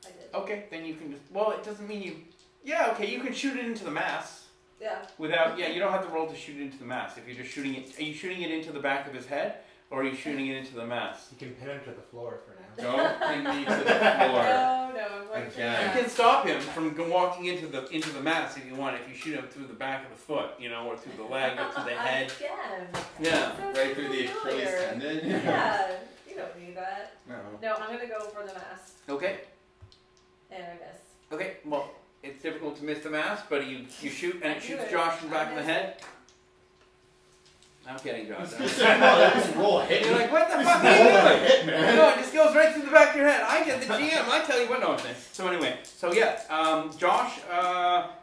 I did. Okay, then you can just. Well, it doesn't mean you. Yeah, okay, you can shoot it into the mass Yeah. without. Yeah, you don't have to roll to shoot it into the mass. If you're just shooting it, are you shooting it into the back of his head, or are you shooting it into the mass? You can pin him to the floor for now. Don't pin me to the floor. No, I'm going to Again. You can stop him from walking into the mass if you want. If you shoot him through the back of the foot, or through the leg, or through the head. Again. Yeah. So Right through the Achilles familiar. tendon. Yeah, you don't need that. No. No, I'm gonna go for the mass, Okay. and I miss. Okay. Well, it's difficult to miss the mass, but you shoot and it I do shoots it. Josh in the back I of the miss head. I'm kidding, Josh. Just roll a hit. You're like, what the fuck Roll are you a doing? hit, man. No, it just goes right through the back of your head. I get the GM. I tell you what. No, I'm saying. So anyway, Josh,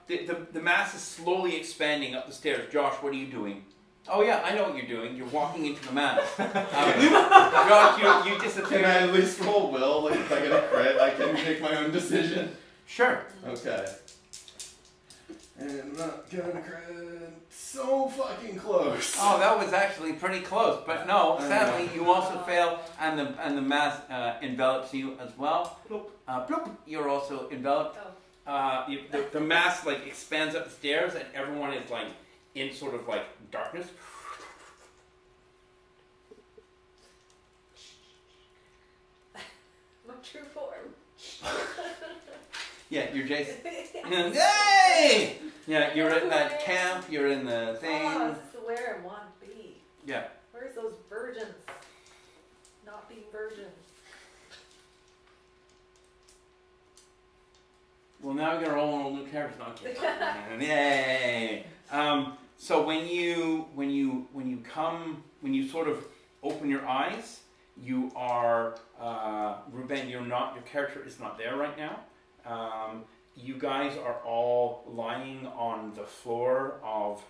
the mass is slowly expanding up the stairs. Josh, what are you doing? Oh yeah, I know what you're doing. You're walking into the mass. Josh, you disappear. Can I at least roll will? Like if I get a crit, I can make my own decision. Sure. Okay. And I'm not gonna crit. So fucking close. Oh, that was actually pretty close, but no. I Sadly, know. you also fail, and the mass envelops you as well. Bloop. Bloop. You're also enveloped. Oh. The mass like expands up the stairs, and everyone is like in sort of like darkness. My true form. Yeah, you're Jason. Yay! Yeah, you're at that camp. You're in the thing. Oh, this is where I want to be. Yeah. Where's those virgins? Not being virgins. Well, now we got our own new characters. Not kidding. Yay! So when you sort of open your eyes, you are Ruben. Your character is not there right now. You guys are all lying on the floor of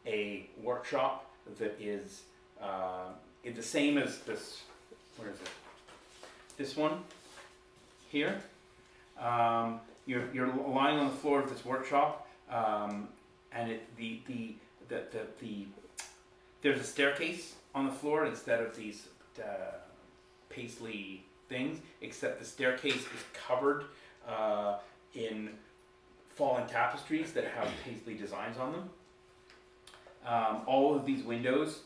a workshop that is the same as this. Where is it? This one here. You're lying on the floor of this workshop, and there's a staircase on the floor instead of these paisley things. Except the staircase is covered in fallen tapestries that have paisley designs on them. All of these windows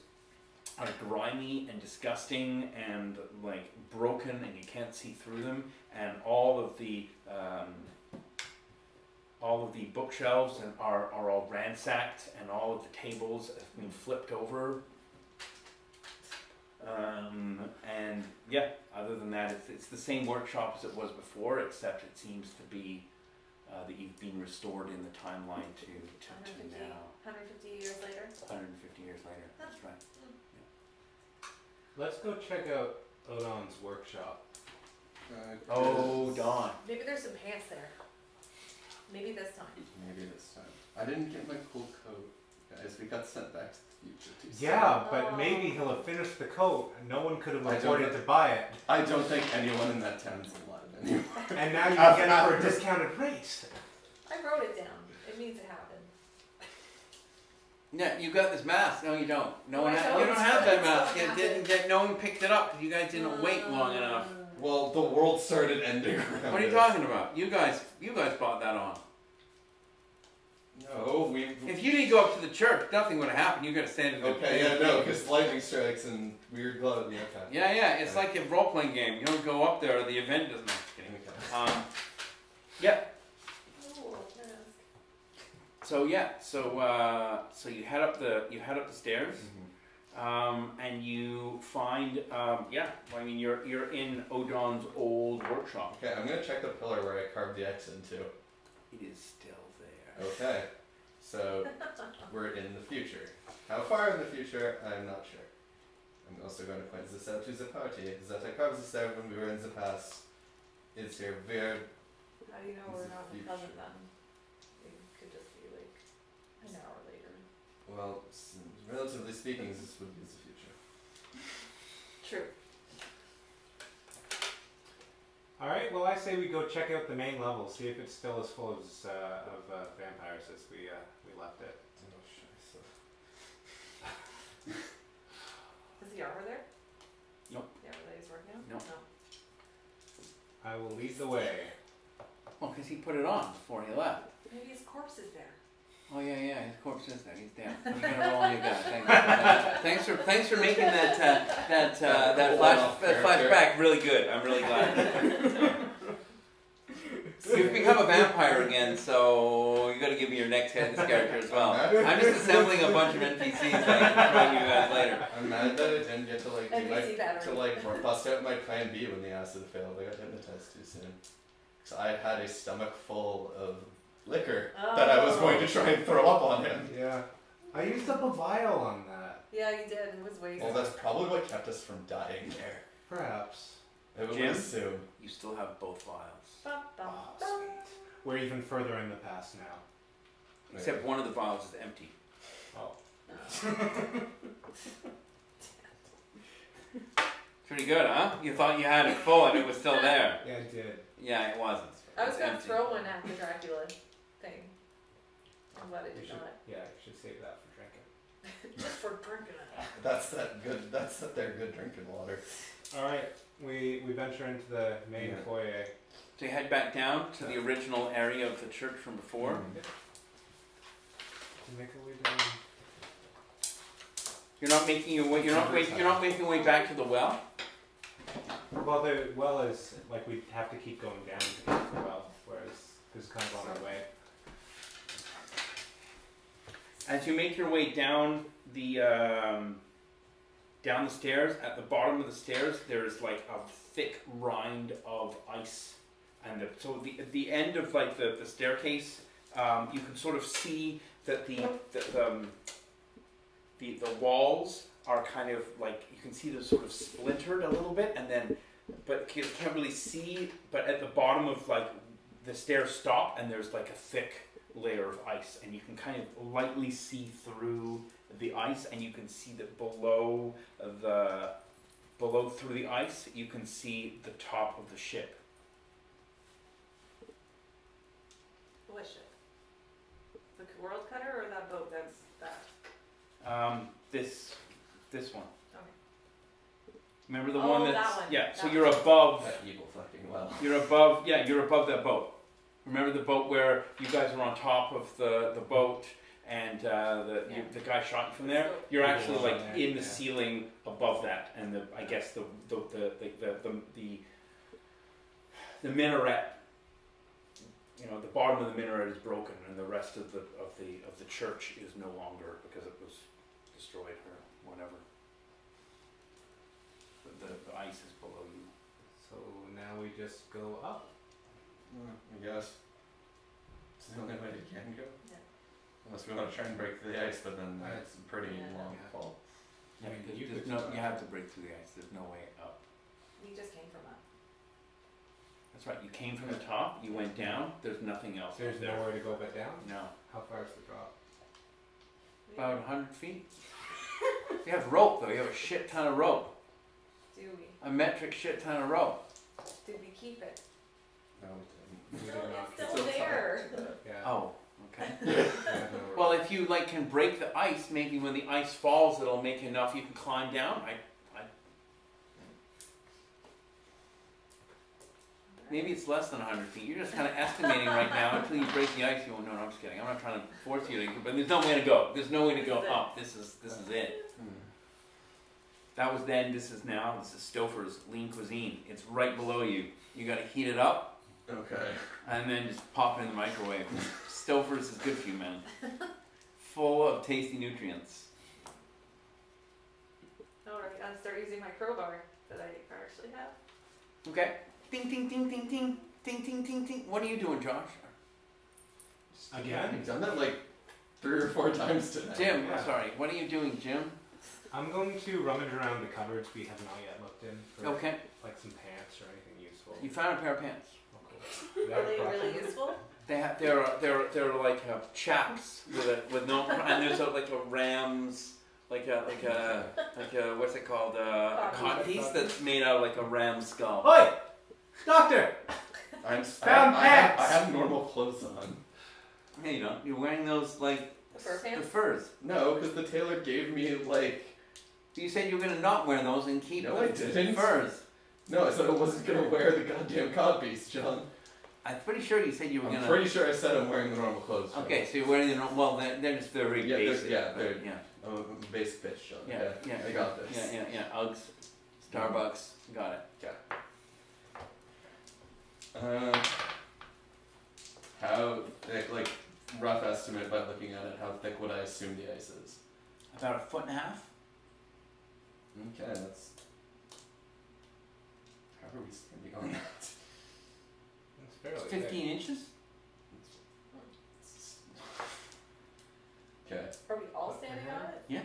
are grimy and disgusting and like broken, and you can't see through them. And all of the bookshelves are all ransacked, and all of the tables have been flipped over. And yeah, other than that, it's the same workshop as it was before, except it seems to be that you've been restored in the timeline to now. 150 years later. 150 years later. That's right. Let's go check out Odon's workshop. Oh, Dawn. Maybe there's some pants there. Maybe this time. Maybe this time. I didn't get my cool coat, guys. We got sent back to the future too soon. Yeah, but maybe he'll have finished the coat and no one could have afforded to buy it. I don't think anyone in that town is alive anymore. And now you can get it for a discounted rate. I wrote it down. It means it happened. Yeah, you got this mask. No, you don't. No No, one. I You don't. don't have that It's mask. not It didn't get. No one picked it up because you guys didn't wait long enough. Well, the world started ending around What are you us. talking about? You guys brought that on. No, we... If you didn't go up to the church, nothing would have happened. You got to stand in the. Okay, yeah, no, because lightning strikes and weird blood. Yeah, okay. Yeah. It's like a role playing game. You don't go up there, or the event doesn't. Okay. Yeah. Ooh, mask. So you head up the stairs. And you find, you're in Odon's old workshop. Okay, I'm gonna check the pillar where I carved the X into. It is still there. Okay, so we're in the future. How far in the future, I'm not sure. I'm also going to point this out to the party, that I carved this out when we were in the past. It's here very... How do you know we're not in present then? It could just be like an hour later. Well, relatively speaking, this would be the future. True. Alright, well I say we go check out the main level, see if it's still as full of vampires as we left it. Oh, scheiße. Is the armor there? Nope. The armor that he's working on? Nope. No. I will lead the way. Well, because he put it on before he left. Maybe his corpse is there. Oh yeah, his corpse is there. He's dead. You gotta roll your gun. Thanks for making that flashback really good. I'm really glad. You've become a vampire again, so you got to give me your next character as well. I'm just assembling a bunch of NPCs that I can throw you guys later. I'm mad that I didn't get to like NPC battery. bust out my plan B when the acid failed. I got hypnotized too soon. So I had a stomach full of liquor that I was going to try and throw up on him. Yeah. I used up a vial on that. Yeah, you did. It was wasted. Well, that's probably what kept us from dying there. Perhaps. I would Jim? assume. You still have both vials, Oh, sweet. We're even further in the past now. except one of the vials is empty. Oh. Pretty good, huh? You thought you had it full and it was still there. Yeah, I did. Yeah, it wasn't. I was It's gonna empty. throw one at the Dracula thing. I'm glad I did not. Yeah, you should save that for drinking. Just for drinking it. That's their good drinking water. Alright, we venture into the main foyer. So you head back down to the original area of the church from before. Make our way down. You're not making your way. You're not making your way back to the well. Well, the well is like we'd have to keep going down to get to the well, whereas this is kind of on our way. As you make your way down the stairs, at the bottom of the stairs, there's like a thick rind of ice, and so the end of like the staircase, you can sort of see that the walls are kind of like, you can see them sort of splintered a little bit, and then, but you can't really see. But at the bottom of like the stairs stop, and there's like a thick layer of ice, and you can kind of lightly see through the ice, and you can see that below through the ice, you can see the top of the ship. What ship? The World Cutter or that boat that's that? This one. Okay. Remember the one that's that one. yeah. So That you're one. above. That evil fucking well. You're above. Yeah, you're above that boat. Remember the boat where you guys were on top of the boat, and the guy shot you from there? You're actually like in the ceiling above that, and I guess the minaret. You know, the bottom of the minaret is broken, and the rest of the church is no longer, because it was destroyed or whatever. The ice is below you. So now we just go up. I guess. It's the only way it can go. Yeah. Unless we want to try and break through the ice, but then it's a pretty long fall. Yeah, I mean, because you could you have to break through the ice. There's no way up. We just came from up. That's right. You came from the top. You went down. There's nothing else. There's up there. nowhere to go but down? No. How far is the drop? About 100 feet. You have rope though. You have a shit ton of rope. Do we? A metric shit ton of rope. Did we keep it? No, we We didn't. did not. It's still there. Yeah. Oh. Okay. We have no rope. Well, if you like can break the ice, maybe when the ice falls, it'll make enough you can climb down. Maybe it's less than 100 feet. You're just kind of estimating right now until you break the ice. You go, no, I'm just kidding. I'm not trying to force you to, but there's no way to go. There's no way to go up. This is it. That was then. This is now. This is Stouffer's lean cuisine. It's right below you. You got to heat it up. Okay. And then just pop it in the microwave. Stouffer's is good for you, man. Full of tasty nutrients. Alright, I'll start using my crowbar that I actually have. Okay. Ding, ding, ding, ding, ding. Ding, ding, ding, ding. What are you doing, Josh? Again? You've done that like 3 or 4 times today. Jim, Yeah. sorry. What are you doing, Jim? I'm going to rummage around the cupboards we have not yet looked in for Okay. like some pants or anything useful. You found a pair of pants. Oh, cool. Are they really useful? They're like chaps with no, and there's like a ram's like a what's it called, a codpiece that's made out of like a ram skull. Oi! Doctor! Found pants! I have normal clothes on. Hey, you know, you're wearing those like The fur the pants? furs. No, because the tailor gave me like. You said you were gonna not wear those and keep No, I the didn't. furs. No, I said I wasn't gonna wear the goddamn codpiece, John. I'm pretty sure you said you were I'm gonna. pretty sure I said I'm wearing the normal clothes. John. Okay, so you're wearing the well. They're just very Yeah, they're- basic. yeah, but they're- yeah. I'm a basic bitch, John. Yeah, yeah, I got this. Yeah. Uggs, Starbucks, got it. How thick, like, rough estimate by looking at it, how thick would I assume the ice is? About a foot and a half. Okay, that's. How are we standing on that? It's fairly thick. 15 inches. Okay, Are we all standing on it? yeah.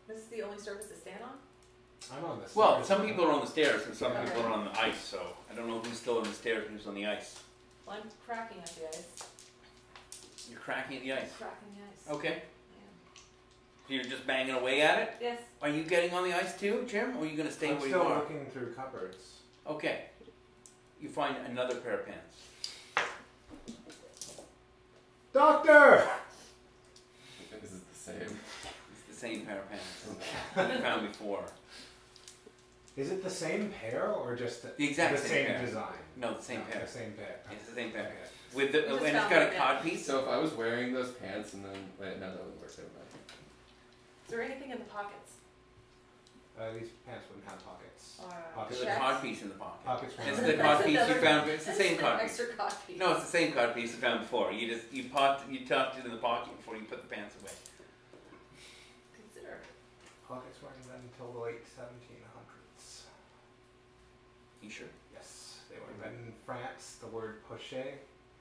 This is the only surface to stand on? I'm on this. Well, some people are on the stairs and some people are on the ice, so I don't know who's still on the stairs and who's on the ice. Well, I'm cracking at the ice. You're cracking at the ice. Cracking the ice. Okay. Yeah. So you're just banging away at it? Yes. Are you getting on the ice too, Jim? Or are you going to stay I'm where you still are? looking through cupboards. Okay. You find another pair of pants. Doctor! Is it the same? It's the same pair of pants you found before. Is it the same pair or just The exact the same pair. design? No, the same No, pair. The same pair. It's the same pair. Okay. With the You just and it's found got it, a yeah. cod piece. So if I was wearing those pants and then. Wait, no, that wouldn't work. Never mind. Is there anything in the pockets? These pants wouldn't have pockets. There's a Checks? codpiece in the pocket. Pockets It's were the That's codpiece you another- found. It's the same An codpiece. extra codpiece. No, it's the same codpiece you found before. You tucked it in the pocket before you put the pants away. Consider. Pockets weren't invented until the late 1700s. You sure? Yes, they were invented in France. The word poche,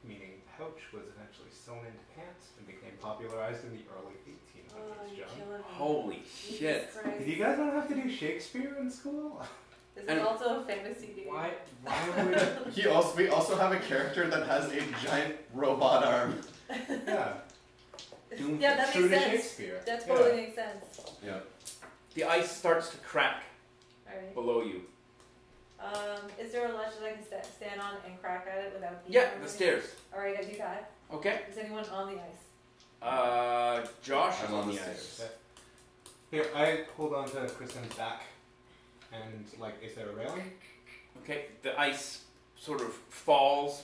meaning pouch, was eventually sewn into pants and became popularized in the early 1800s. You're John. killing me. Holy Jesus shit! Christ. Did you guys not have to do Shakespeare in school? This And- is also a fantasy game. Why? Why would We also have a character that has a giant robot arm. yeah, Yeah, that true makes to sense. Shakespeare. That Yeah. totally makes sense. Yeah. The ice starts to crack Alright. below you. Is there a ledge that I can stand on and crack at it without being Yeah, over the it? stairs. Alright, I do that. Okay. Is anyone on the ice? Josh is I'm on on the the ice. stairs. Here, I hold on to Kristen's back, and like, is there a railing? Okay, the ice sort of falls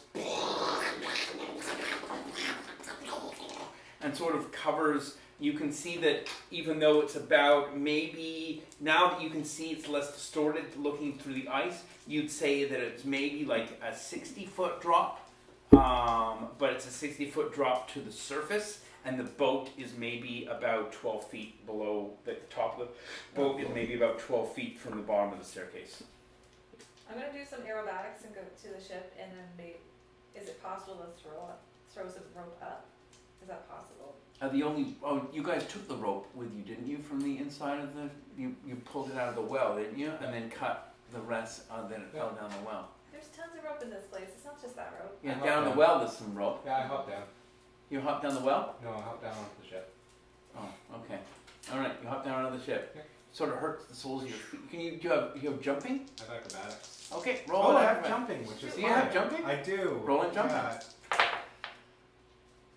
and sort of covers. You can see that even though it's about maybe, now that you can see it's less distorted looking through the ice, you'd say that it's maybe like a 60-foot drop, but it's a 60-foot drop to the surface, and the boat is maybe about 12 feet below, the top of the boat is maybe about 12 feet from the bottom of the staircase. I'm gonna do some aerobatics and go to the ship, and then maybe, is it possible to throw some rope up? Is that possible? You guys took the rope with you, didn't you, from the inside of the, you pulled it out of the well, didn't you? And then cut the rest, then it fell down the well. There's tons of rope in this place. It's not just that rope. Yeah, I down hopped the well there's some rope. Yeah, I hopped down. You hopped down the well? No, I hopped down onto the ship. Oh, okay. Alright, you hopped down onto the ship. Yeah. Sort of hurts the soles of your feet. Do you have jumping? I have acrobatics. Okay, roll Oh, an I have acrobat. jumping, which is Do you have fine. jumping? I do. Roll and jumping. Yeah.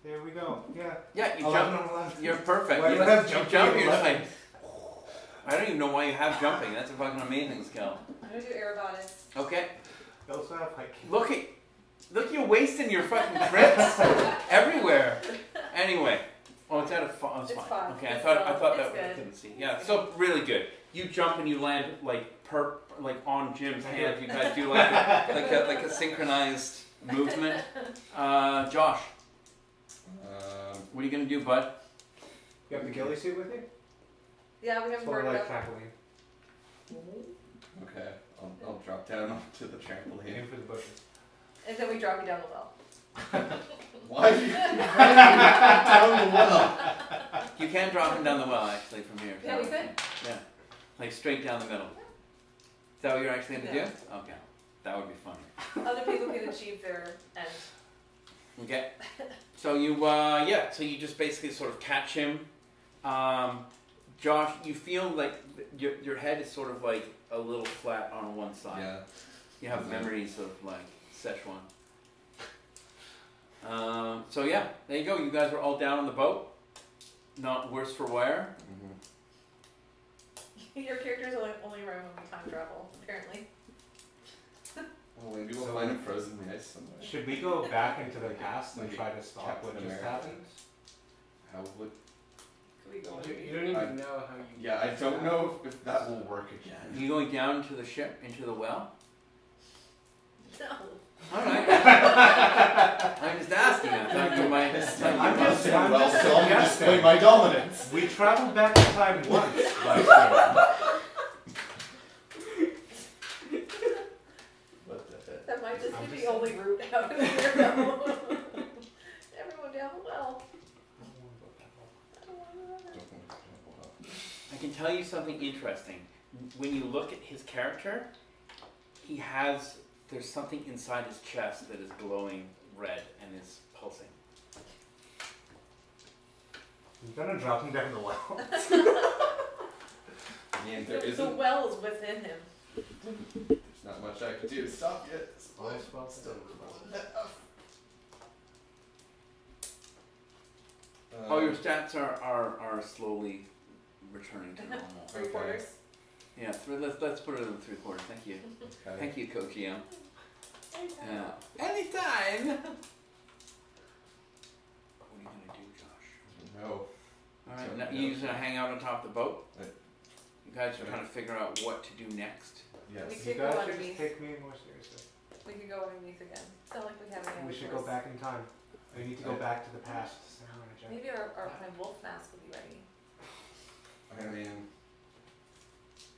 There we go. Yeah. Yeah, you 11 jump. on 11. You're perfect. Why You do I have you jumping jump, at you're just 11? like, I don't even know why you have jumping. That's a fucking amazing skill. I'm gonna do aerobatics. Okay. I also have hiking. Look, you're wasting your fucking trips everywhere. Anyway, it's at a it's It's fine. fine. Okay, It's I fine. thought It's that I good. couldn't see. Yeah, so really good. You jump and you land like on Jim's hand. You guys do like a synchronized movement. Josh, what are you gonna do, bud? You have the ghillie suit with you? Yeah, we haven't Sort of worked like up. trampoline. Okay, I'll drop down onto the trampoline. Aim for the bushes. And then we drop you down the well. Why are you down the well? You can drop him down the well actually from here. Yeah, we could. Yeah, like straight down the middle. Is that what you're actually gonna do? Okay, that would be funny. Other people can achieve their end. Okay. So you so you just basically sort of catch him. Josh, you feel like your head is sort of like a little flat on one side. Yeah. You have memories of like Szechuan. So yeah, there you go. You guys are all down on the boat. Not worse for wear. Your character is only around when we time travel, apparently. Well, maybe we'll find him frozen in the ice somewhere. Should we go back into the past and Like try to stop Captain what just America. happened? How would? Could we go You don't even know how you. Yeah, I don't know if that will work again. You going down to the ship into the well? No. All right. I'm just asking. I thought you might. I'm just display my dominance. We traveled back in time once. Like, What the heck? That might just I'm be just- the only route out of here. Everyone down the well. I don't want to. I can tell you something interesting. When you look at his character, there's something inside his chest that is glowing red and is pulsing. I'm gonna drop him down the well. And there The isn't. well is within him. There's not much I could do to stop you. All's well Still Your stats are slowly returning to normal. 3/4. Yeah, let's put it in 3/4. Thank you. Okay. Thank you, Coach GM. Yeah. Anytime. What are you gonna do, Josh? No. Alright, now you just gonna hang out on top of the boat? Right. You guys are trying to figure out what to do next. Yes. We You could go guys should just underneath. take me more seriously. We could go underneath again. It's not like we have any We other should go choice. back in time. We need to go back to the past. Samurai Jack. Maybe our wolf mask will be ready. I mean,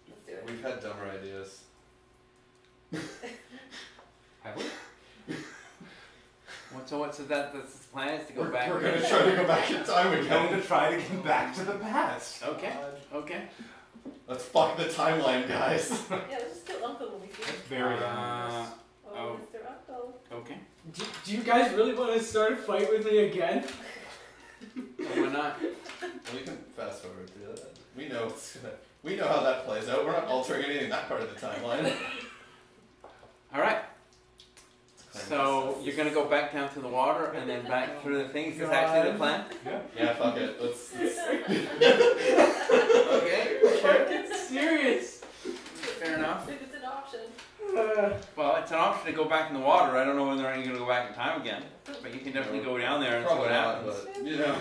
Let's do it. we've had dumber ideas. Have we? What's that? That's the plan is to go back. We're gonna try to go back in time We're going again. to try to get back to the past. Okay. Okay. Let's fuck the timeline, guys. Yeah, let's just kill Uncle when we see him. Very Uh, Oh, oh. Mr. Uncle. Okay. Do you guys really want to start a fight with me again? Why not? We can fast forward through that. We know how that plays out. We're not altering anything in that part of the timeline. All right. So you're gonna go back down to the water and then back through the things. Is this actually the plan? Yeah. Yeah, fuck it. Let's Okay. It's serious. Fair enough. If it's an option. Well, it's an option to go back in the water. I don't know whether you're gonna go back in time again, but you can definitely go down there and see probably what not, happens. but you know.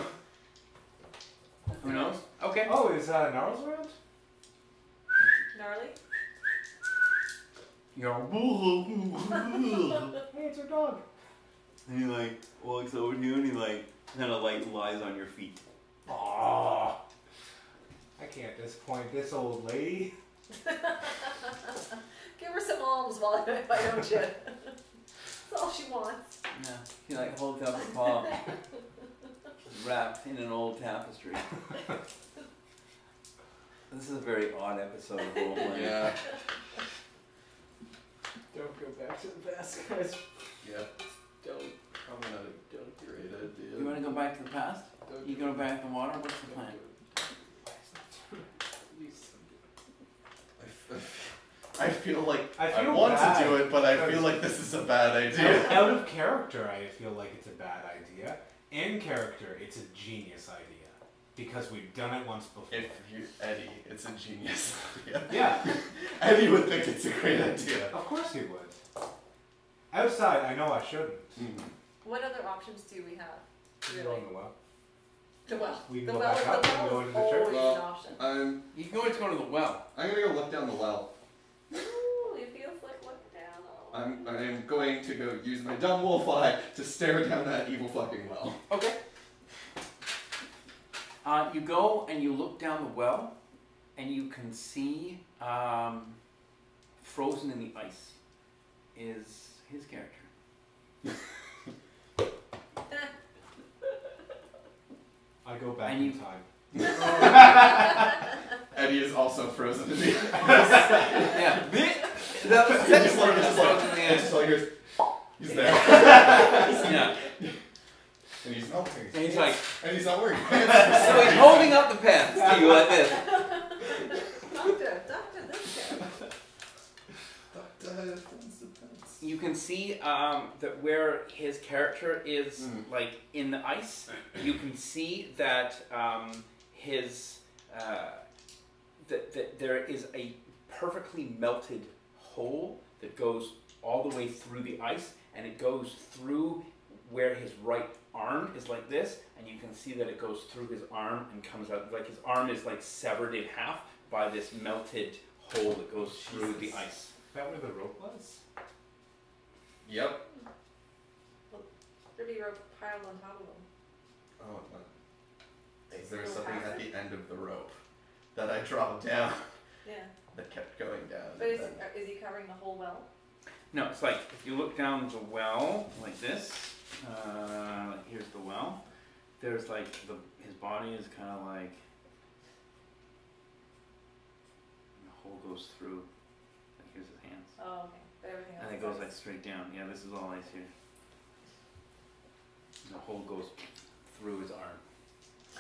Who knows? Okay. Oh, is Gnarls around? Gnarly? You're Hey, it's our dog. and he like walks over to you and he like kind of like lies on your feet. Aww. I can't disappoint this old lady. Give her some alms why don't you? That's all she wants. Yeah. He like holds up her paw, wrapped in an old tapestry. This is a very odd episode of roleplaying. Yeah. Don't go back to the past, guys. Yeah. Don't. Probably not a great idea. You want to go back to the past? Don't You go back in the water? What's the plan? I feel like I feel want bad to do it, but I because- feel like this is a bad idea. Out of character, I feel like it's a bad idea. In character, it's a genius idea. Because we've done it once before. If you Eddie, it's a genius idea. Yeah, Eddie would think it's a great idea. of course he would. Outside, I know I shouldn't. What other options do we have? We Really? go in the well. The well. We can The go well, back the up and well go is into the church. always Well, an option. You can always go to the well. I'm gonna go look down the well. Ooh, it feels like looking down. I'm going to go use my dumb wolf eye to stare down that evil fucking well. Okay. You go and you look down the well, and you can see frozen in the ice is his character. I go back And in you- time. Eddie is also frozen in the ice. Yeah. That's the second Just one like, that's just like, frozen in the ice. just like he's there. Yeah. And he's not wearing And he's like, And he's not wearing pants. so he's holding up the pants to you like this. Doctor, this guy. You can see that where his character is, like in the ice. You can see that his that there is a perfectly melted hole that goes all the way through the ice, and it goes through where his right arm is like this, and you can see that it goes through his arm and comes out like his arm is like severed in half by this melted hole that goes through the ice. Is that where the rope was? Yep. There'd be a rope piled on top of him. Oh, no. Is there something at the end of the rope that I dropped down Yeah. that kept going down? But and then- is he covering the whole well? No, it's like if you look down the well like this. Here's the well. There's like his body is kind of like the hole goes through. Like here's his hands, Oh, okay. But everything else and it is goes ice. like straight down. Yeah, this is all ice here. The hole goes through his arm.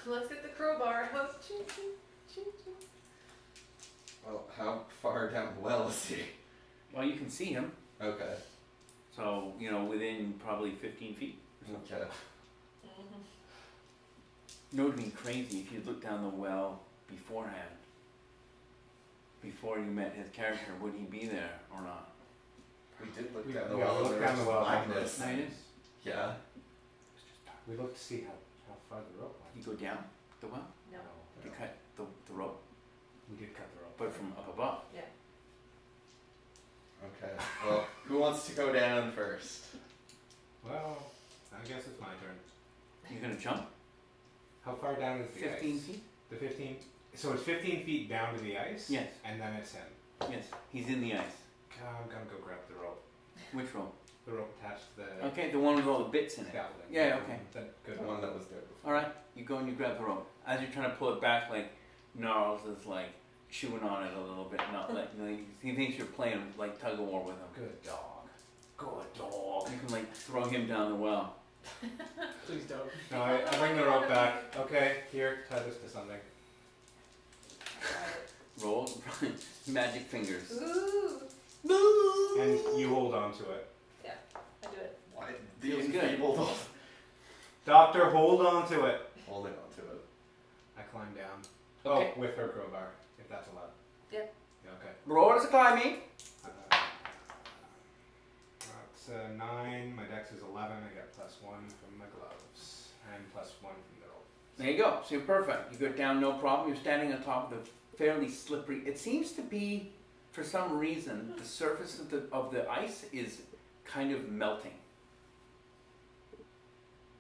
Let's get the crowbar. Ching, ching, ching, ching. Well, how far down the well is he? Well, you can see him. Okay. So within probably 15 feet. Okay. Mhm. You know, it would be crazy if you looked down the well beforehand. Before you met his character, would he be there or not? We did look We down the yeah, well. we looked there down was the well. blackness. No, you didn't. Yeah. We looked to see how far the rope went. You go down. The what? No. You cut the rope, We did cut the rope. but from up above. Yeah. Okay. Well, who wants to go down first? Well, I guess it's my turn. You're gonna jump How far down is the 15 ice? feet? The 15. So it's 15 feet down to the ice. Yes. And then it's him. Yes. He's in the ice. I'm gonna go grab the rope. Which rope? The rope attached to the Okay, the one with all the bits in it. scaffolding. Yeah, okay. That good The one that was there before. All right, you go and you grab the rope. As you're trying to pull it back, like Gnarls is like chewing on it a little bit, not letting. Like, he thinks you're playing like tug of war with him. Good dog. Good dog. You can like throw him down the well. Please don't. No, I bring the rope back. Okay, here, tie this to something. Roll magic fingers. Ooh. And you hold on to it. I do it. Why? Feels The good. enfeebled. Doctor, hold on to it. Holding on to it. I climb down. Okay. Oh, with her crowbar, if that's allowed. Yep. Yeah, okay. Roll as a climbing. That's 9. My dex is 11. I get +1 from my gloves. And +1 from the rope. There you go. So you're perfect. You go down, no problem. You're standing on top of the fairly slippery. It seems to be, for some reason, the surface of the ice is kind of melting.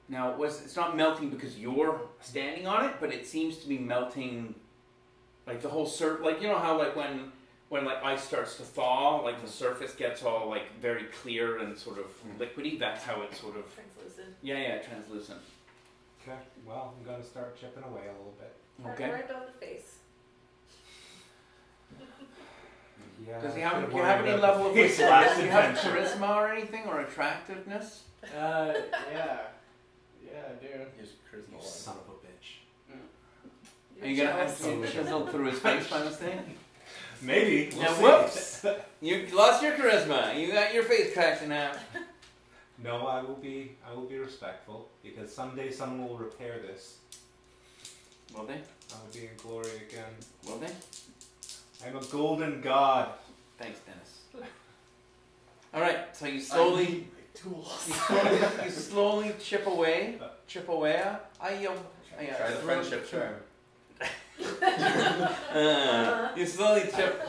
Now, it's not melting because you're standing on it, but it seems to be melting, like the whole like you know how like when like ice starts to thaw, like the surface gets all like very clear and sort of liquidy. That's how it's sort of Translucent. yeah translucent. Okay, well, I'm going to start chipping away a little bit. Okay. Right on the face. Yeah, Does he I have, should've do you have worried any about level of the face last do you have adventure. charisma or anything or attractiveness? Yeah. Yeah, I do. Use charisma You one. son of a bitch. Are you gonna jealous. have to chisel through his face by mistake? Maybe. We'll Now, see. whoops! You lost your charisma. You got your face cracked in half. No, I will be respectful because someday someone will repair this. Will they? I will be in glory again. Will they? I'm a golden god. Thanks, Dennis. All right. So you slowly, Tools. you slowly chip away. Chip away. Try the friendship charm. You slowly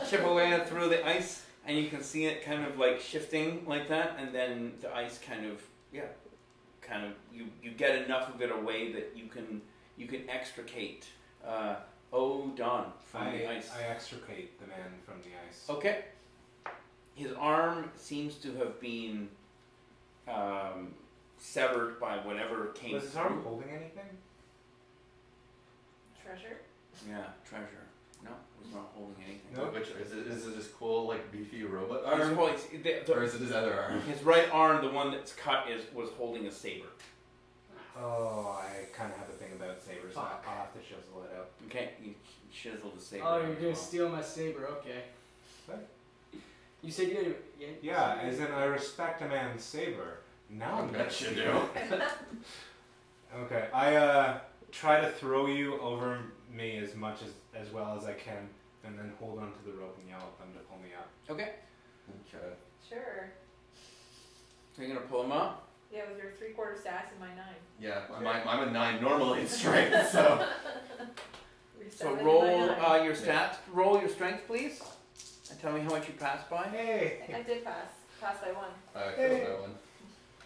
chip away through the ice, and you can see it kind of like shifting like that, and then the ice kind of you get enough of it away that you can extricate Don from the ice. I extricate the man from the ice. Okay. His arm seems to have been severed by whatever came Was his arm through. holding anything? Treasure. Yeah, treasure. No, it was not holding anything. No. Which is it this cool like beefy robot His, arm? Or is it his other arm? his right arm, the one that's cut, was holding a saber. Oh, I kind of have a thing about sabers. So Fuck. I'll have to chisel it out. Okay, you chiseled the saber. Oh, out you're as gonna well. steal my saber, okay. What? You said you had Yeah, as in I respect a man's saber. Now I'm Bet gonna you steal do. it. Okay, I try to throw you over me as much as well as I can, and then hold onto the rope and yell at them to pull me up. Okay, Okay. Sure. so you're gonna pull him up. Yeah, with your 3/4 stats and my 9. Yeah, I'm a 9 normally in strength, so. Your So 7 and roll my 9. your stats. Roll your strength, please, and tell me how much you passed by. Hey! I did pass. Passed by 1. I killed that one.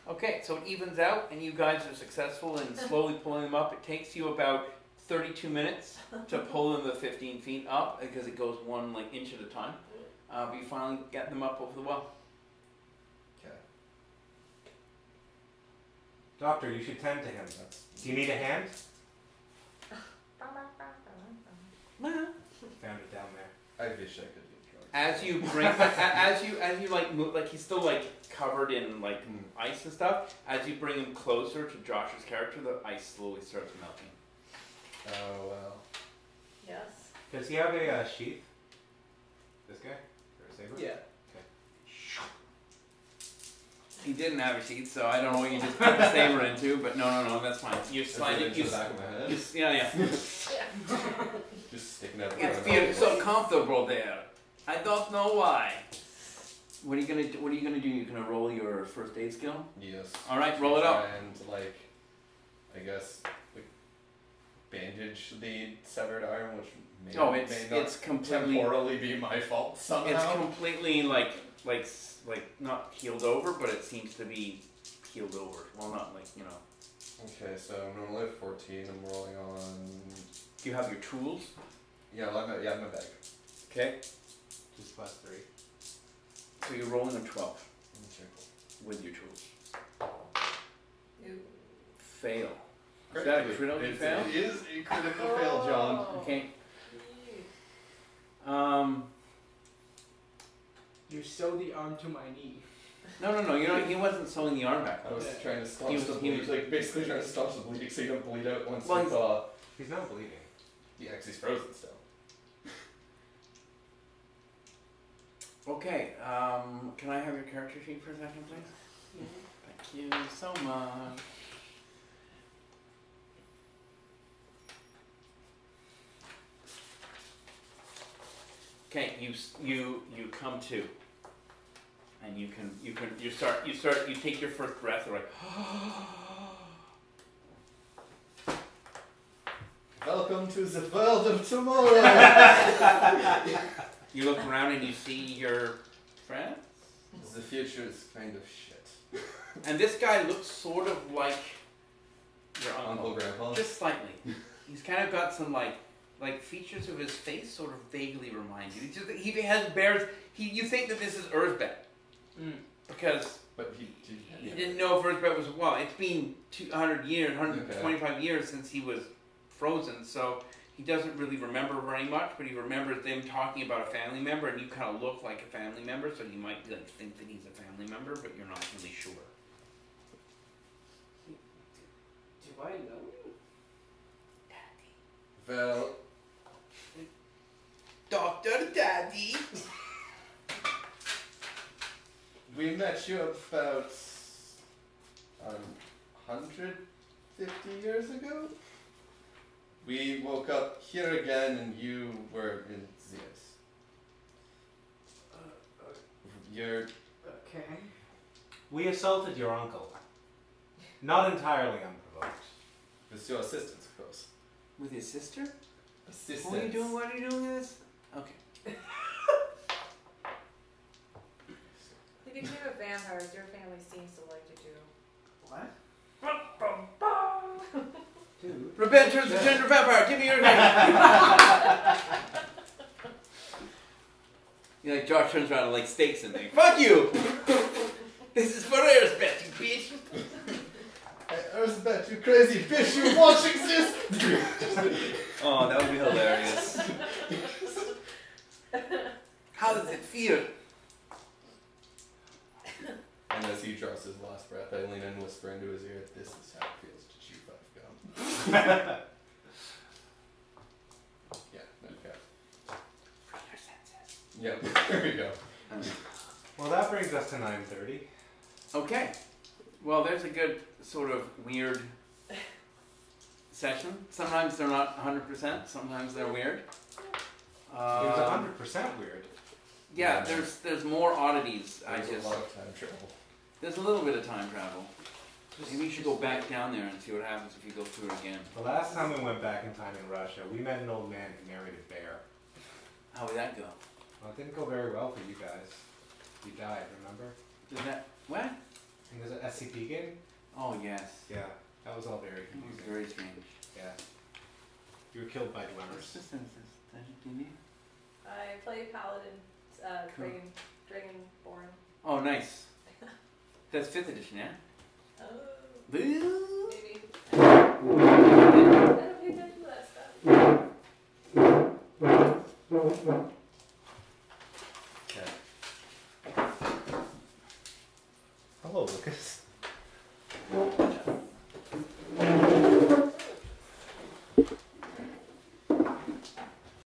Okay, so it evens out, and you guys are successful in slowly pulling them up. It takes you about 32 minutes to pull them the 15 feet up because it goes one like inch at a time. But you finally get them up over the well. Okay. Doctor, you should tend to him. Do you need a hand? Found it down there. I wish I could be drunk. As you bring, as you like move, like he's still like covered in like ice and stuff. As you bring him closer to Josh's character, the ice slowly starts melting. Oh well. Yes. Does he have a sheath? This guy? Or a saber? Yeah. He didn't have a sheath, so I don't know what you just put the saber into, but no, that's fine. You slide it. To the back of my head. Yeah. Just sticking out the It front. feels so comfortable there. I don't know why. What are you gonna do? You're gonna roll your first aid skill. Yes. All right, roll it up. And like, I guess, like, bandage the severed arm, which may, may it's completely temporally be my fault somehow. It's completely like not healed over, but it seems to be healed over. Well, not like, you know. Okay, so I'm normally at 14. I'm rolling on. Do you have your tools? Yeah, I have my bag. Okay. Just +3. So you're rolling a 12 Okay, cool. with your tools. You. Fail. Is that a critical fail? It is a critical fail, John. Okay. You sew the arm to my knee. No. You know, he wasn't sewing the arm back. I was trying to stop He was- the he bleed, was- like basically trying to stop the bleeding so you don't bleed out once Well, you thaw. He's not bleeding. Yeah, 'cause he's frozen still. Okay. Can I have your character sheet for a second, please? Thank you so much. Okay, you come to, and you take your first breath. You're like, Welcome to the world of tomorrow! you look around and you see your friend, The future is kind of shit. and this guy looks sort of like your Uncle Grandpa? just slightly. He's kind of got some like features of his face sort of vaguely remind you. He has bears. You think that this is Erzbet because But he didn't know if Erzbet was it's been 200 years, 125 Okay. years since he was frozen, so he doesn't really remember very much. But he remembers them talking about a family member, and you kind of look like a family member, so you might think that he's a family member, but you're not really sure. Do I know you? Well, Dr. Daddy. we met you about 150 years ago. We woke up here again and you were in this. You're... Okay. We assaulted your uncle. Not entirely unprovoked. With your assistance, of course. With his sister? Assistance. What are you doing? What are you doing with this? Okay. He became a vampire, as your family seems to like to do. What? Dude. Rebecca turns into gender vampire. Give me your name. You know, like Josh turns around and like stakes him. Like, fuck you. This is for Erzbet, you bitch. Hey, Erzbet, you crazy bitch, you watching this? Oh, that would be hilarious. How does it feel? And as he draws his last breath, I lean and whisper into his ear, this is how it feels to chew 5 gum. Yeah, okay. Yeah, there we go. Well, that brings us to 9:30. Okay. Well, there's a good sort of weird session. Sometimes they're not 100%. Sometimes they're weird. It was 100% weird. Yeah, there's more oddities. There's a lot of time travel. There's a little bit of time travel. Maybe you should go back down there and see what happens if you go through it again. The last time we went back in time in Russia, we met an old man who married a bear. How would that go? Well, it didn't go very well for you guys. You died, remember? Did that what? And there's an SCP game? Oh yes. Yeah, that was all very It was confusing. very strange. Yeah. You were killed by What's dwellers. this? I play Paladin, Dragonborn. Oh, nice. That's 5th edition, yeah? Oh, Boo! maybe. I don't pay attention to that stuff. Okay. Hello, Lucas.